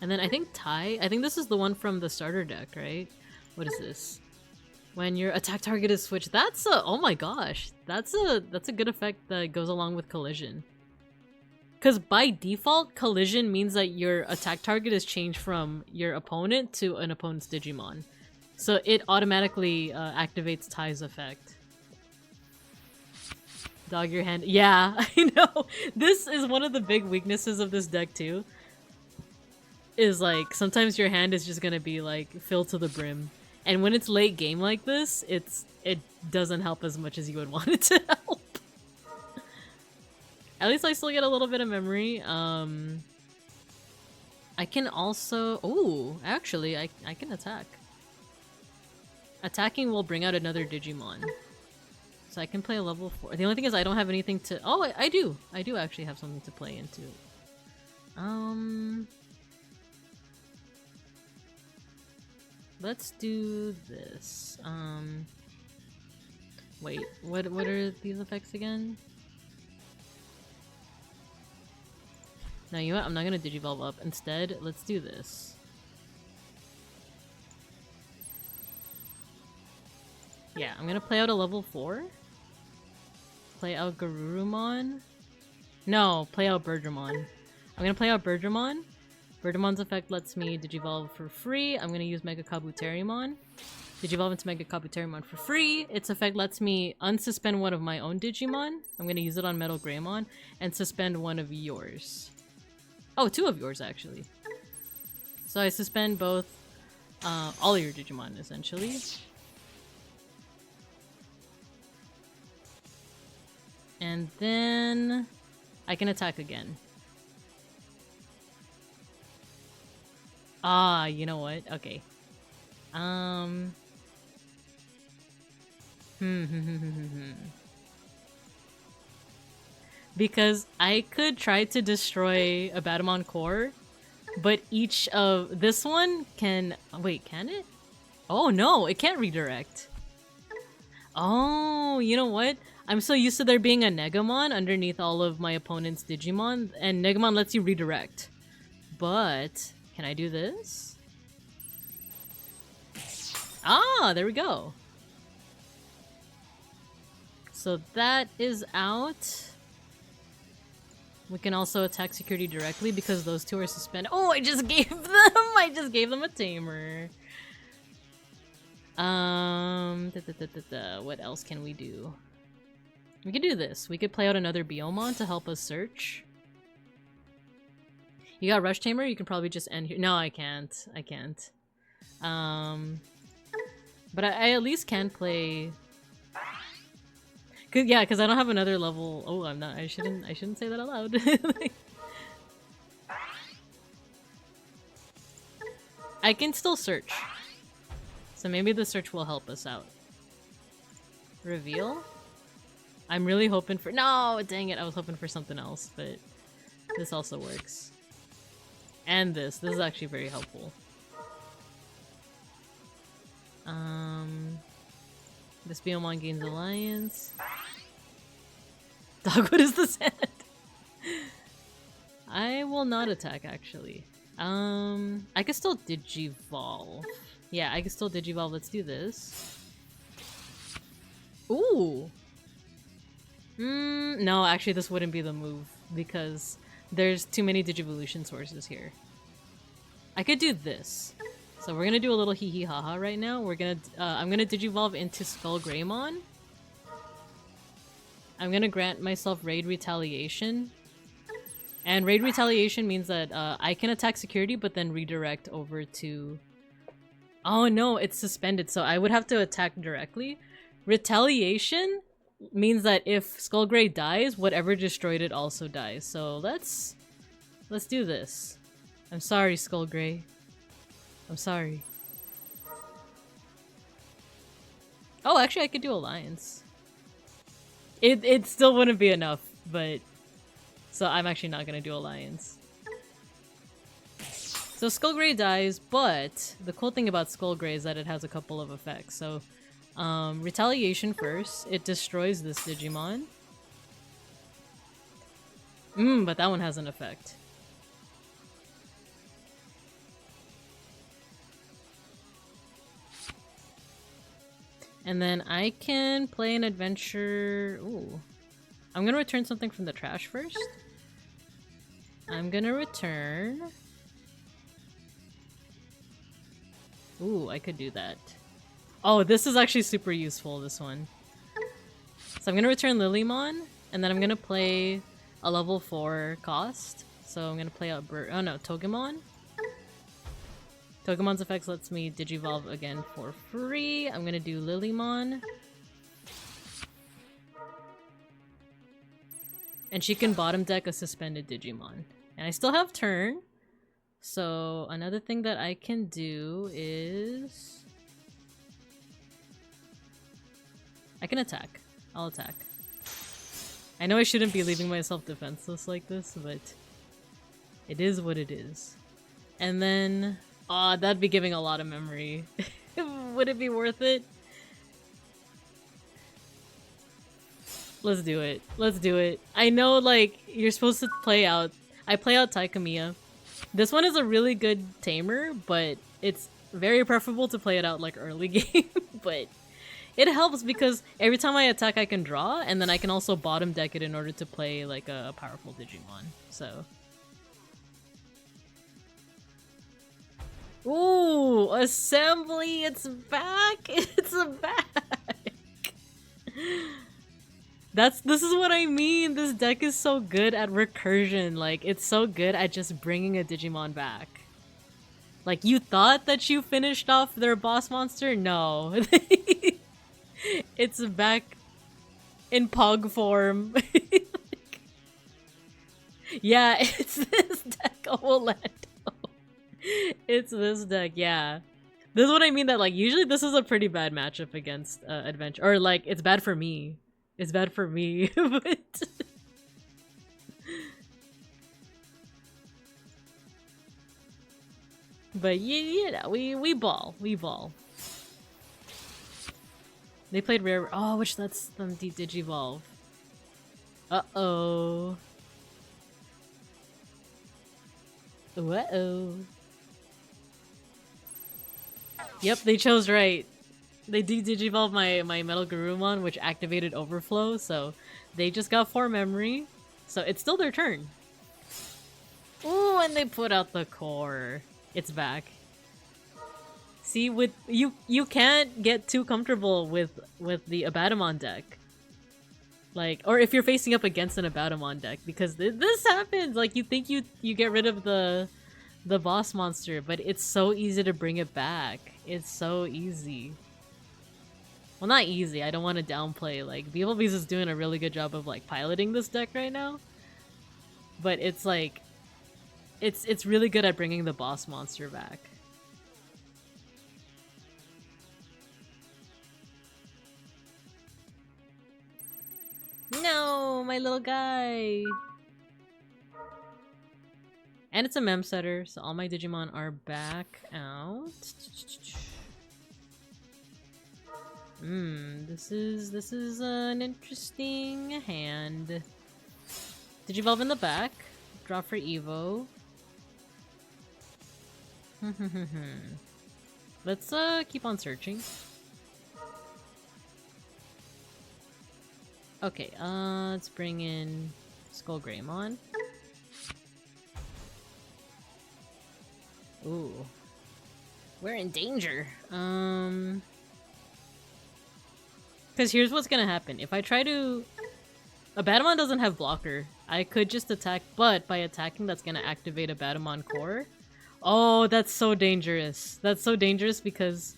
And then I think I think this is the one from the starter deck, right? What is this? When your attack target is switched, that's a, oh my gosh, that's a good effect that goes along with collision. Because by default, collision means that your attack target is changed from your opponent to an opponent's Digimon. So it automatically activates Tai's effect. Dog your hand. Yeah, I know. This is one of the big weaknesses of this deck too. Is like, sometimes your hand is just gonna be like filled to the brim. And when it's late game like this, it doesn't help as much as you would want it to help. At least I still get a little bit of memory. I can also... Oh, actually, I can attack. Attacking will bring out another Digimon. So I can play a level 4. The only thing is I don't have anything to... Oh, I do! I do actually have something to play into. Let's do this. Wait, what are these effects again? No, you know what? I'm not gonna Digivolve up. Instead, let's do this. Yeah, I'm gonna play out a level 4. Play out Garurumon. No, play out Bergermon. I'm gonna play out Bergermon. Bergermon's effect lets me Digivolve for free. I'm gonna use Mega Kabuterimon. Digivolve into Mega Kabuterimon for free. Its effect lets me unsuspend one of my own Digimon. I'm gonna use it on Metal Greymon. And suspend one of yours. Oh, 2 of yours actually. So I suspend both, all your Digimon essentially. And then I can attack again. Ah, you know what? Okay. Because I could try to destroy a Batamon core, but each of this one can wait, can it? Oh no, it can't redirect. Oh, you know what? I'm so used to there being a Negamon underneath all of my opponent's Digimon, and Negamon lets you redirect. But can I do this? Ah, there we go. So that is out. We can also attack security directly because those 2 are suspended. Oh, I just gave them! I just gave them a tamer. What else can we do? We could do this. We could play out another Biomon to help us search. You got Rush Tamer? You can probably just end here. No, I can't. I can't. But I at least can play... Yeah, because I don't have another level. Oh, I'm not. I shouldn't say that out loud. I can still search. So maybe the search will help us out. Reveal? I'm really hoping for... No! Dang it, I was hoping for something else, but this also works. And this. This is actually very helpful. This Biomon gains alliance. Dog, what is the sound? I will not attack, actually. I can still Digivolve. Yeah, I can still Digivolve. Let's do this. Ooh! No, actually this wouldn't be the move because there's too many Digivolution sources here. I could do this. So we're gonna do a little hee hee haha right now. We're gonna, I'm gonna Digivolve into Skull Greymon. I'm gonna grant myself Raid Retaliation. And Raid Retaliation means that I can attack security but then redirect over to... Oh no, it's suspended, so I would have to attack directly. Retaliation means that if Skullgray dies, whatever destroyed it also dies. So let's do this. I'm sorry, Skullgray. I'm sorry. Oh, actually I could do Alliance. It still wouldn't be enough, but... So I'm actually not gonna do Alliance. So Skullgray dies, but the cool thing about Skullgray is that it has a couple of effects. So, Retaliation first. It destroys this Digimon. But that one has an effect. And then I can play an adventure... Ooh. I'm gonna return something from the trash first. I'm gonna return... Ooh, I could do that. Oh, this is actually super useful, this one. So I'm gonna return Lilymon, and then I'm gonna play a level 4 cost. So I'm gonna play out Togemon. Togemon's effects lets me Digivolve again for free. I'm gonna do Lilymon. And she can bottom deck a suspended Digimon. And I still have turn. So another thing that I can do is... I can attack. I'll attack. I know I shouldn't be leaving myself defenseless like this, but it is what it is. And then... Aw, that'd be giving a lot of memory. Would it be worth it? Let's do it. Let's do it. I know, like, you're supposed to play out... I play out Taikamiya. This one is a really good tamer, but it's very preferable to play it out, like, early game. But it helps because every time I attack, I can draw, and then I can also bottom deck it in order to play, like, a powerful Digimon. So... Ooh! Assembly! It's back! It's back! This is what I mean. This deck is so good at recursion. Like, it's so good at just bringing a Digimon back. Like, you thought that you finished off their boss monster? No. It's back in Pog form. Yeah, it's this deck, Orlando. It's this deck, yeah. This is what I mean that, like, usually this is a pretty bad matchup against Adventure. Or, like, it's bad for me. It's bad for me, but... But, yeah, we ball. We ball. They played rare... Oh, which lets them Digivolve. Uh-oh. Uh-oh. Yep, they chose right. They Digivolved my Metal Garurumon, which activated Overflow, so they just got 4 memory. So it's still their turn. Ooh, and they put out the core. It's back. See, with you can't get too comfortable with the Abatamon deck. Like, or if you're facing up against an Abatamon deck, because this happens. Like, you think you get rid of the boss monster, but it's so easy to bring it back. It's so easy. Well, not easy. I don't want to downplay. Like, beeplebees is doing a really good job of like piloting this deck right now. But it's like, it's really good at bringing the boss monster back. No, my little guy. And it's a mem setter, so all my Digimon are back out. This is an interesting hand. Digivolve in the back. Draw for Evo. Let's keep on searching. Okay, let's bring in Skull Greymon. Ooh. We're in danger. Because here's what's gonna happen. If I try to... Abatamon doesn't have blocker. I could just attack, but by attacking that's gonna activate Abatamon core. Oh, that's so dangerous. That's so dangerous because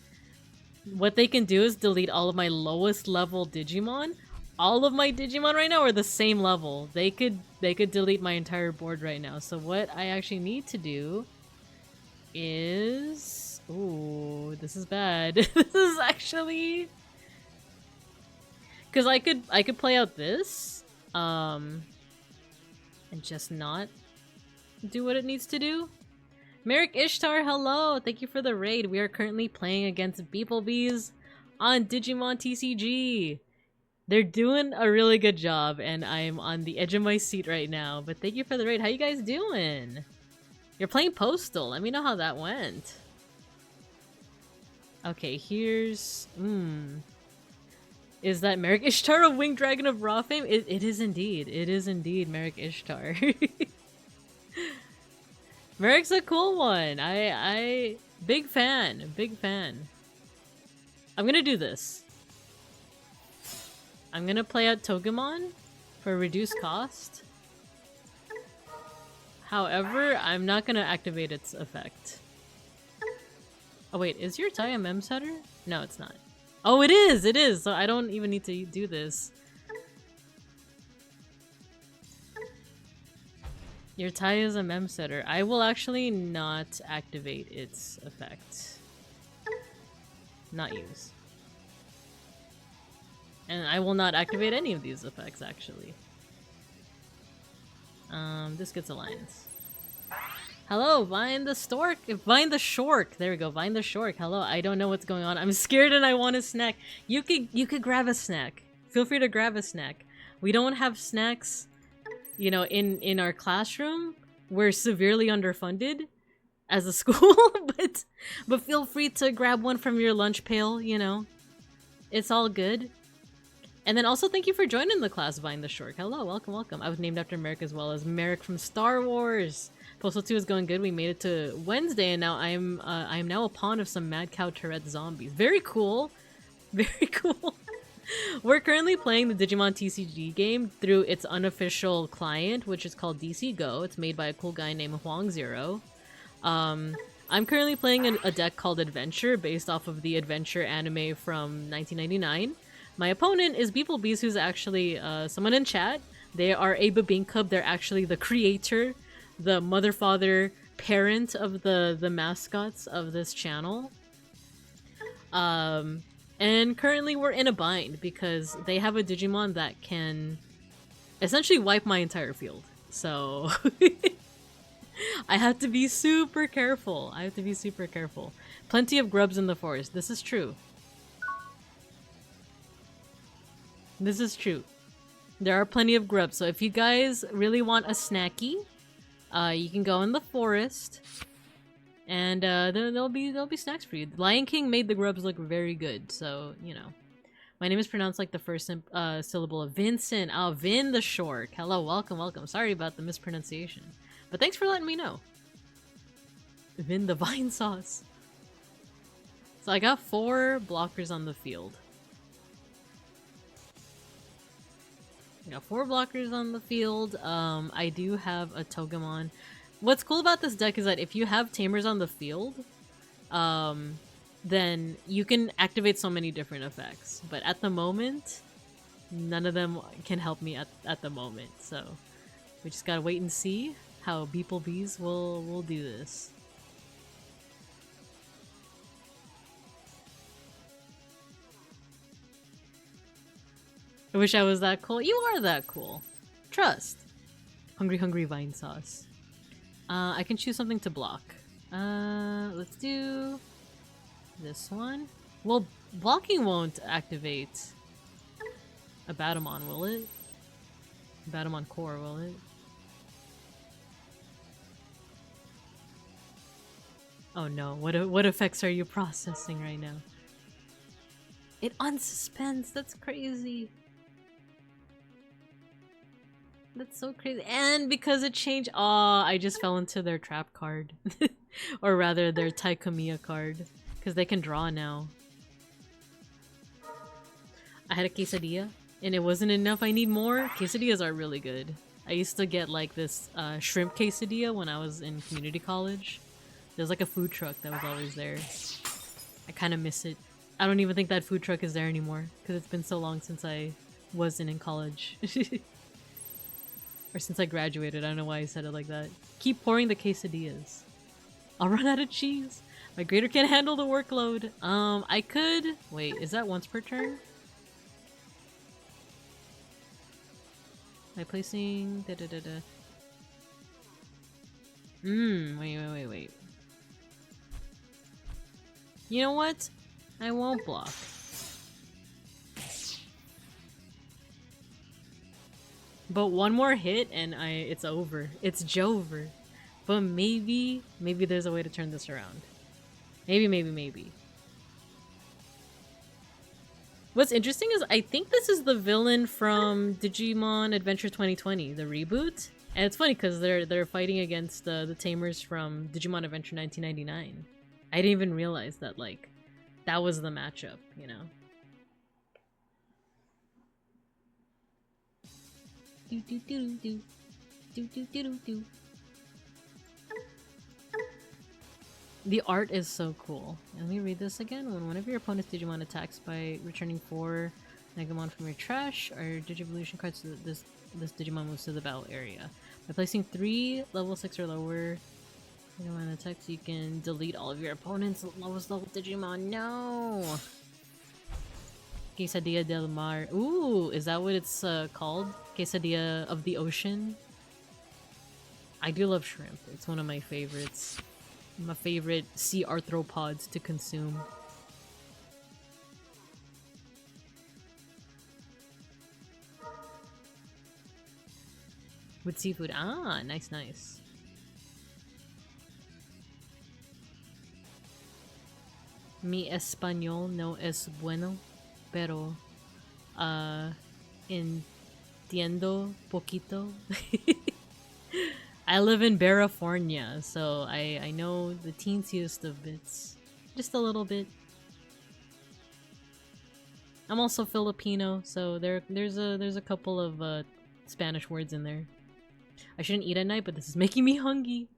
what they can do is delete all of my lowest level Digimon. All of my Digimon right now are the same level. They could delete my entire board right now. So what I actually need to do is... Ooh, this is bad. This is actually... Because I could play out this, and just not do what it needs to do. Merrick Ishtar, hello! Thank you for the raid. We are currently playing against beeplebees on Digimon TCG. They're doing a really good job, and I'm on the edge of my seat right now. But thank you for the raid. How you guys doing? You're playing Postal. Let me know how that went. Okay, here's... Is that Merrick Ishtar of Winged Dragon of Raw fame? It is indeed. It is indeed Merrick Ishtar. Merrick's a cool one. Big fan. Big fan. I'm gonna do this. I'm gonna play out Togemon for reduced cost. However, I'm not gonna activate its effect. Oh wait, is your Tai a mem setter? No, it's not. Oh, it is! It is! So I don't even need to do this. Your Tai is a mem setter. I will actually not activate its effect. Not use. And I will not activate any of these effects, actually. This gets Alliance. Hello, Vine the Stork! Vine the Shork! There we go, Vine the Shork. Hello, I don't know what's going on. I'm scared and I want a snack. You could grab a snack. Feel free to grab a snack. We don't have snacks, you know, in our classroom. We're severely underfunded as a school, but feel free to grab one from your lunch pail, you know. It's all good. And then also thank you for joining the class, Vine the Shork. Hello, welcome, welcome. I was named after Merrick as well as Merrick from Star Wars. Postal 2 is going good. We made it to Wednesday, and now I'm now a pawn of some Mad Cow Tourette zombies. Very cool. Very cool. We're currently playing the Digimon TCG game through its unofficial client, which is called DC Go. It's made by a cool guy named Huang Zero. I'm currently playing a deck called Adventure, based off of the Adventure anime from 1999. My opponent is beeplebees, who's actually someone in chat. They are a Babinkub. They're actually the creator, the mother, father, parent of the mascots of this channel. And currently we're in a bind because they have a Digimon that can essentially wipe my entire field. So I have to be super careful. I have to be super careful. Plenty of grubs in the forest. This is true. This is true. There are plenty of grubs. So if you guys really want a snacky, you can go in the forest. And there'll be snacks for you. Lion King made the grubs look very good, so you know. My name is pronounced like the first syllable of Vincent. Oh, Vin the Shork. Hello, welcome, welcome. Sorry about the mispronunciation, but thanks for letting me know. Vin the Vine Sauce. So I got 4 blockers on the field. I got 4 blockers on the field. I do have a Togemon. What's cool about this deck is that if you have Tamers on the field, then you can activate so many different effects. But at the moment, none of them can help me at the moment. So we just gotta wait and see how beeplebees will do this. I wish I was that cool. You are that cool. Trust. Hungry, hungry vine sauce. I can choose something to block. Let's do this one. Well, blocking won't activate a Batamon, will it? Batamon Core, will it? Oh no, what effects are you processing right now? It unsuspends, that's crazy. That's so crazy. And because it changed, I just fell into their trap card. Or rather, their Taikamiya card. Because they can draw now. I had a quesadilla, and it wasn't enough. I need more. Quesadillas are really good. I used to get like this shrimp quesadilla when I was in community college. There was like a food truck that was always there. I kind of miss it. I don't even think that food truck is there anymore. Because it's been so long since I wasn't in college. Or since I graduated. I don't know why I said it like that. Keep pouring the quesadillas. I'll run out of cheese. My grader can't handle the workload. I could... Wait, is that once per turn? Am I placing... Wait. You know what? I won't block. But one more hit and it's over. It's Jover. But maybe there's a way to turn this around. Maybe. What's interesting is I think this is the villain from Digimon Adventure 2020, the reboot. And it's funny because they're fighting against the Tamers from Digimon Adventure 1999. I didn't even realize that, like, that was the matchup, you know? The art is so cool. Let me read this again. When one of your opponent's Digimon attacks by returning 4 Negamon from your trash or Digivolution cards, this Digimon moves to the battle area. By placing 3 level 6 or lower Digimon attacks, you can delete all of your opponent's lowest level Digimon. No! Quesadilla del Mar. Ooh, is that what it's called? Quesadilla of the ocean? I do love shrimp. It's one of my favorites. My favorite sea arthropods to consume. With seafood. Ah, nice. Mi español no es bueno, pero entiendo poquito. I live in California, so I know the teensiest of bits. Just a little bit. I'm also Filipino, so there's a couple of Spanish words in there. I shouldn't eat at night, but this is making me hungry.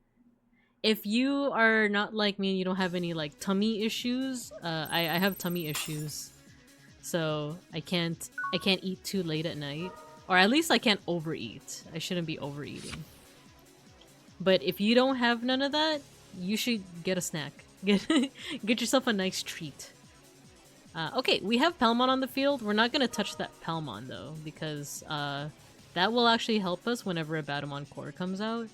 If you are not like me and you don't have any like tummy issues, I have tummy issues, so I can't eat too late at night, or at least I can't overeat. I shouldn't be overeating. But if you don't have none of that, you should get a snack. Get yourself a nice treat. Okay, we have Palmon on the field. We're not gonna touch that Palmon though, because that will actually help us whenever a Batamon core comes out.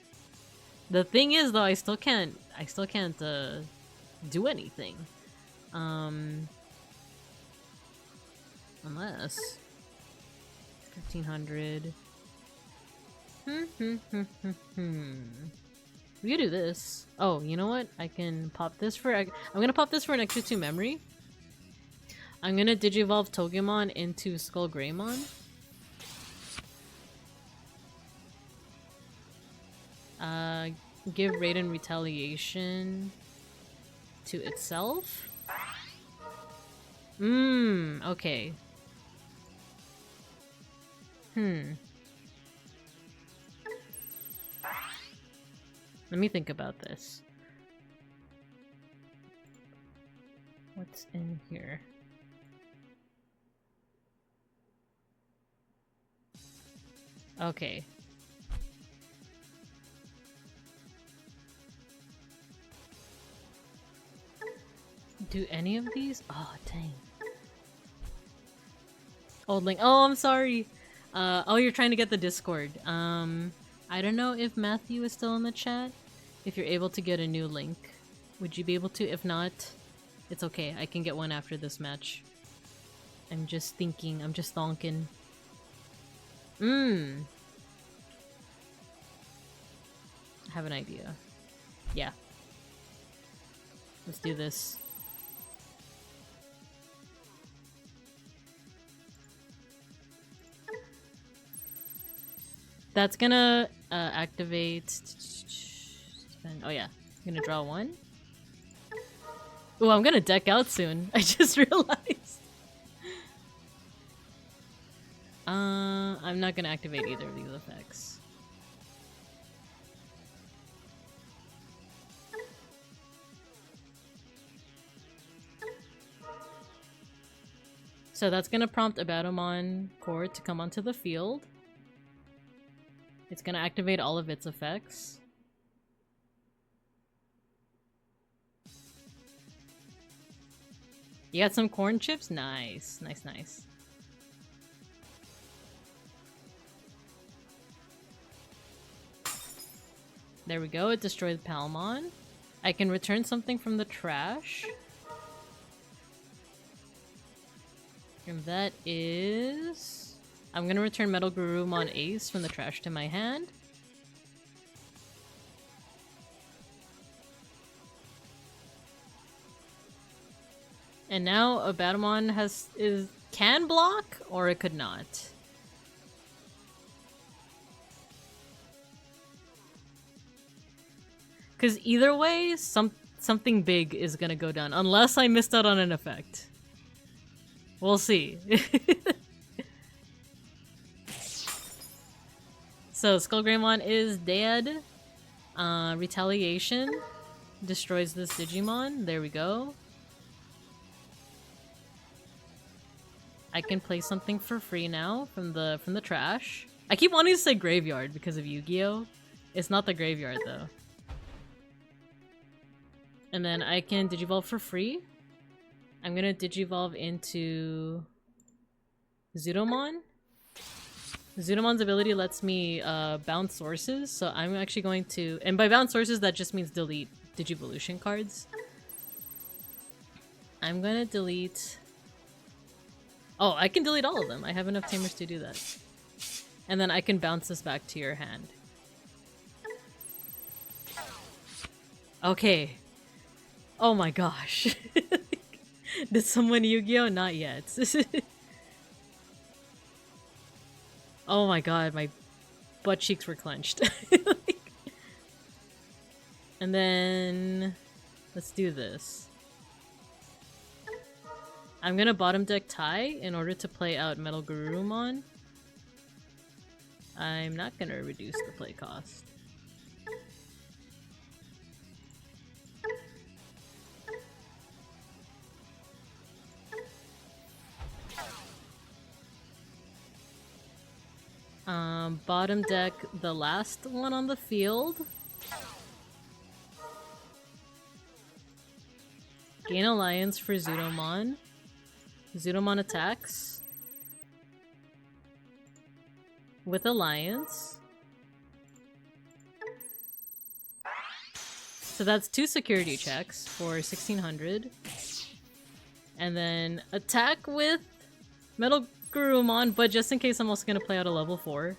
The thing is though, I still can't do anything. Unless 1500. We could do this. Oh, you know what? I can pop this for. I'm gonna pop this for an extra 2 memory. I'm gonna Digivolve Togemon into Skullgreymon. Give Raiden Retaliation to itself. Okay. Let me think about this. What's in here? Okay. Do any of these? Oh, dang. Old Link. Oh, I'm sorry. Oh, you're trying to get the Discord. I don't know if Matthew is still in the chat. If you're able to get a new link, would you be able to? If not, it's okay. I can get one after this match. I'm just thinking. I'm just thonking. I have an idea. Yeah. Let's do this. That's gonna activate. Oh yeah, I'm gonna draw one. Oh, I'm gonna deck out soon. I just realized. I'm not gonna activate either of these effects. So that's gonna prompt a Batamon core to come onto the field. It's gonna activate all of its effects. You got some corn chips? Nice, nice, nice. There we go, it destroyed Palmon. I can return something from the trash. And that is... I'm gonna return Metal Garurumon Ace from the trash to my hand. And now a Batamon can block, or it could not. Because either way, something big is gonna go down, unless I missed out on an effect. We'll see. So Skullgreymon is dead. Retaliation destroys this Digimon. There we go. I can play something for free now from the trash. I keep wanting to say graveyard because of Yu-Gi-Oh! It's not the graveyard though. And then I can Digivolve for free. I'm gonna Digivolve into Zudomon. Zudomon's ability lets me bounce sources, so I'm actually going to... And by bounce sources, that just means delete Digivolution cards. I'm gonna delete... Oh, I can delete all of them. I have enough tamers to do that. And then I can bounce this back to your hand. Okay. Oh my gosh. Did someone Yu-Gi-Oh? Not yet. Oh my god, my butt cheeks were clenched. And then... Let's do this. I'm gonna bottom deck Tai in order to play out Metal Garurumon. I'm not gonna reduce the play cost. Bottom deck the last one on the field. Gain Alliance for Zudomon. Zudomon attacks with Alliance. So that's 2 security checks for 1600. And then attack with Metal Garurumon, but just in case I'm also gonna play out a level 4.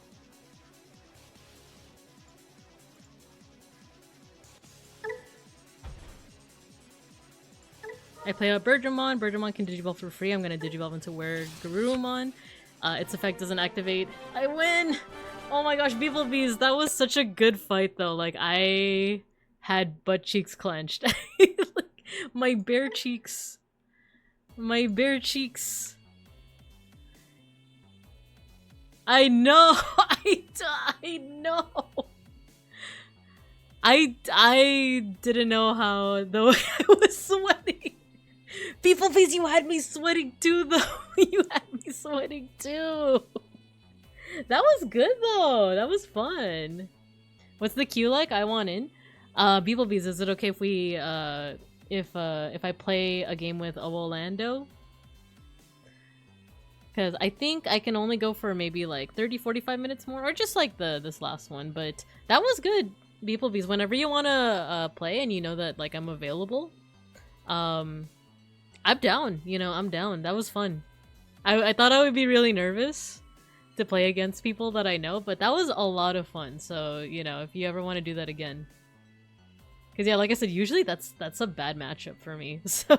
I play out Birdramon. Birdramon can Digivolve for free. I'm gonna Digivolve into where Garurumon. Its effect doesn't activate. I win! Oh my gosh, beeplebees, that was such a good fight though. Like, I had butt cheeks clenched. Like, my bare cheeks. My bare cheeks. I know! I know! I didn't know how, though. I was sweating. Beeplebees, you had me sweating too, though. You had me sweating too. That was good though. That was fun. What's the queue like? I want in. Beeplebees, is it okay if we if I play a game with Orlando? Because I think I can only go for maybe like 30-45 minutes more, or just like this last one. But that was good. Beeplebees, whenever you want to play and you know that like I'm available, I'm down. You know, I'm down. That was fun. I thought I would be really nervous to play against people that I know, but that was a lot of fun. So, you know, if you ever want to do that again. Because yeah, like I said, usually that's a bad matchup for me. So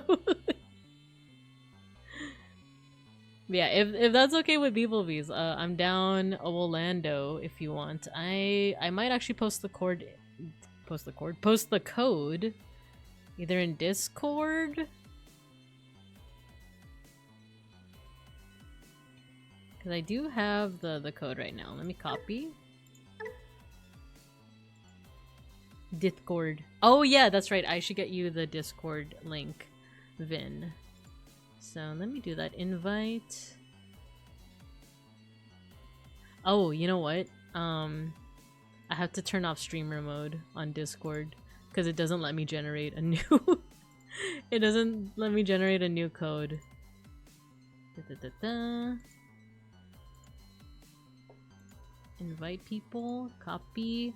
yeah, if that's okay with Beeplebees, I'm down Orlando if you want. I might actually post the code either in Discord. Because I do have the code right now. Let me copy. Discord. Oh yeah, that's right. I should get you the Discord link, Vin. So let me do that. Invite. Oh, you know what? I have to turn off streamer mode on Discord because it doesn't let me generate a new. It doesn't let me generate a new code. Invite people. Copy.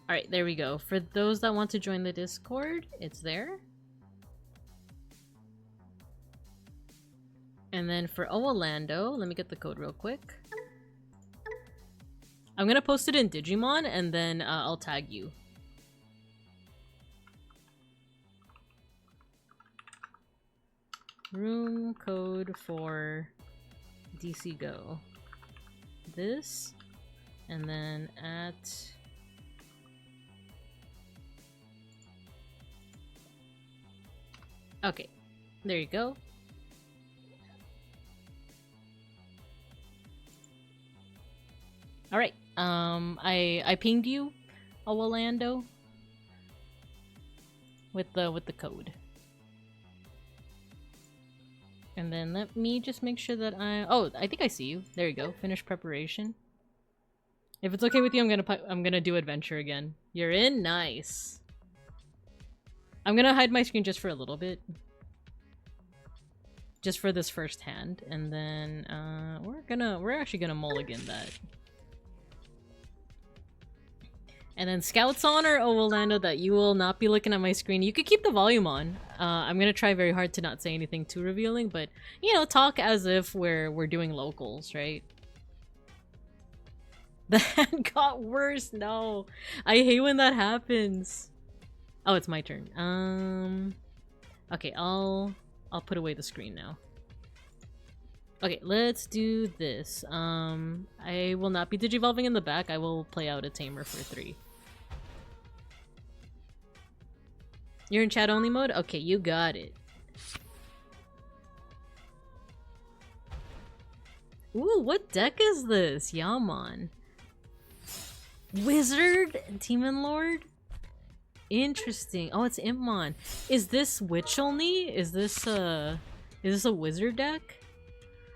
Alright, there we go. For those that want to join the Discord, it's there. And then for Orlando, let me get the code real quick. I'm gonna post it in Digimon and then I'll tag you. Room code for DC Go. This, and then at... Okay, there you go. All right. I pinged you, Orlando, with the code. And then let me just make sure that I think I see you. There you go. Finish preparation. If it's okay with you, I'm gonna do adventure again. You're in? Nice. I'm gonna hide my screen just for a little bit. Just for this first hand, and then we're actually gonna mulligan that. And then Scout's Honor, Orlando, that you will not be looking at my screen. You could keep the volume on. I'm gonna try very hard to not say anything too revealing, but you know, talk as if we're doing locals, right? The hand got worse. No, I hate when that happens. Oh, it's my turn. Okay, I'll put away the screen now. Okay, let's do this. I will not be digivolving in the back. I will play out a tamer for 3. You're in chat only mode? Okay, you got it. Ooh, what deck is this? Yaman. Wizard? Demon Lord? Interesting. Oh, it's Impmon. Is this Witch only? Is this a wizard deck?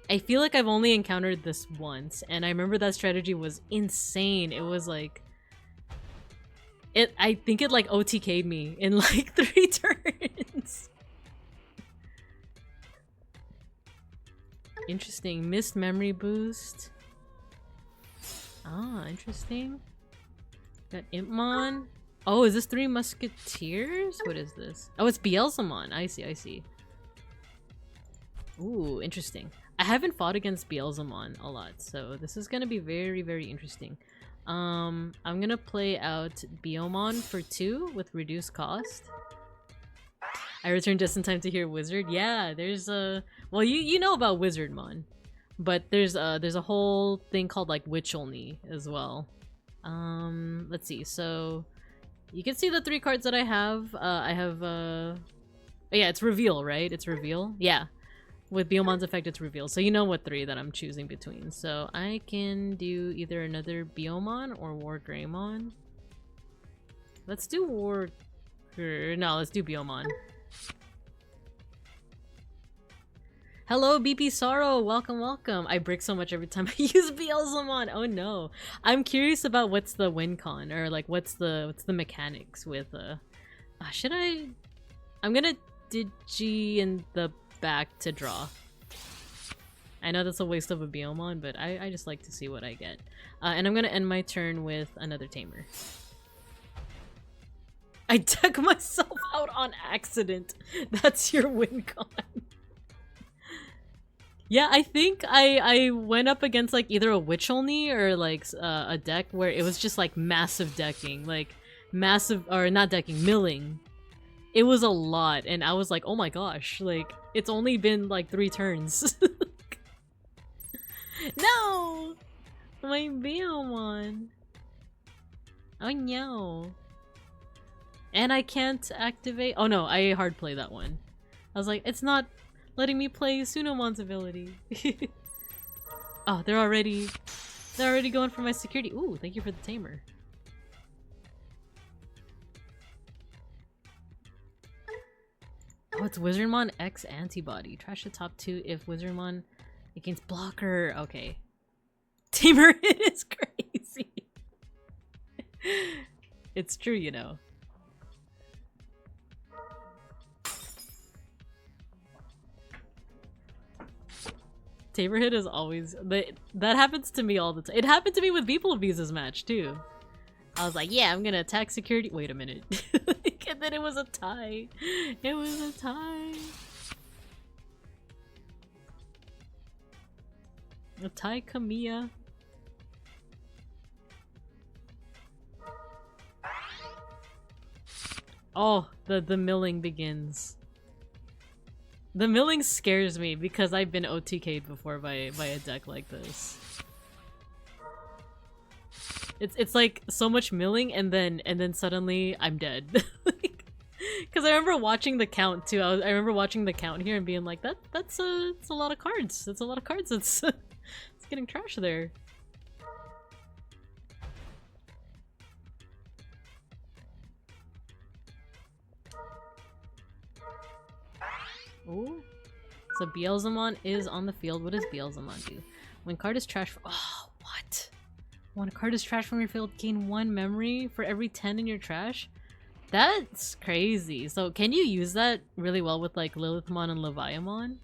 I feel like I've only encountered this once, and I remember that strategy was insane. It was like... I think it like OTK'd me in like 3 turns. Interesting. Missed memory boost. Ah, interesting. Got Impmon. Oh, is this 3 Musketeers? What is this? Oh, it's Beelzemon. I see, I see. Ooh, interesting. I haven't fought against Beelzemon a lot, so this is gonna be very, very interesting. I'm gonna play out Beomon for 2 with reduced cost. I returned just in time to hear Wizard. Yeah, there's a... Well, you know about Wizardmon, but there's a whole thing called like Witch only as well. Let's see. So you can see the 3 cards that I have. Yeah, it's Reveal, right? It's Reveal. Yeah. With Beomon's effect, it's Reveal. So you know what 3 that I'm choosing between. So I can do either another Beomon or War Greymon. Let's do War... No, let's do Beomon. Hello, BP Sorrow! Welcome, welcome! I break so much every time I use Beelzemon! Oh no! I'm curious about what's the win con, or like what's the mechanics with should I... I'm gonna Digi in the back to draw. I know that's a waste of a Beomon, but I just like to see what I get. And I'm gonna end my turn with another Tamer. I deck myself out on accident! That's your win con. Yeah, I think I went up against like either a Witch only or like a deck where it was just like massive decking, like massive, or not decking, milling. It was a lot, and I was like, oh my gosh, like it's only been like 3 turns. No! My Beomon. Oh no. And I can't activate. Oh no, I hard play that one. I was like, it's not letting me play Sunomon's ability. Oh, they're already going for my security. Ooh, thank you for the Tamer. Oh, it's Wizardmon X antibody. Trash the top 2 if Wizardmon against blocker. Okay. Tamer hit is crazy. It's true, you know. Tamer hit is always... That happens to me all the time. It happened to me with beeplebees' match, too. I was like, yeah, I'm gonna attack security. Wait a minute. And then it was a tie. It was a tie. A tie Kamiya. Oh, the milling begins. The milling scares me because I've been OTK'd before by a deck like this. It's like so much milling and then suddenly I'm dead. Because I remember watching the count too. I remember watching the count here and being like, that's a lot of cards. That's a lot of cards. It's it's getting trash there. Ooh. So Beelzemon is on the field. What does Beelzemon do? When card is trash. Oh, what? When a card is trash from your field, gain 1 memory for every 10 in your trash? That's crazy. So can you use that really well with like Lilithmon and Leviamon?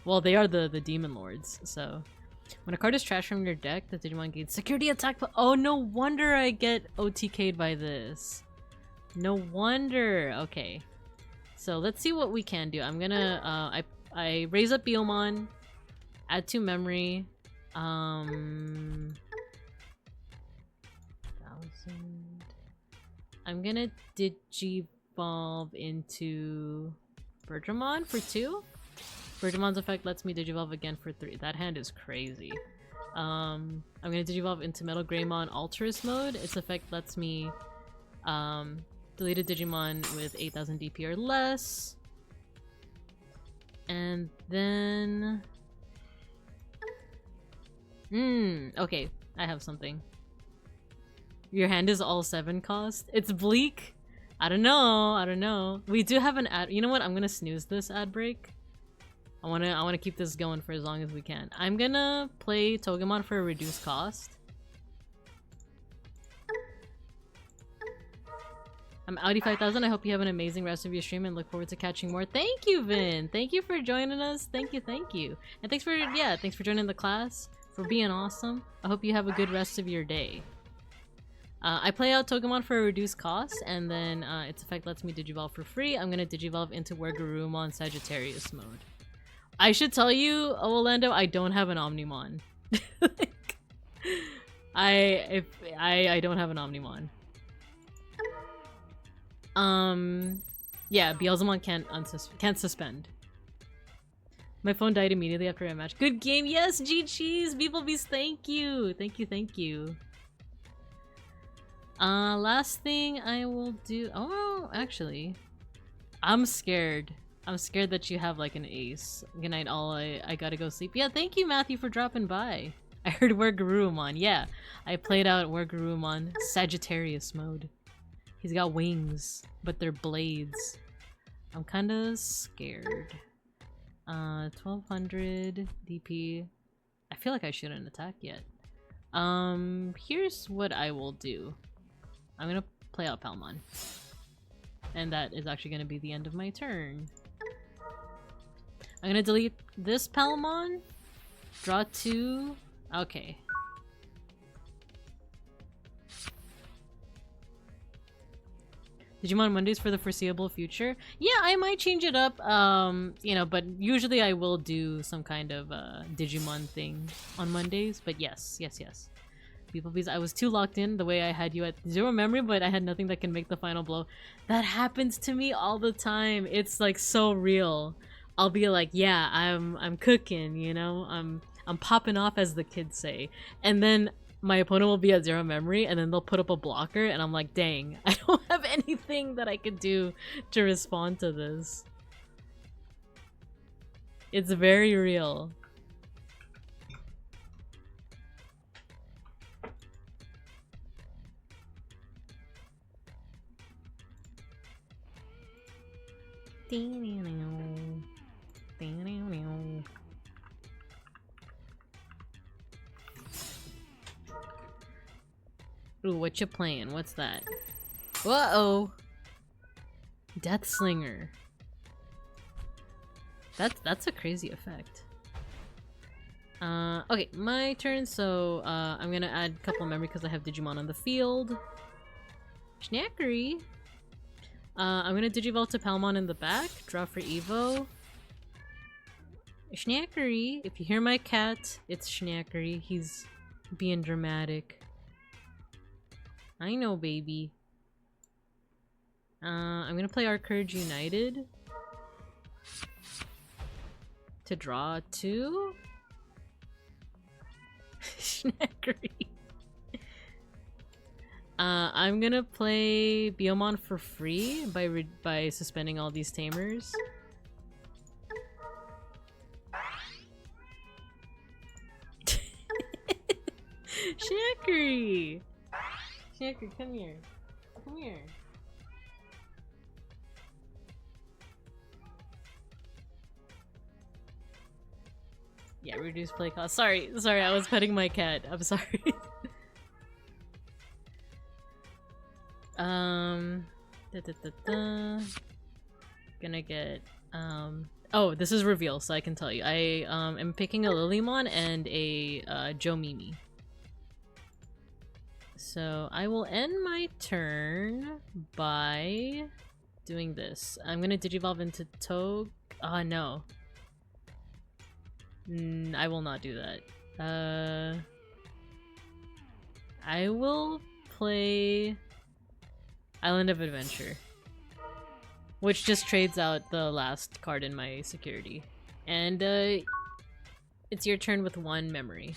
Well, they are the demon lords, so. When a card is trash from your deck, the Digimon gains security attack. Oh, no wonder I get OTK'd by this. No wonder. Okay. So let's see what we can do. I'm gonna, I raise up Beomon, add 2 memory, 1000. I'm gonna Digivolve into Bergamon for 2. Bergamon's effect lets me Digivolve again for 3. That hand is crazy. I'm gonna Digivolve into Metal Greymon Alterous mode. Its effect lets me, delete a Digimon with 8000 DP or less. And then... Okay, I have something. Your hand is all 7 cost? It's bleak? I don't know. We do have an ad- You know what? I'm gonna snooze this ad break. I wanna keep this going for as long as we can. I'm gonna play Togemon for a reduced cost. I'm Audi5000. I hope you have an amazing rest of your stream and look forward to catching more. Thank you, Vin! Thank you for joining us. Thank you. And thanks for joining the class, for being awesome. I hope you have a good rest of your day. I play out Togemon for a reduced cost, and then its effect lets me Digivolve for free. I'm gonna Digivolve into Wergarurumon Sagittarius mode. I should tell you, Orlando, I don't have an Omnimon. I don't have an Omnimon. Yeah, Beelzemon can't suspend. My phone died immediately after I matched. Good game, yes, G-Cheese! Beeplebees, thank you! Thank you. Last thing I will do- Oh, actually. I'm scared. I'm scared that you have like an ace. Good night all, I gotta go sleep. Yeah, thank you Matthew for dropping by. I heard Wergarurumon, yeah. I played out Wergarurumon Sagittarius mode. He's got wings, but they're blades. I'm kinda scared. 1200 DP. I feel like I shouldn't attack yet. Here's what I will do. I'm gonna play out Palmon. And that is actually gonna be the end of my turn. I'm gonna delete this Palmon. Draw 2. Okay. Digimon Mondays for the foreseeable future? Yeah, I might change it up, you know, but usually I will do some kind of Digimon thing on Mondays, but yes. People, please, I was too locked in the way I had you at 0 memory, but I had nothing that can make the final blow. That happens to me all the time. It's like so real. I'll be like, yeah, I'm cooking, you know? I'm popping off, as the kids say. And then my opponent will be at 0 memory, and then they'll put up a blocker, and I'm like, dang, I don't have anything that I could do to respond to this. It's very real. Ooh, what you playing? What's that? Whoa! Death Slinger. That's a crazy effect. Okay, my turn, so I'm gonna add a couple of memory because I have Digimon on the field. Schnackery! I'm gonna Digivolve to Palmon in the back, draw for Evo. Schnackery! If you hear my cat, it's Schnackery. He's being dramatic. I know, baby. I'm gonna play Our Courage United. To draw 2? Schnackery. I'm gonna play Biomon for free by suspending all these tamers. Schnackery! Schnackery, come here. Come here. Yeah, reduce play cost. Sorry, I was petting my cat. I'm sorry. Gonna get, oh, this is reveal, so I can tell you. I, am picking a Lilymon and a, Joe Mimi. So, I will end my turn by doing this. I'm gonna Digivolve into Tog... Ah, no. I will not do that. I will play Island of Adventure, which just trades out the last card in my security. And it's your turn with 1 memory.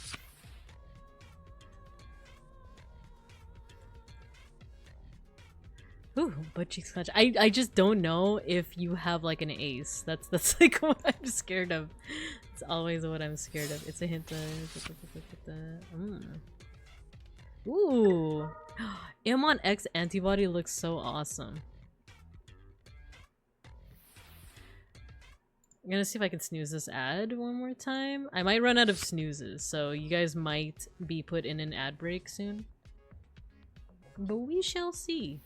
Ooh, butt cheeks clutch. I just don't know if you have like an ace. That's like what I'm scared of. It's always what I'm scared of. It's a hint. Ooh, Amon X antibody looks so awesome. I'm gonna see if I can snooze this ad one more time. I might run out of snoozes, so you guys might be put in an ad break soon. But we shall see.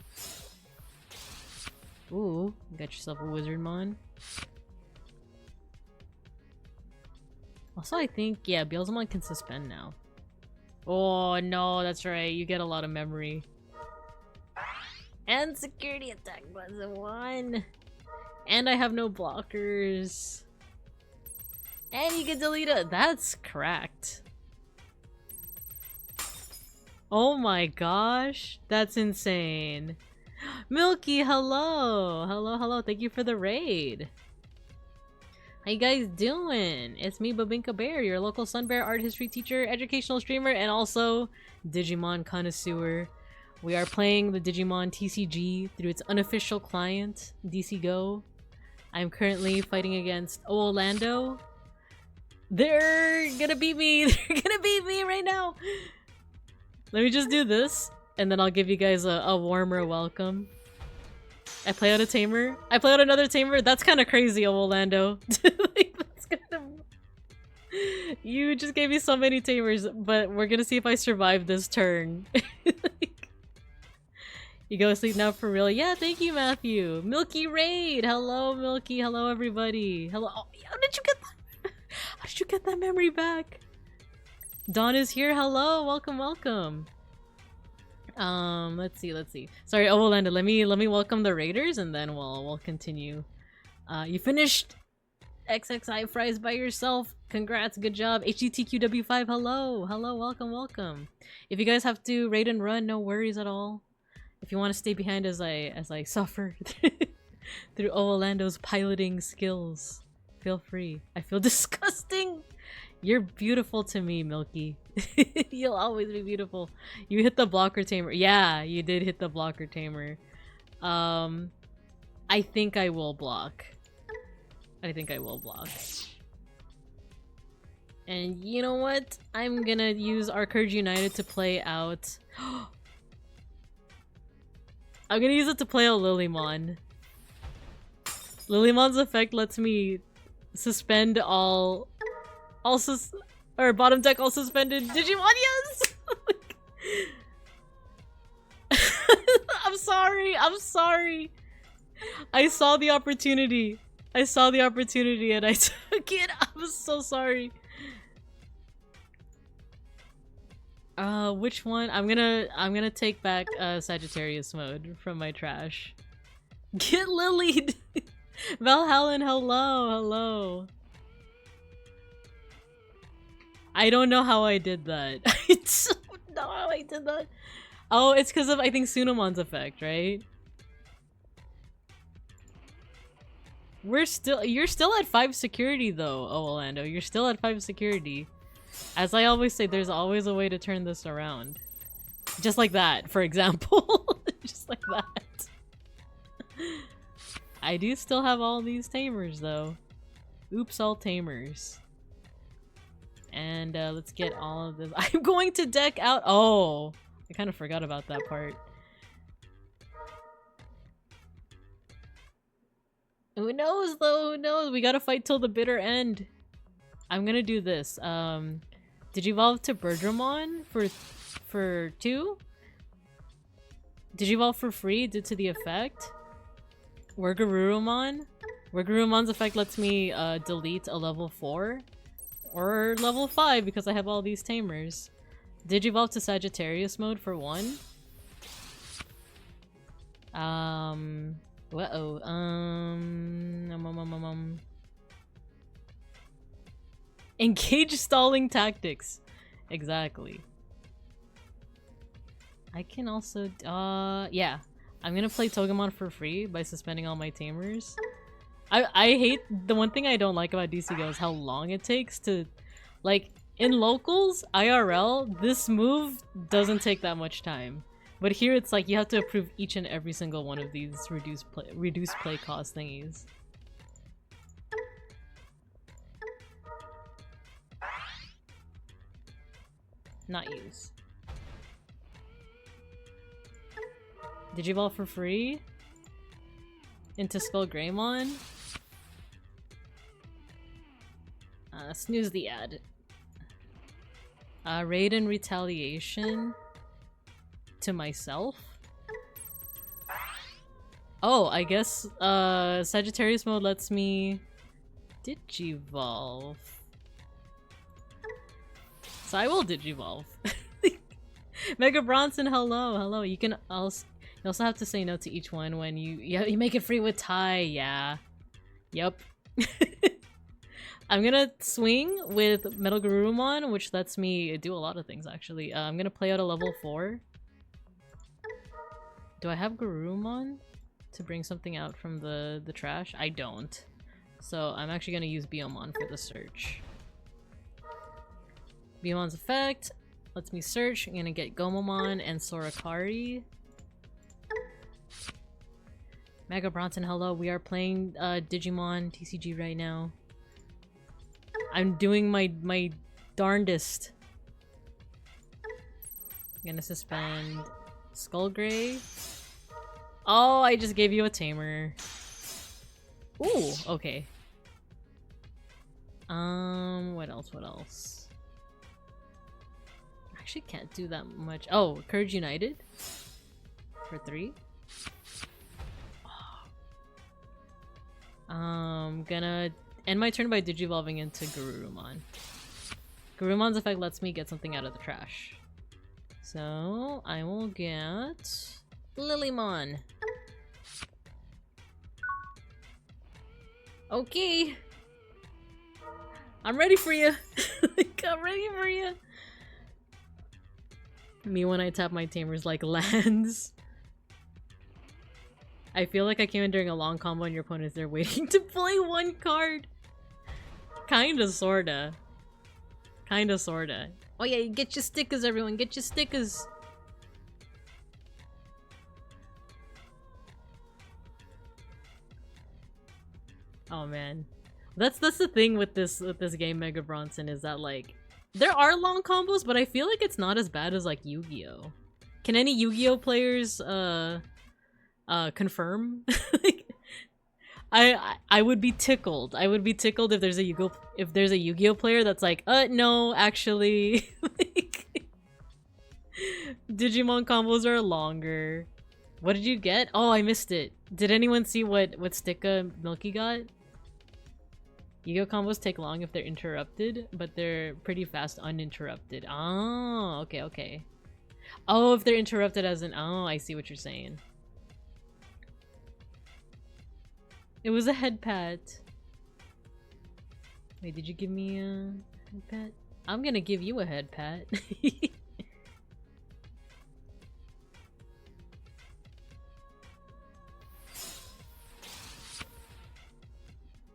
Ooh, got yourself a Wizardmon. Also, I think, yeah, Beelzemon can suspend now. Oh, no, that's right. You get a lot of memory. And security attack +1. And I have no blockers. And you can delete it. That's cracked. Oh my gosh. That's insane. Milky, hello! Hello, hello. Thank you for the raid. How you guys doing? It's me, Babinka Bear, your local Sun Bear art history teacher, educational streamer, and also Digimon connoisseur. We are playing the Digimon TCG through its unofficial client, DC Go. I'm currently fighting against Orlando. They're gonna beat me! They're gonna beat me right now! Let me just do this, and then I'll give you guys a warmer welcome. I play out a tamer. I play out another tamer. That's kind of crazy, Orlando. Like, that's kind of... You just gave me so many tamers, but we're gonna see if I survive this turn. Like... You go to sleep now for real? Yeah, thank you, Matthew. Milky Raid! Hello, Milky. Hello, everybody. Hello. Oh, how did you get that? How did you get that memory back? Dawn is here. Hello. Welcome, welcome. Let's see. Sorry, Orlando. Let me welcome the raiders, and then we'll continue. You finished XXI fries by yourself. Congrats. Good job. HGTQW5. Hello. Hello. Welcome, welcome. If you guys have to raid and run, no worries at all. If you want to stay behind as I suffer through Orlando's piloting skills, feel free. I feel disgusting. You're beautiful to me, Milky. You'll always be beautiful. You hit the blocker tamer. Yeah, you did hit the blocker tamer. I think I will block. I think I will block. And you know what? I'm gonna use our Courage United to play out... I'm gonna use it to play out Lilymon. Lilymon's effect lets me suspend all or bottom deck all suspended Digimon. Yes! I'm sorry. I saw the opportunity. And I took it. I'm so sorry. Which one? I'm gonna take back Sagittarius mode from my trash. Get lilied! Valhallen, hello. I don't know how I did that. I don't know how I did that. Oh, it's because of, I think, Sunomon's effect, right? You're still at 5 security though, Orlando. You're still at 5 security. As I always say, there's always a way to turn this around. Just like that, for example. Just like that. I do still have all these tamers though. Oops, all tamers. And let's get all of this. I'm going to deck out. Oh, I kind of forgot about that part. Who knows though? Who knows? We gotta fight till the bitter end. I'm gonna do this. Digivolve to Birdramon for 2? Digivolve for free due to the effect. Wargarurumon. Wargarurumon's effect lets me delete a level 4. Or level 5 because I have all these tamers. Digivolve to Sagittarius mode for 1. Engage stalling tactics. Exactly. I can also yeah. I'm gonna play Togemon for free by suspending all my tamers. I hate, the one thing I don't like about DC Go is how long it takes to, like, in locals, IRL, this move doesn't take that much time. But here it's like you have to approve each and every single one of these reduced play cost thingies. Not use. Digivolve for free? Into Skullgreymon? Snooze the ad. Raid and retaliation to myself? Oh, I guess Sagittarius mode lets me Digivolve. So I will Digivolve. Mega Bronson, hello, hello. You can also have to say no to each one when you make it free with Ty, yeah. Yep. I'm gonna swing with Metal Garurumon, which lets me do a lot of things actually. I'm gonna play out a level 4. Do I have Garurumon to bring something out from the trash? I don't. So I'm actually gonna use Biomon for the search. Biomon's effect lets me search. I'm gonna get Gomamon and Sorikari. Mega Bronson, hello. We are playing Digimon TCG right now. I'm doing my darndest. I'm gonna suspend Skullgray. Oh, I just gave you a tamer. Ooh, okay. What else? What else? Actually can't do that much. Oh, Courage United for 3. Gonna end my turn by digivolving into Garurumon. Garurumon's effect lets me get something out of the trash. So I will get Lilymon. Okay. I'm ready for you. I'm ready for you. Me when I tap my tamers like lands. I feel like I came in during a long combo and your opponent's there waiting to play one card. Kinda, sorta. Kinda, sorta. Oh yeah, get your stickers, everyone. Get your stickers. Oh man. That's the thing with this game, Mega Bronson, is that like there are long combos, but I feel like it's not as bad as like Yu-Gi-Oh! Can any Yu-Gi-Oh! Players confirm? Like, I would be tickled. I would be tickled if there's a Yu-Gi-Oh! Player that's like, no, actually, like, Digimon combos are longer. What did you get? Oh, I missed it. Did anyone see what Sticka Milky got? Yu-Gi-Oh! Combos take long if they're interrupted, but they're pretty fast uninterrupted. Oh, okay, okay. Oh, if they're interrupted as in, oh, I see what you're saying. It was a head pat. Wait, did you give me a head pat? I'm gonna give you a head pat.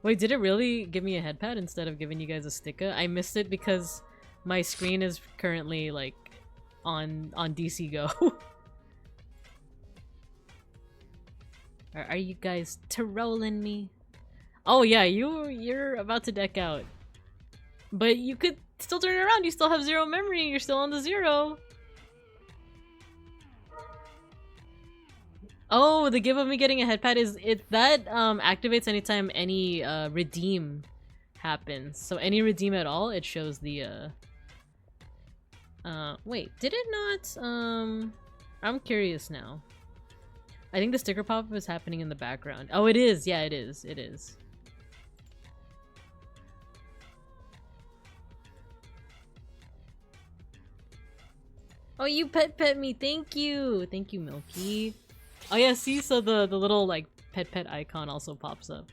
Wait, did it really give me a head pat instead of giving you guys a sticker? I missed it because my screen is currently like on DC Go. Are you guys trolling me? Oh yeah, you're about to deck out. But you could still turn it around. You still have 0 memory. You're still on the 0. Oh, the give of me getting a head pat is that activates anytime any redeem happens. So any redeem at all, it shows the wait, did it not I'm curious now. I think the sticker pop-up is happening in the background. Oh, it is. Yeah, it is. It is. Oh, you pet me. Thank you. Thank you, Milky. Oh yeah, see, so the little like pet icon also pops up.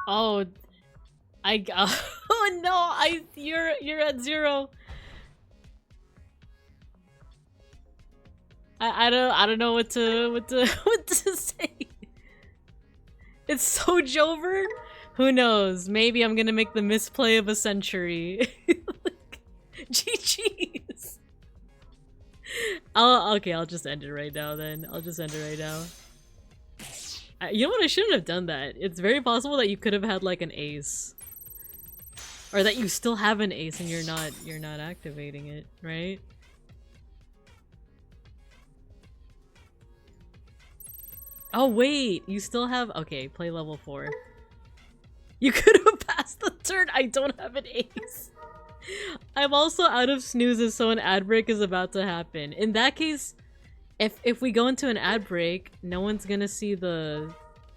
Oh, oh no, you're at 0. I don't know what to say. It's so Jover. Who knows? Maybe I'm gonna make the misplay of a century. GG's. I'll just end it right now then. I'll just end it right now. You know what? I shouldn't have done that. It's very possible that you could have had like an ace. Or that you still have an ace and you're not activating it, right? Oh wait, you still have— okay, play level 4. You could have passed the turn. I don't have an ace. I'm also out of snoozes, so an ad break is about to happen. In that case, if we go into an ad break, no one's gonna see the—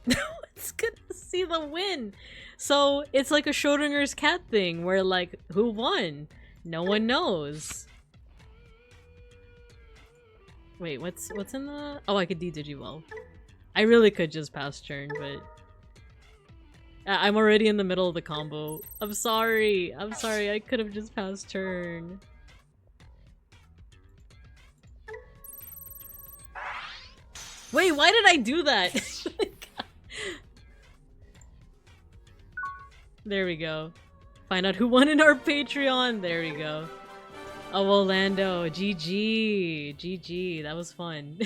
no one's gonna see the win. So it's like a Schrodinger's cat thing where like, who won? No one knows. Wait, what's in the— oh, I could de-digivolve. I really could just pass turn, but I'm already in the middle of the combo. I'm sorry. I'm sorry. I could have just passed turn. Wait, why did I do that? There we go. Find out who won in our Patreon. There we go. Oh, Orlando. GG. GG. That was fun.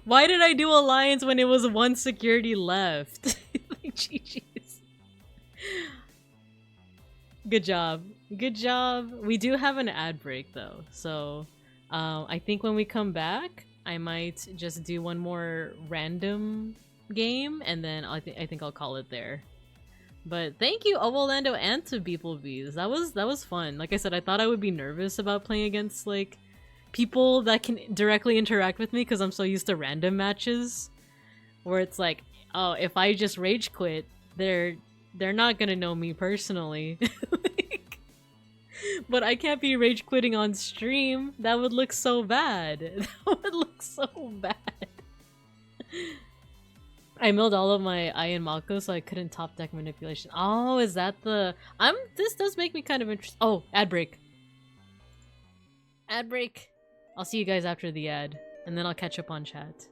Why did I do Alliance when it was one security left? Like, GG's. Good job. Good job. We do have an ad break though, so I think when we come back, I might just do one more random game, and then I think I'll call it there. But thank you, Orlando, and to beeplebees. That was fun. Like I said, I thought I would be nervous about playing against like people that can directly interact with me because I'm so used to random matches where it's like, oh, if I just rage quit, they're not gonna know me personally. Like, but I can't be rage quitting on stream. That would look so bad. That would look so bad. I milled all of my Iron Mako so I couldn't top deck manipulation. Oh, is that the— this does make me kind of interested. Oh, ad break. Ad break. I'll see you guys after the ad, and then I'll catch up on chat.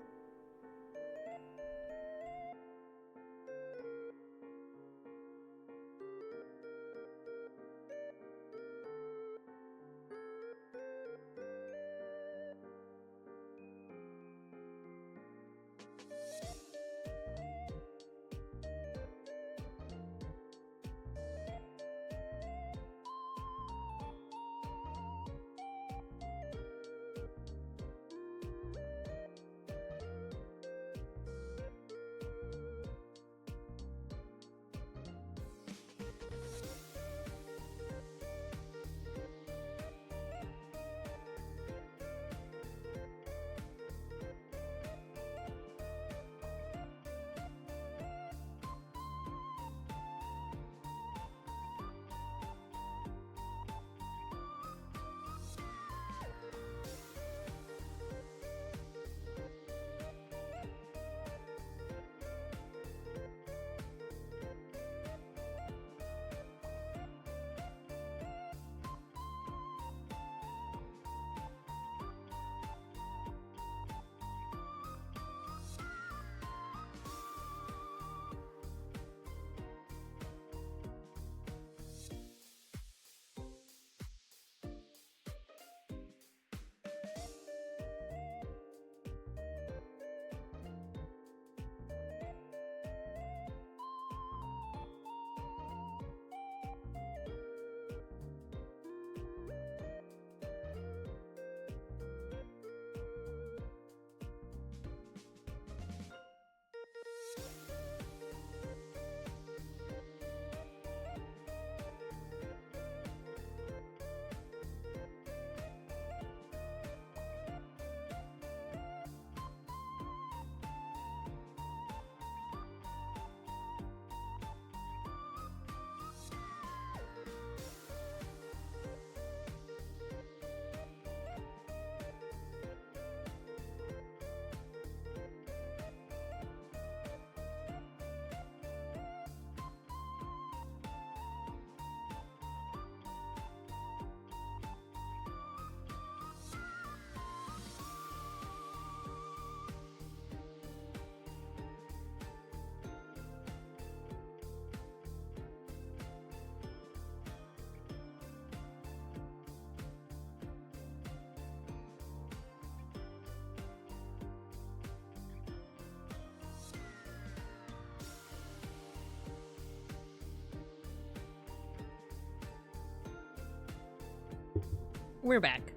We're back.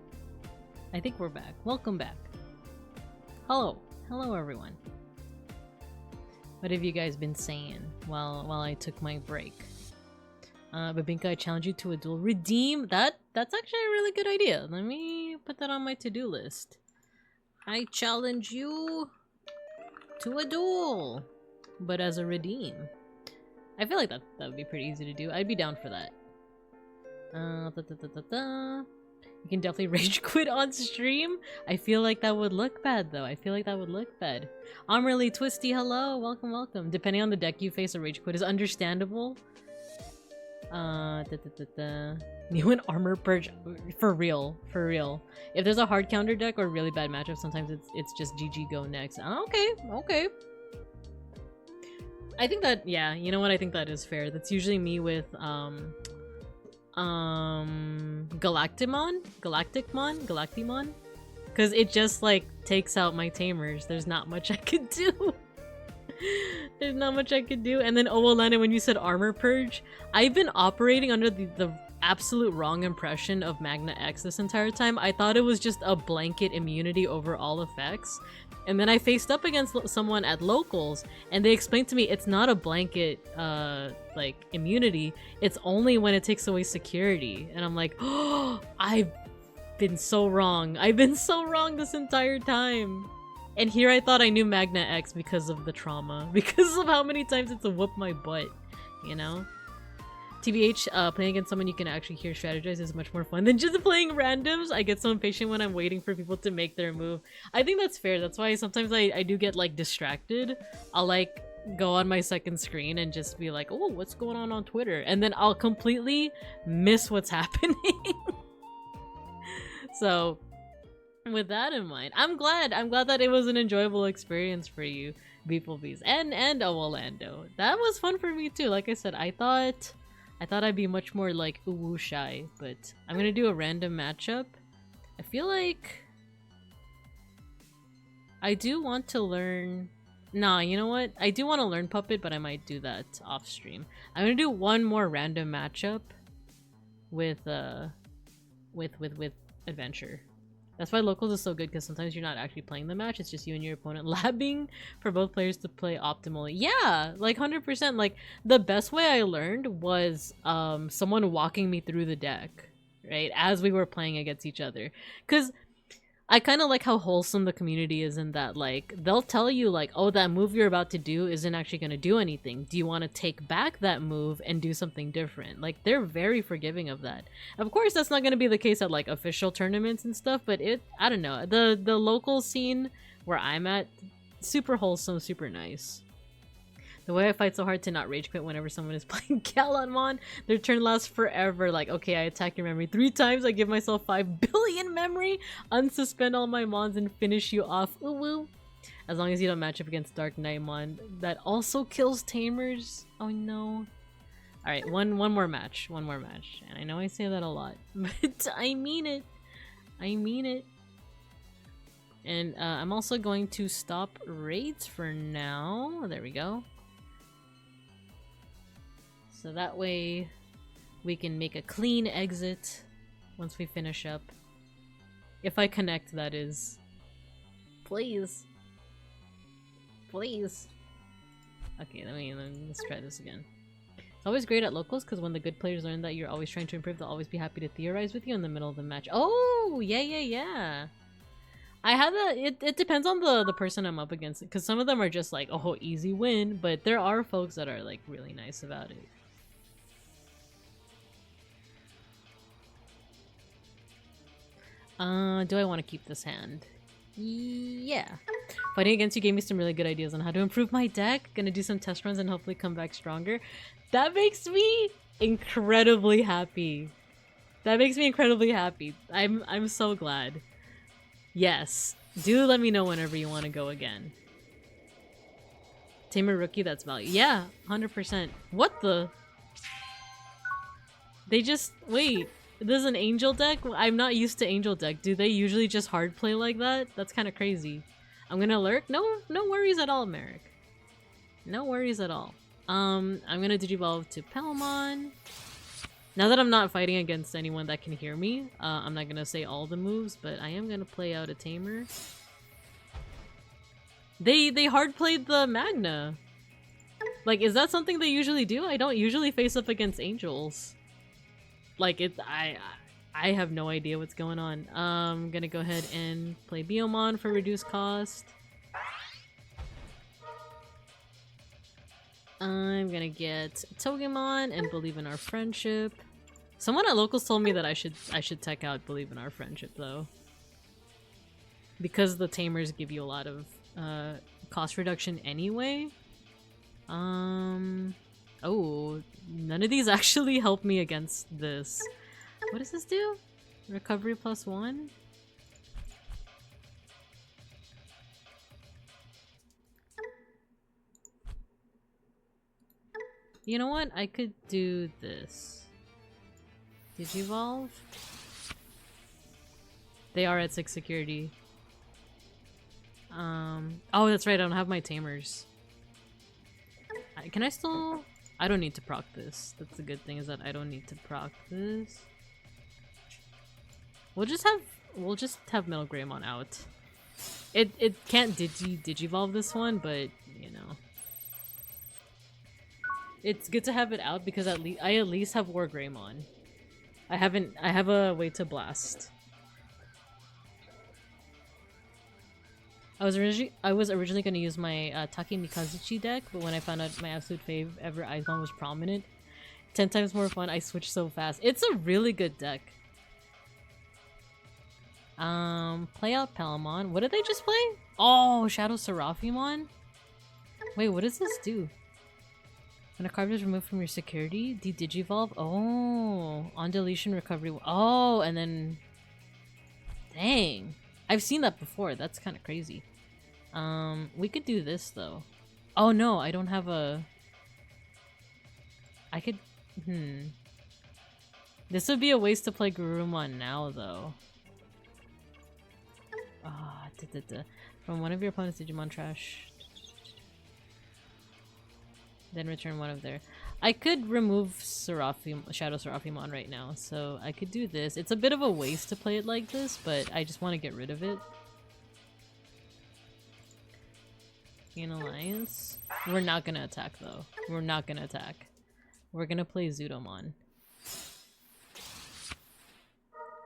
I think we're back. Welcome back. Hello. Hello, everyone. What have you guys been saying while I took my break? Babinka, I challenge you to a duel. Redeem? That's actually a really good idea. Let me put that on my to-do list. I challenge you to a duel, but as a redeem. I feel like that would be pretty easy to do. I'd be down for that. You can definitely rage quit on stream. I feel like that would look bad though. I feel like that would look bad. I'm really twisty. Hello, welcome, welcome. Depending on the deck you face, a rage quit is understandable. New and armor purge for real, for real. If there's a hard counter deck or really bad matchup, sometimes it's just GG go next. Okay, okay. I think that, yeah, you know what? I think that is fair. That's usually me with Galactimon, because it just like takes out my tamers. There's not much I could do. There's not much I could do. And then Owalana, when you said armor purge, I've been operating under the absolute wrong impression of Magna X this entire time. I thought it was just a blanket immunity over all effects. And then I faced up against someone at locals, and they explained to me it's not a blanket, like, immunity. It's only when it takes away security. And I'm like, oh, I've been so wrong. I've been so wrong this entire time. And here I thought I knew Magna X because of the trauma. Because of how many times it's whooped my butt, you know? TBH, playing against someone you can actually hear strategize is much more fun than just playing randoms. I get so impatient when I'm waiting for people to make their move. I think that's fair. That's why sometimes I do get like distracted. I'll like go on my second screen and just be like, oh, what's going on Twitter? And then I'll completely miss what's happening. So with that in mind, I'm glad that it was an enjoyable experience for you, beeplebees, and Orlando. That was fun for me too. Like I said, I thought I'd be much more like ooh shy, but I'm gonna do a random matchup. I feel like I do want to learn. Nah, you know what? I do want to learn Puppet, but I might do that off stream. I'm gonna do one more random matchup with Adventure. That's why locals is so good, because sometimes you're not actually playing the match, it's just you and your opponent labbing for both players to play optimally. Yeah, like 100%. Like the best way I learned was someone walking me through the deck, right, as we were playing against each other. Because I kind of like how wholesome the community is in that, like, they'll tell you, like, oh, that move you're about to do isn't actually going to do anything. Do you want to take back that move and do something different? Like, they're very forgiving of that. Of course, that's not going to be the case at, like, official tournaments and stuff, but I don't know. The local scene where I'm at, super wholesome, super nice. The way I fight so hard to not rage quit whenever someone is playing Galanmon, their turn lasts forever. Like, okay, I attack your memory 3 times, I give myself 5 billion memory, unsuspend all my mons, and finish you off. Ooh woo. As long as you don't match up against Dark Knightmon that also kills tamers. Oh no. Alright, one more match. One more match. And I know I say that a lot, but I mean it. I mean it. And I'm also going to stop raids for now. There we go. So that way we can make a clean exit once we finish up. If I connect, that is. Please. Please. Okay, let's try this again. It's always great at locals because when the good players learn that you're always trying to improve, they'll always be happy to theorize with you in the middle of the match. Oh, yeah. I have it depends on the person I'm up against, because some of them are just like, oh, easy win, but there are folks that are like really nice about it. Do I want to keep this hand? Yeah. Fighting against you gave me some really good ideas on how to improve my deck. Gonna do some test runs and hopefully come back stronger. That makes me incredibly happy. That makes me incredibly happy. I'm so glad. Yes. Do let me know whenever you want to go again. Tamer rookie, that's value. Yeah, 100%. What the? They just... Wait. This is an angel deck? I'm not used to angel deck. Do they usually just hard play like that? That's kind of crazy. I'm gonna lurk? No worries at all, Merrick. No worries at all. I'm gonna digivolve to Palmon. Now that I'm not fighting against anyone that can hear me, I'm not gonna say all the moves, but I am gonna play out a Tamer. They hard played the Magna. Like, is that something they usually do? I don't usually face up against angels. Like, I have no idea what's going on. I'm gonna go ahead and play Biomon for reduced cost. I'm gonna get Togemon and Believe in Our Friendship. Someone at Locals told me that I should tech out Believe in Our Friendship though. Because the Tamers give you a lot of cost reduction anyway. Oh, none of these actually help me against this. What does this do? Recovery +1? You know what? I could do this. Digivolve? They are at 6 security. Oh, that's right, I don't have my Tamers. Can I still... I don't need to proc this. That's the good thing, is that I don't need to proc this. We'll just have Metal Greymon out. It can't digivolve this one, but you know. It's good to have it out because I at least have War Greymon. I have a way to blast. I was originally gonna use my Taki Mikazuchi deck, but when I found out my absolute fave ever Eismon was prominent, 10 times more fun, I switched so fast. It's a really good deck. Play out Palamon. What did they just play? Oh, Shadow Seraphimon? Wait, what does this do? When a card is removed from your security, de-digivolve? Oh, on deletion recovery. Oh, and then... Dang. I've seen that before. That's kind of crazy. We could do this, though. Oh, no, I don't have a... I could... This would be a waste to play Garurumon now, though. Ah, From one of your opponent's Digimon trash. Then return one of their... I could remove Shadow Seraphimon right now, so I could do this. It's a bit of a waste to play it like this, but I just want to get rid of it. In Alliance. We're not gonna attack, though. We're not gonna attack. We're gonna play Zudomon.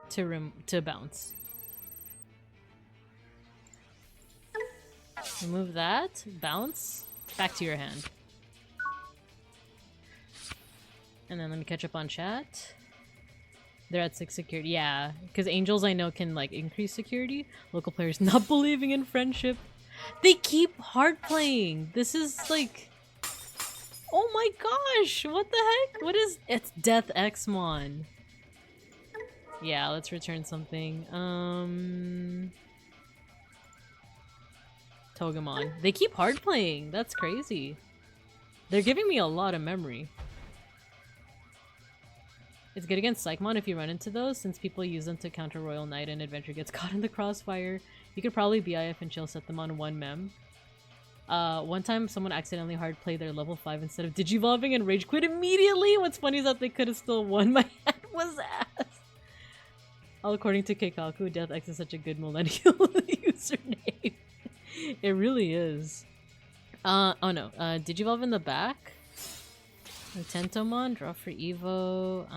To bounce. Remove that. Bounce. Back to your hand. And then let me catch up on chat. They're at 6 security. Yeah, because angels I know can like increase security. Local players not believing in friendship. They keep hard playing. This is like... Oh my gosh! What the heck? What is... It's Death Xmon. Yeah, let's return something. Togemon. They keep hard playing. That's crazy. They're giving me a lot of memory. It's good against Psychmon if you run into those, since people use them to counter Royal Knight and Adventure gets caught in the crossfire. You could probably BIF and chill set them on 1 mem. One time someone accidentally hard played their level 5 instead of digivolving and rage quit immediately! What's funny is that they could have still won. My hand was ass! All according to Keikaku, Death X is such a good millennial username. It really is. Oh no, digivolve in the back. Tentomon, draw for Evo.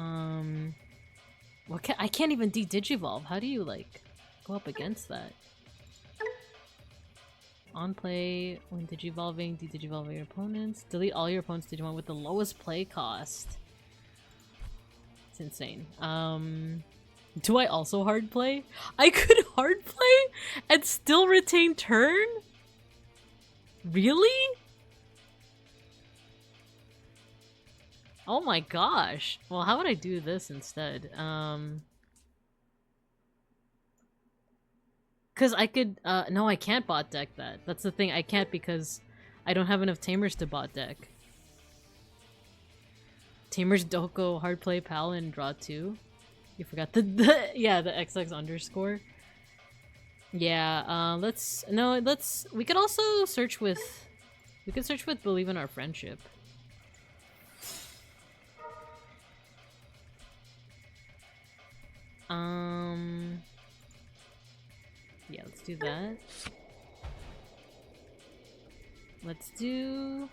I can't even de-digivolve. How do you like go up against that? On play, when digivolving, de-digivolve your opponents. Delete all your opponent's Digimon with the lowest play cost. It's insane. Do I also hard play? I could hard play and still retain turn? Really? Oh my gosh. Well, how would I do this instead? Cause I could, no, I can't bot deck that. That's the thing, I can't because I don't have enough Tamers to bot deck. Tamers don't go hard play pal and draw 2. You forgot the yeah, the XX underscore. Yeah, we could also search with, Believe in Our Friendship. Yeah, let's do that. Let's do...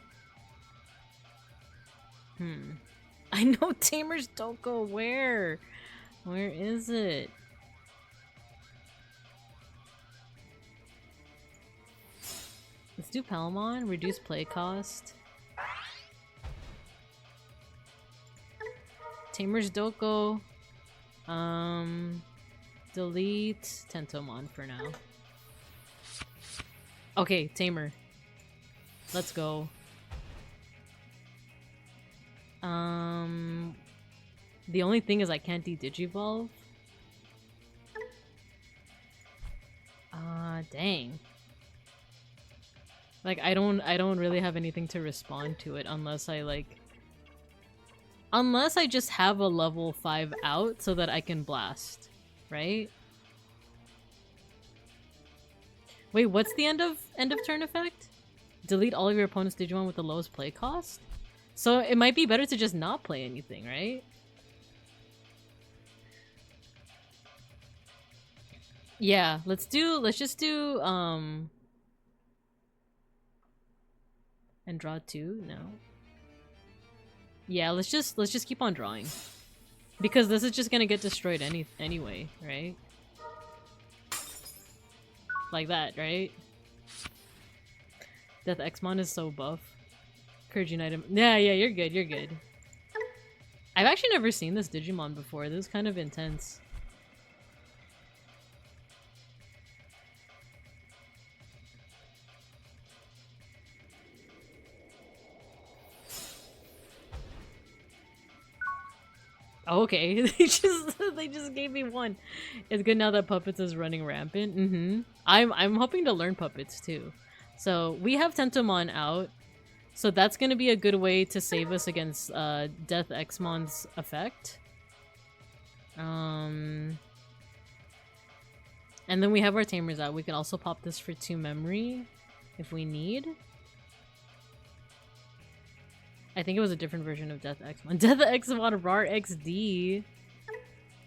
I know Tamers don't go where? Where is it? Let's do Palamon, reduce play cost. Tamer's Doko. Delete Tentomon for now. Okay, Tamer. Let's go. The only thing is I can't de-digivolve. Dang. Like I don't really have anything to respond to it unless I like just have a level 5 out so that I can blast, right? Wait, what's the end of turn effect? Delete all of your opponent's Digimon with the lowest play cost? So it might be better to just not play anything, right? Yeah, let's just do and draw 2? No. Yeah, let's just keep on drawing. Because this is just gonna get destroyed anyway, right? Like that, right? Death Xmon is so buff. Courage Unite him. Yeah, you're good, you're good. I've actually never seen this Digimon before. This is kind of intense. Oh, okay, they just gave me one. It's good now that Puppets is running rampant. I'm hoping to learn Puppets too. So we have Tentomon out, so that's gonna be a good way to save us against Death Xmon's effect. And then we have our Tamers out. We can also pop this for 2 memory if we need. I think it was a different version of Death Xmon. Death Xmon RAR XD!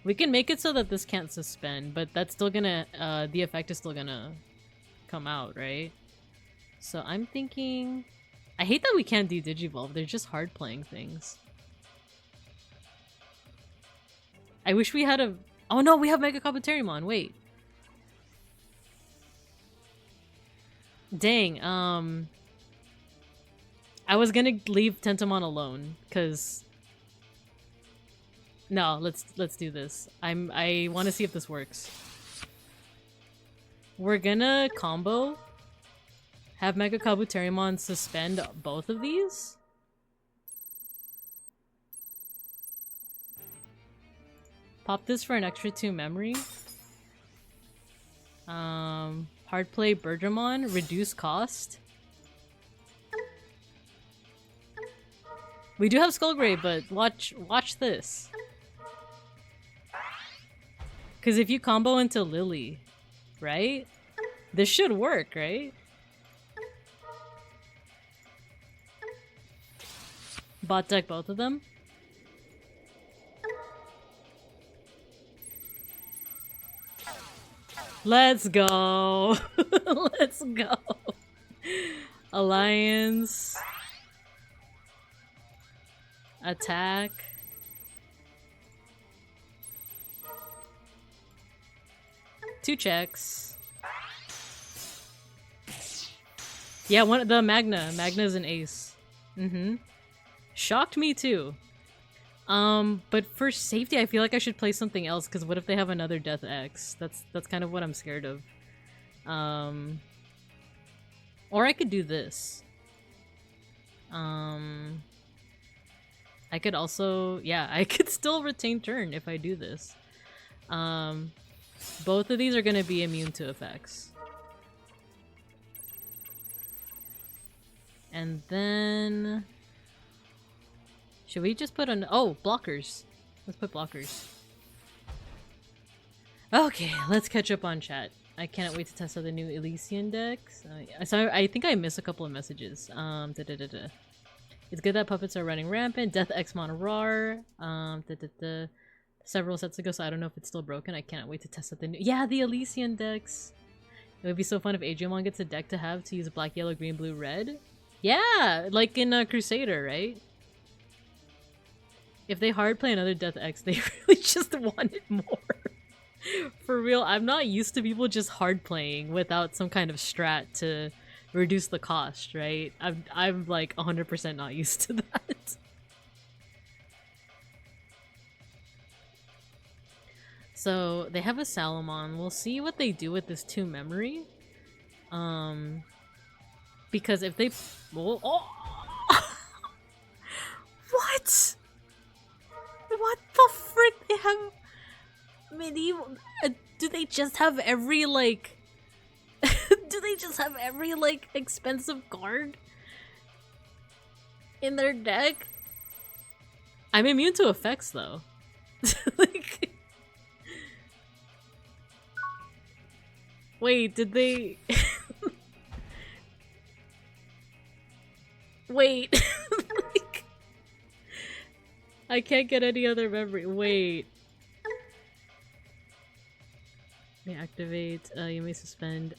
We can make it so that this can't suspend, but that's still gonna, the effect is still gonna come out, right? So I'm thinking... I hate that we can't do Digivolve, they're just hard playing things. I wish we had a... Oh no, we have Mega Kabuterimon, wait. Dang, I was gonna leave Tentomon alone, cause... No, let's do this. I want to see if this works. We're gonna combo. Have Mega Kabuterimon suspend both of these. Pop this for an extra 2 memory. Hard play Bergermon, reduce cost. We do have Skullgrave, but watch this. Because if you combo into Lily, right? This should work, right? Bot deck both of them. Let's go! Let's go! Alliance. Attack. Two checks. Yeah, the Magna. Magna's an ace. Shocked me too. But for safety, I feel like I should play something else, because what if they have another Death X? That's kind of what I'm scared of. Or I could do this. I could also, yeah, I could still retain turn if I do this. Both of these are gonna be immune to effects. And then... should we just put on... oh, blockers. Let's put blockers. Okay, let's catch up on chat. I can't wait to test out the new Elysian decks. So I think I missed a couple of messages. It's good that puppets are running rampant. Death Xmon RAR. several sets ago, so I don't know if it's still broken. I can't wait to test out the new— yeah, the Elysian decks! It would be so fun if Digimon gets a deck to have to use black, yellow, green, blue, red. Yeah! Like in Crusader, right? If they hard play another Death X, they really just want it more. For real, I'm not used to people just hard playing without some kind of strat to reduce the cost, right? I'm like 100% not used to that. So they have a Salamon. We'll see what they do with this 2 memory. Because if they— oh! What? What the frick? They have medieval— do they just have every, like— do they just have every, like, expensive card in their deck? I'm immune to effects, though. Like— wait, did they— wait. Like, I can't get any other memory. Wait. May activate, you may suspend.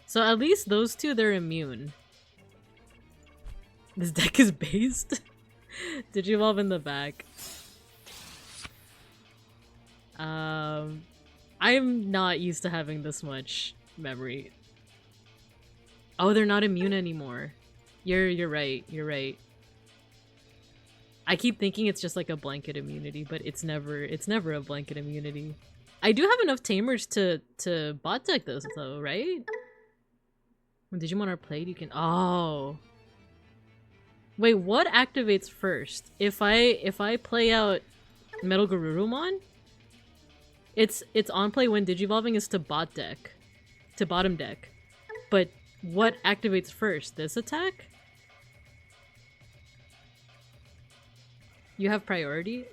So at least those 2, they're immune. This deck is based. Digivolve in the back. I'm not used to having this much memory. Oh, they're not immune anymore. You're right. You're right. I keep thinking it's just like a blanket immunity, but it's never a blanket immunity. I do have enough tamers to bot deck those though, right? When Digimon are played, you can— oh. Wait, what activates first? If I play out Metal Garurumon, it's on play when Digivolving is to bot deck. To bottom deck. But what activates first? This attack? You have priority?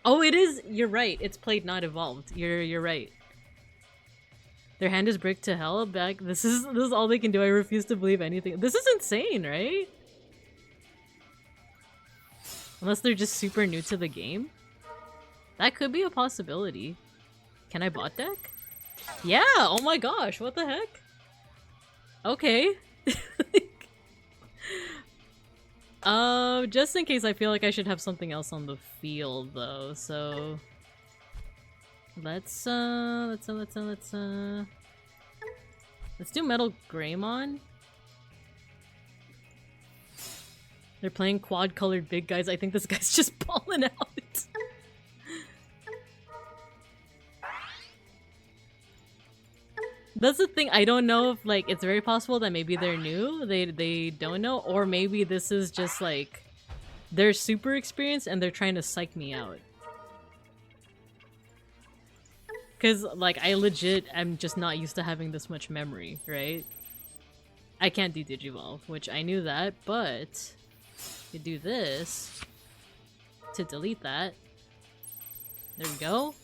Oh, it is! You're right. It's played, not evolved. You're right. Their hand is bricked to hell. Back. This is all they can do. I refuse to believe anything. This is insane, right? Unless they're just super new to the game. That could be a possibility. Can I bot deck? Yeah! Oh my gosh, what the heck? Okay. Just in case, I feel like I should have something else on the field though, so let's do Metal Greymon. They're playing quad-colored big guys. I think this guy's just balling out. That's the thing, I don't know if, like, it's very possible that maybe they're new, they don't know, or maybe this is just, like, they're super experienced and they're trying to psych me out. Because, like, I'm just not used to having this much memory, right? I can't do Digivolve, which I knew that, but you do this to delete that. There we go.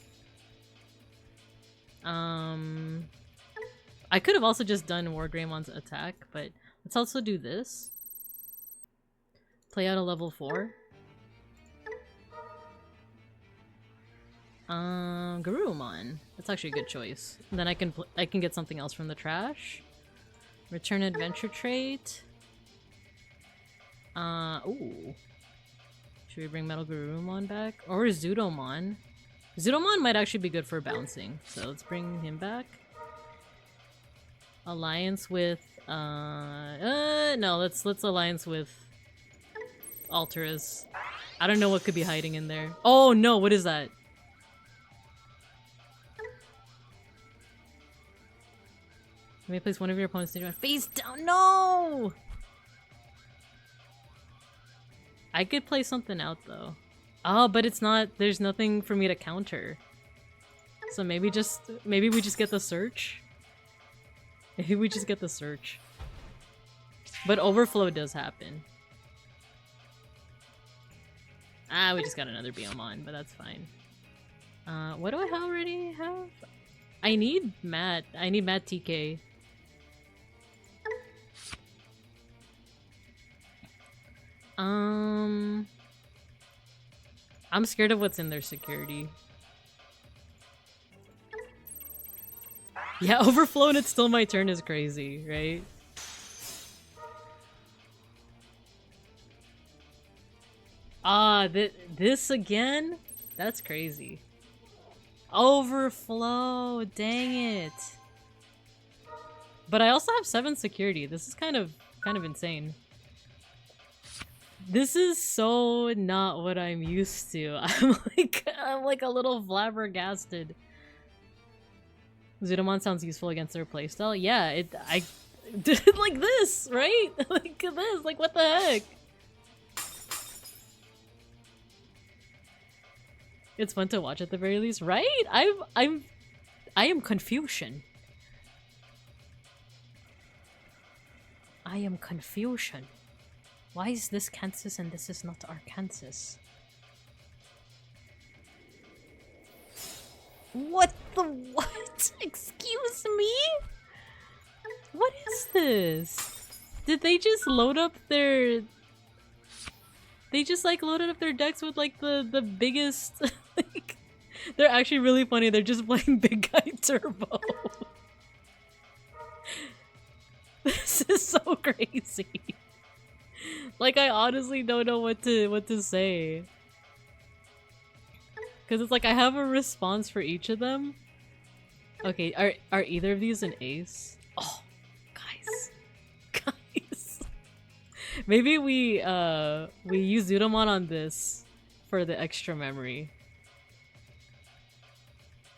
I could have also just done War Greymon's attack, but let's also do this. Play out a level 4. Garurumon. That's actually a good choice. And then I can get something else from the trash. Return adventure trait. Ooh. Should we bring Metal Garurumon back? Or Zudomon? Zudomon might actually be good for bouncing, so let's bring him back. Alliance with no, let's alliance with Alteras. I don't know what could be hiding in there. Oh no, what is that? You may place one of your opponent's Digimon face down. No! I could play something out though. Oh, but it's not, there's nothing for me to counter. So maybe we just get the search? Maybe we just get the search. But overflow does happen. Ah, we just got another Beomon, but that's fine. What do I already have? I need Matt. I need Matt TK. I'm scared of what's in their security. Yeah, overflow and it's still my turn is crazy, right? Ah, this again? That's crazy. Overflow, dang it. But I also have 7 security. This is kind of insane. This is so not what I'm used to. I'm like a little flabbergasted. Zudomon sounds useful against their playstyle. Yeah, I did it like this, right? Like this, like what the heck? It's fun to watch at the very least, right? I am confusion. I am confusion. Why is this Kansas and this is not Arkansas? What the what? Excuse me? What is this? Did they just load up their... They just like loaded up their decks with like the biggest... like, they're actually really funny. They're just playing Big Guy Turbo. This is so crazy. Like I honestly don't know what to say. Cause it's like I have a response for each of them. Okay, are either of these an ace? Oh, guys. Guys. Maybe we use Zudomon on this for the extra memory.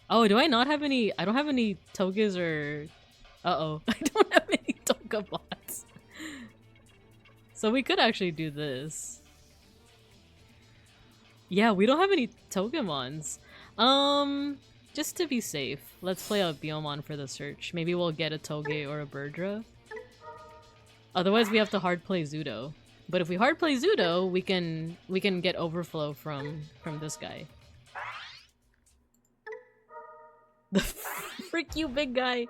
Oh, do I not have any? I don't have any Togas or... Uh-oh. I don't have any Toga bots. So we could actually do this. Yeah, we don't have any Togemons. Just to be safe, let's play out Biomon for the search. Maybe we'll get a Toge or a Birdra. Otherwise, we have to hard play Zudo. But if we hard play Zudo, we can get overflow from this guy. The frick you, big guy!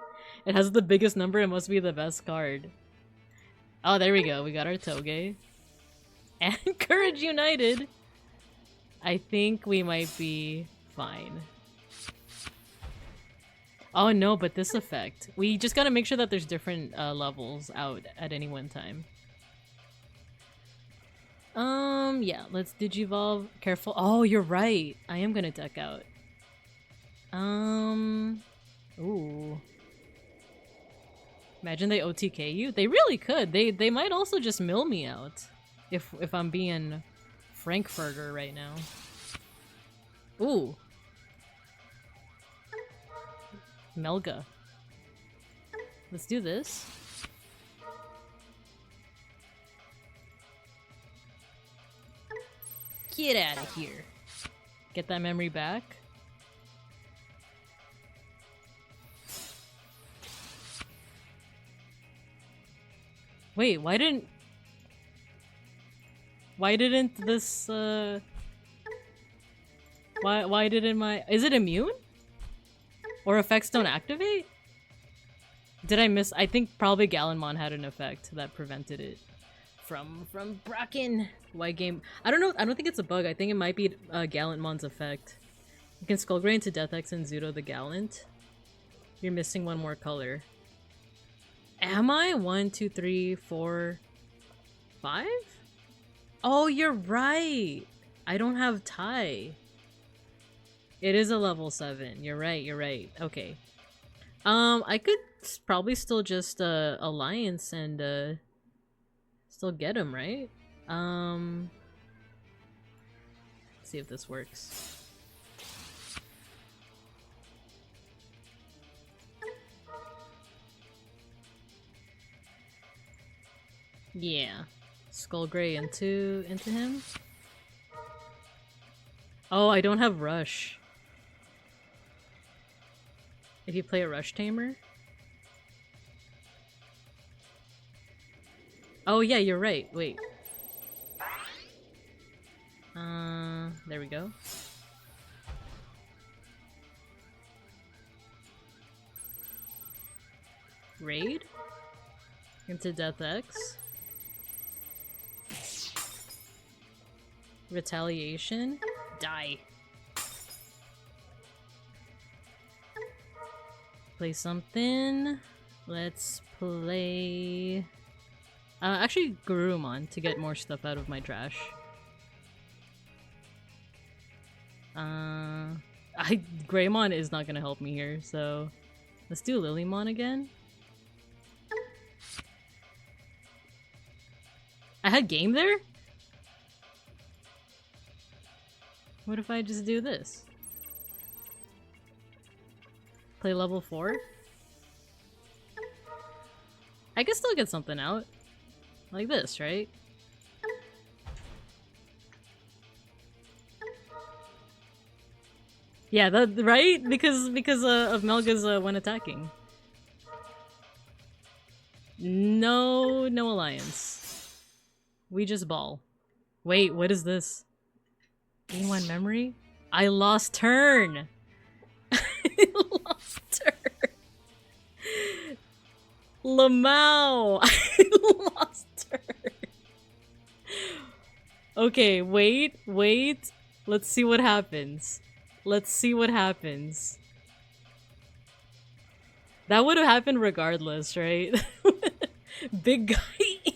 It has the biggest number. It must be the best card. Oh, there we go. We got our Toge. And Courage United. I think we might be fine. Oh no, but this effect. We just gotta make sure that there's different levels out at any one time. Yeah, let's Digivolve. Careful. Oh, you're right. I am gonna deck out. Ooh. Imagine they OTK you. They really could. They might also just mill me out. If I'm being Frankfurter right now. Ooh. Melga. Let's do this. Get out of here. Get that memory back. Wait, why didn't this why didn't my... Is it immune? Or effects don't activate? Did I miss... I think probably Gallenmon had an effect that prevented it from Bracken. White game. I don't know. I don't think it's a bug. I think it might be Gallantmon's effect. You can Skullgray into Death X and Zudo the Gallant. You're missing one more color. Am I? 1, 2, 3, 4, 5? Oh, you're right. I don't have tie. It is a level 7. You're right. You're right. Okay. I could probably still just alliance and still get him, right? Let's see if this works. Yeah. Skullgray into him. Oh, I don't have Rush. If you play a Rush Tamer? Oh yeah, you're right. Wait. There we go. Raid? Into Death X. Retaliation. Die. play something. Let's play... actually, Garurumon to get more stuff out of my trash. Greymon is not gonna help me here, so... Let's do Lilymon again. I had game there? What if I just do this? Play level 4? I could still get something out. Like this, right? Yeah, that right? Because of Melga's when attacking. No alliance. We just ball. Wait, what is this? Gain 1 memory? I lost turn! I lost turn! Lamau! I lost turn! Okay, wait. Let's see what happens. Let's see what happens. That would have happened regardless, right? Big guy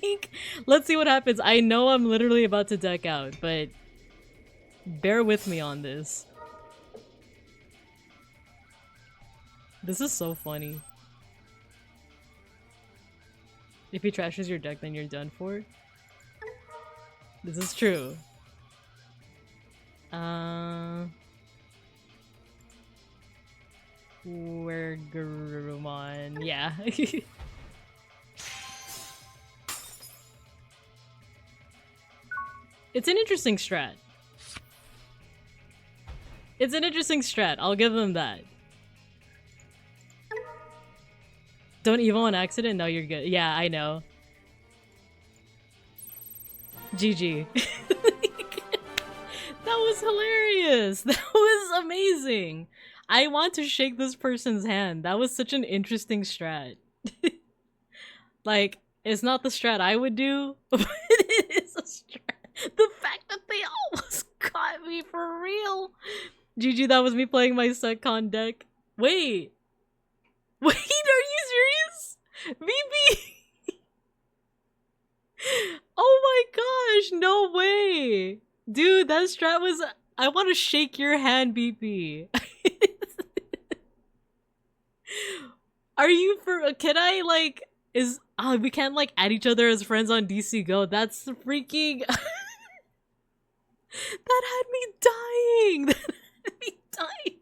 ink. Let's see what happens. I know I'm literally about to deck out, but bear with me on this. This is so funny. If he trashes your deck, then you're done for. This is true. Where Garurumon? Yeah. It's an interesting strat. It's an interesting strat, I'll give them that. Don't Evo on accident? No, you're good. Yeah, I know. GG. That was hilarious! That was amazing! I want to shake this person's hand. That was such an interesting strat. Like, it's not the strat I would do, but it is a strat. The fact that they almost caught me for real! GG, that was me playing my Setcon deck. Wait! Wait, are you serious? VP! Oh my gosh, no way! Dude, that strat was... I want to shake your hand, BP. Are you for... Can I, like... Is... we can't, like, add each other as friends on DC Go. That's freaking... That had me dying! That had me dying!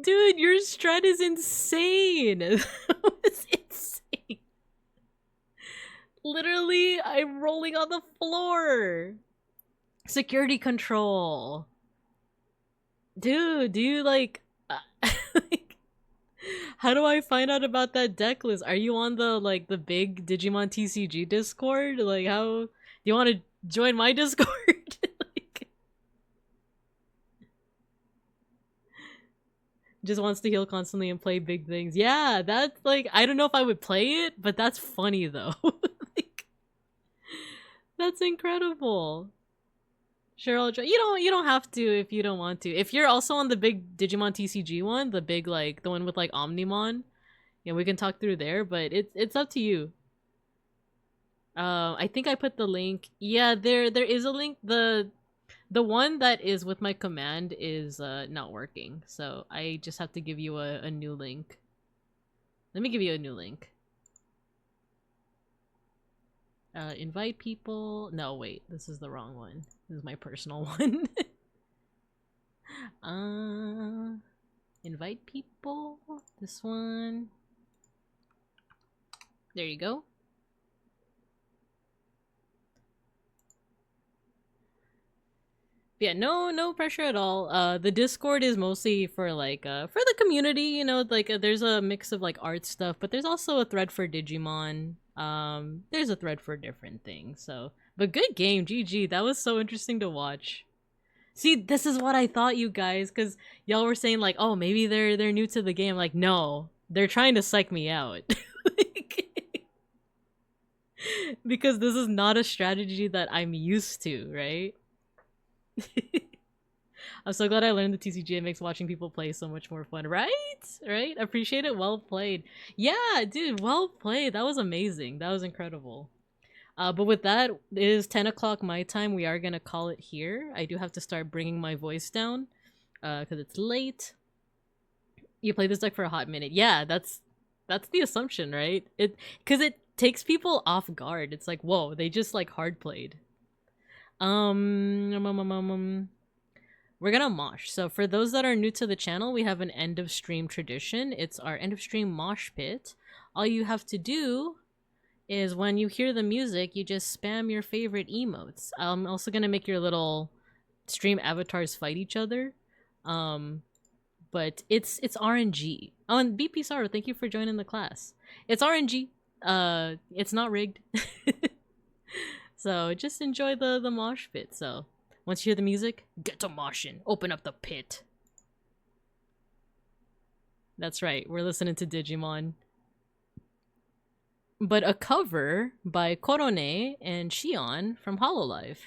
Dude, your strat is insane! That was insane! Literally, I'm rolling on the floor! Security control! Dude, do you, like... like... How do I find out about that deck list? Are you on the, like, the big Digimon TCG Discord? Like, how... Do you want to join my Discord? Like... Just wants to heal constantly and play big things. Yeah, that's, like... I don't know if I would play it, but that's funny, though. Like... That's incredible. Sure, I'll try. You don't have to if you don't want to. If you're also on the big Digimon TCG one, the big, like, the one with, like, Omnimon, yeah, we can talk through there, but it's up to you. I think I put the link. Yeah, there is a link. The one that is with my command is not working, so I just have to give you a new link. Let me give you a new link. Invite people. No, wait, this is the wrong one. This is my personal one. Invite people. This one. There you go. Yeah, no pressure at all. The Discord is mostly for, like, for the community, you know, like, there's a mix of, like, art stuff, but there's also a thread for Digimon. There's a thread for different things, so. But good game, GG. That was so interesting to watch. See, this is what I thought, you guys, because y'all were saying, like, oh, maybe they're new to the game. Like, no, they're trying to psych me out. Like, because this is not a strategy that I'm used to, right? I'm so glad I learned the TCG. It makes watching people play so much more fun. Right? Right? Appreciate it. Well played. Yeah, dude, well played. That was amazing. That was incredible. But with that, it is 10 o'clock my time. We are going to call it here. I do have to start bringing my voice down because it's late. You play this deck for a hot minute. Yeah, that's the assumption, right? Because it takes people off guard. It's like, whoa, they just like hard played. We're gonna mosh. So for those that are new to the channel, we have an end of stream tradition. It's our end of stream mosh pit. All you have to do is when you hear the music, you just spam your favorite emotes. I'm also gonna make your little stream avatars fight each other. But it's RNG. Oh, and BP Sorrow, thank you for joining the class. It's RNG. It's not rigged. So just enjoy the mosh pit. So once you hear the music, get to moshing. Open up the pit. That's right, we're listening to Digimon. But a cover by Korone and Shion from Hololive.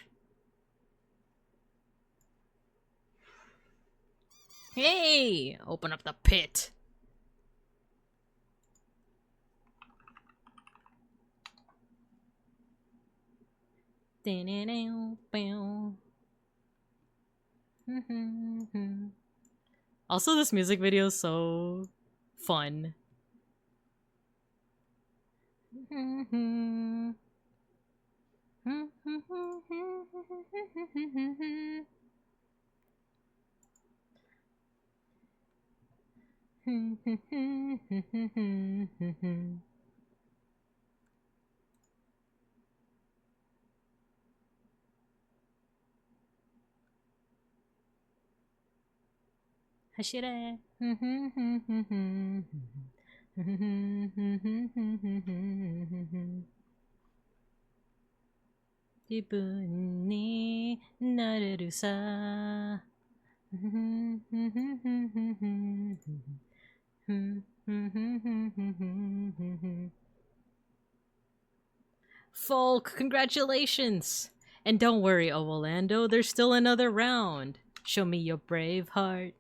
Hey! Open up the pit. Also, this music video is so fun. Hashire. 自分になれるさ。Folk, congratulations! And don't worry, oh Orlando, there's still another round. Show me your brave heart.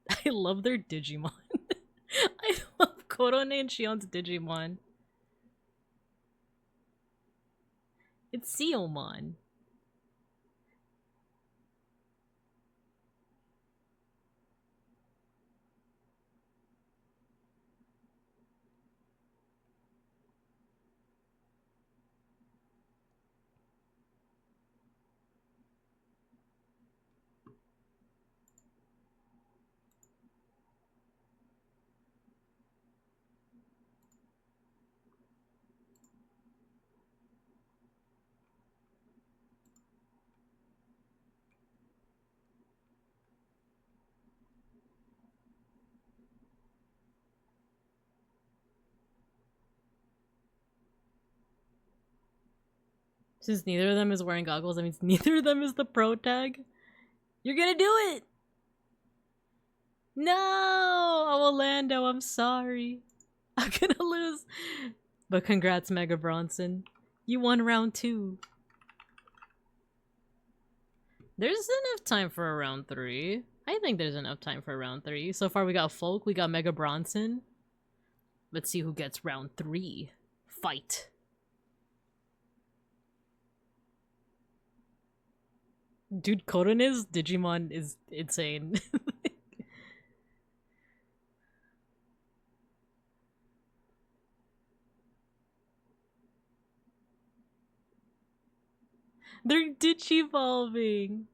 I love their Digimon. I love Korone and Shion's Digimon. It's Seomon. Since neither of them is wearing goggles, that means neither of them is the pro tag. You're gonna do it! No! Oh, Orlando, I'm sorry. I'm gonna lose. But congrats, Mega Bronson. You won round 2. There's enough time for a round 3. I think there's enough time for a round 3. So far we got Folk, we got Mega Bronson. Let's see who gets round 3. Fight. Dude, Korone's Digimon is insane. They're digivolving.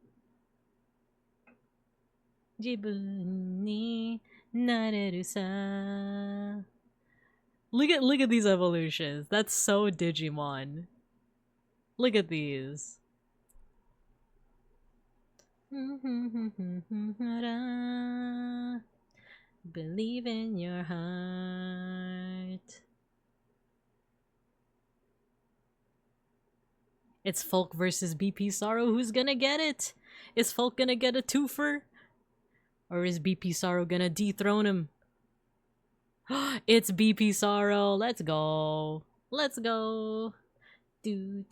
Jibun ni nareru sa. Look at these evolutions. That's so Digimon. Look at these. Believe in your heart. It's Folk versus BP Sorrow. Who's gonna get it? Is Folk gonna get a twofer? Or is BP Sorrow gonna dethrone him? It's BP Sorrow. Let's go. Let's go. Do.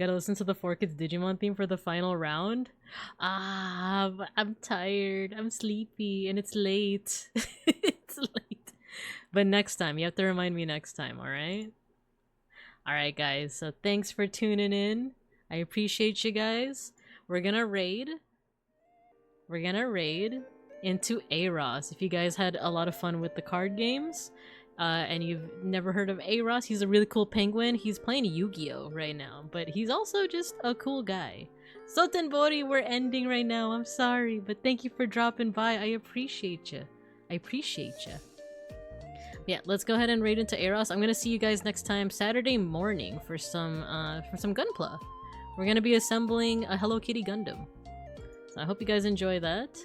Gotta listen to the 4Kids Digimon theme for the final round. Ah, but I'm tired. I'm sleepy, and it's late. It's late. But next time, you have to remind me next time, alright? Alright, guys. So thanks for tuning in. I appreciate you guys. We're gonna raid. We're gonna raid into Aros. If you guys had a lot of fun with the card games, and you've never heard of Aros, he's a really cool penguin. He's playing Yu-Gi-Oh! Right now, but he's also just a cool guy. Sotenbori, we're ending right now. I'm sorry, but thank you for dropping by. I appreciate you. I appreciate you. Yeah, let's go ahead and raid into Aros. I'm gonna see you guys next time, Saturday morning, for some Gunpla. We're gonna be assembling a Hello Kitty Gundam. So I hope you guys enjoy that.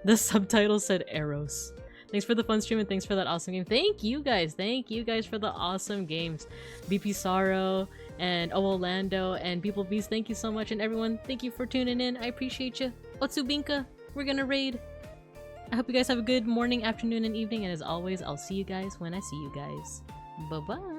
The subtitle said Eros. Thanks for the fun stream and thanks for that awesome game. Thank you guys for the awesome games. BP Sorrow and Orlando and beeplebees, thank you so much. And everyone, thank you for tuning in. I appreciate you. Otsubinka, we're gonna raid. I hope you guys have a good morning, afternoon, and evening. And as always, I'll see you guys when I see you guys. Bye-bye.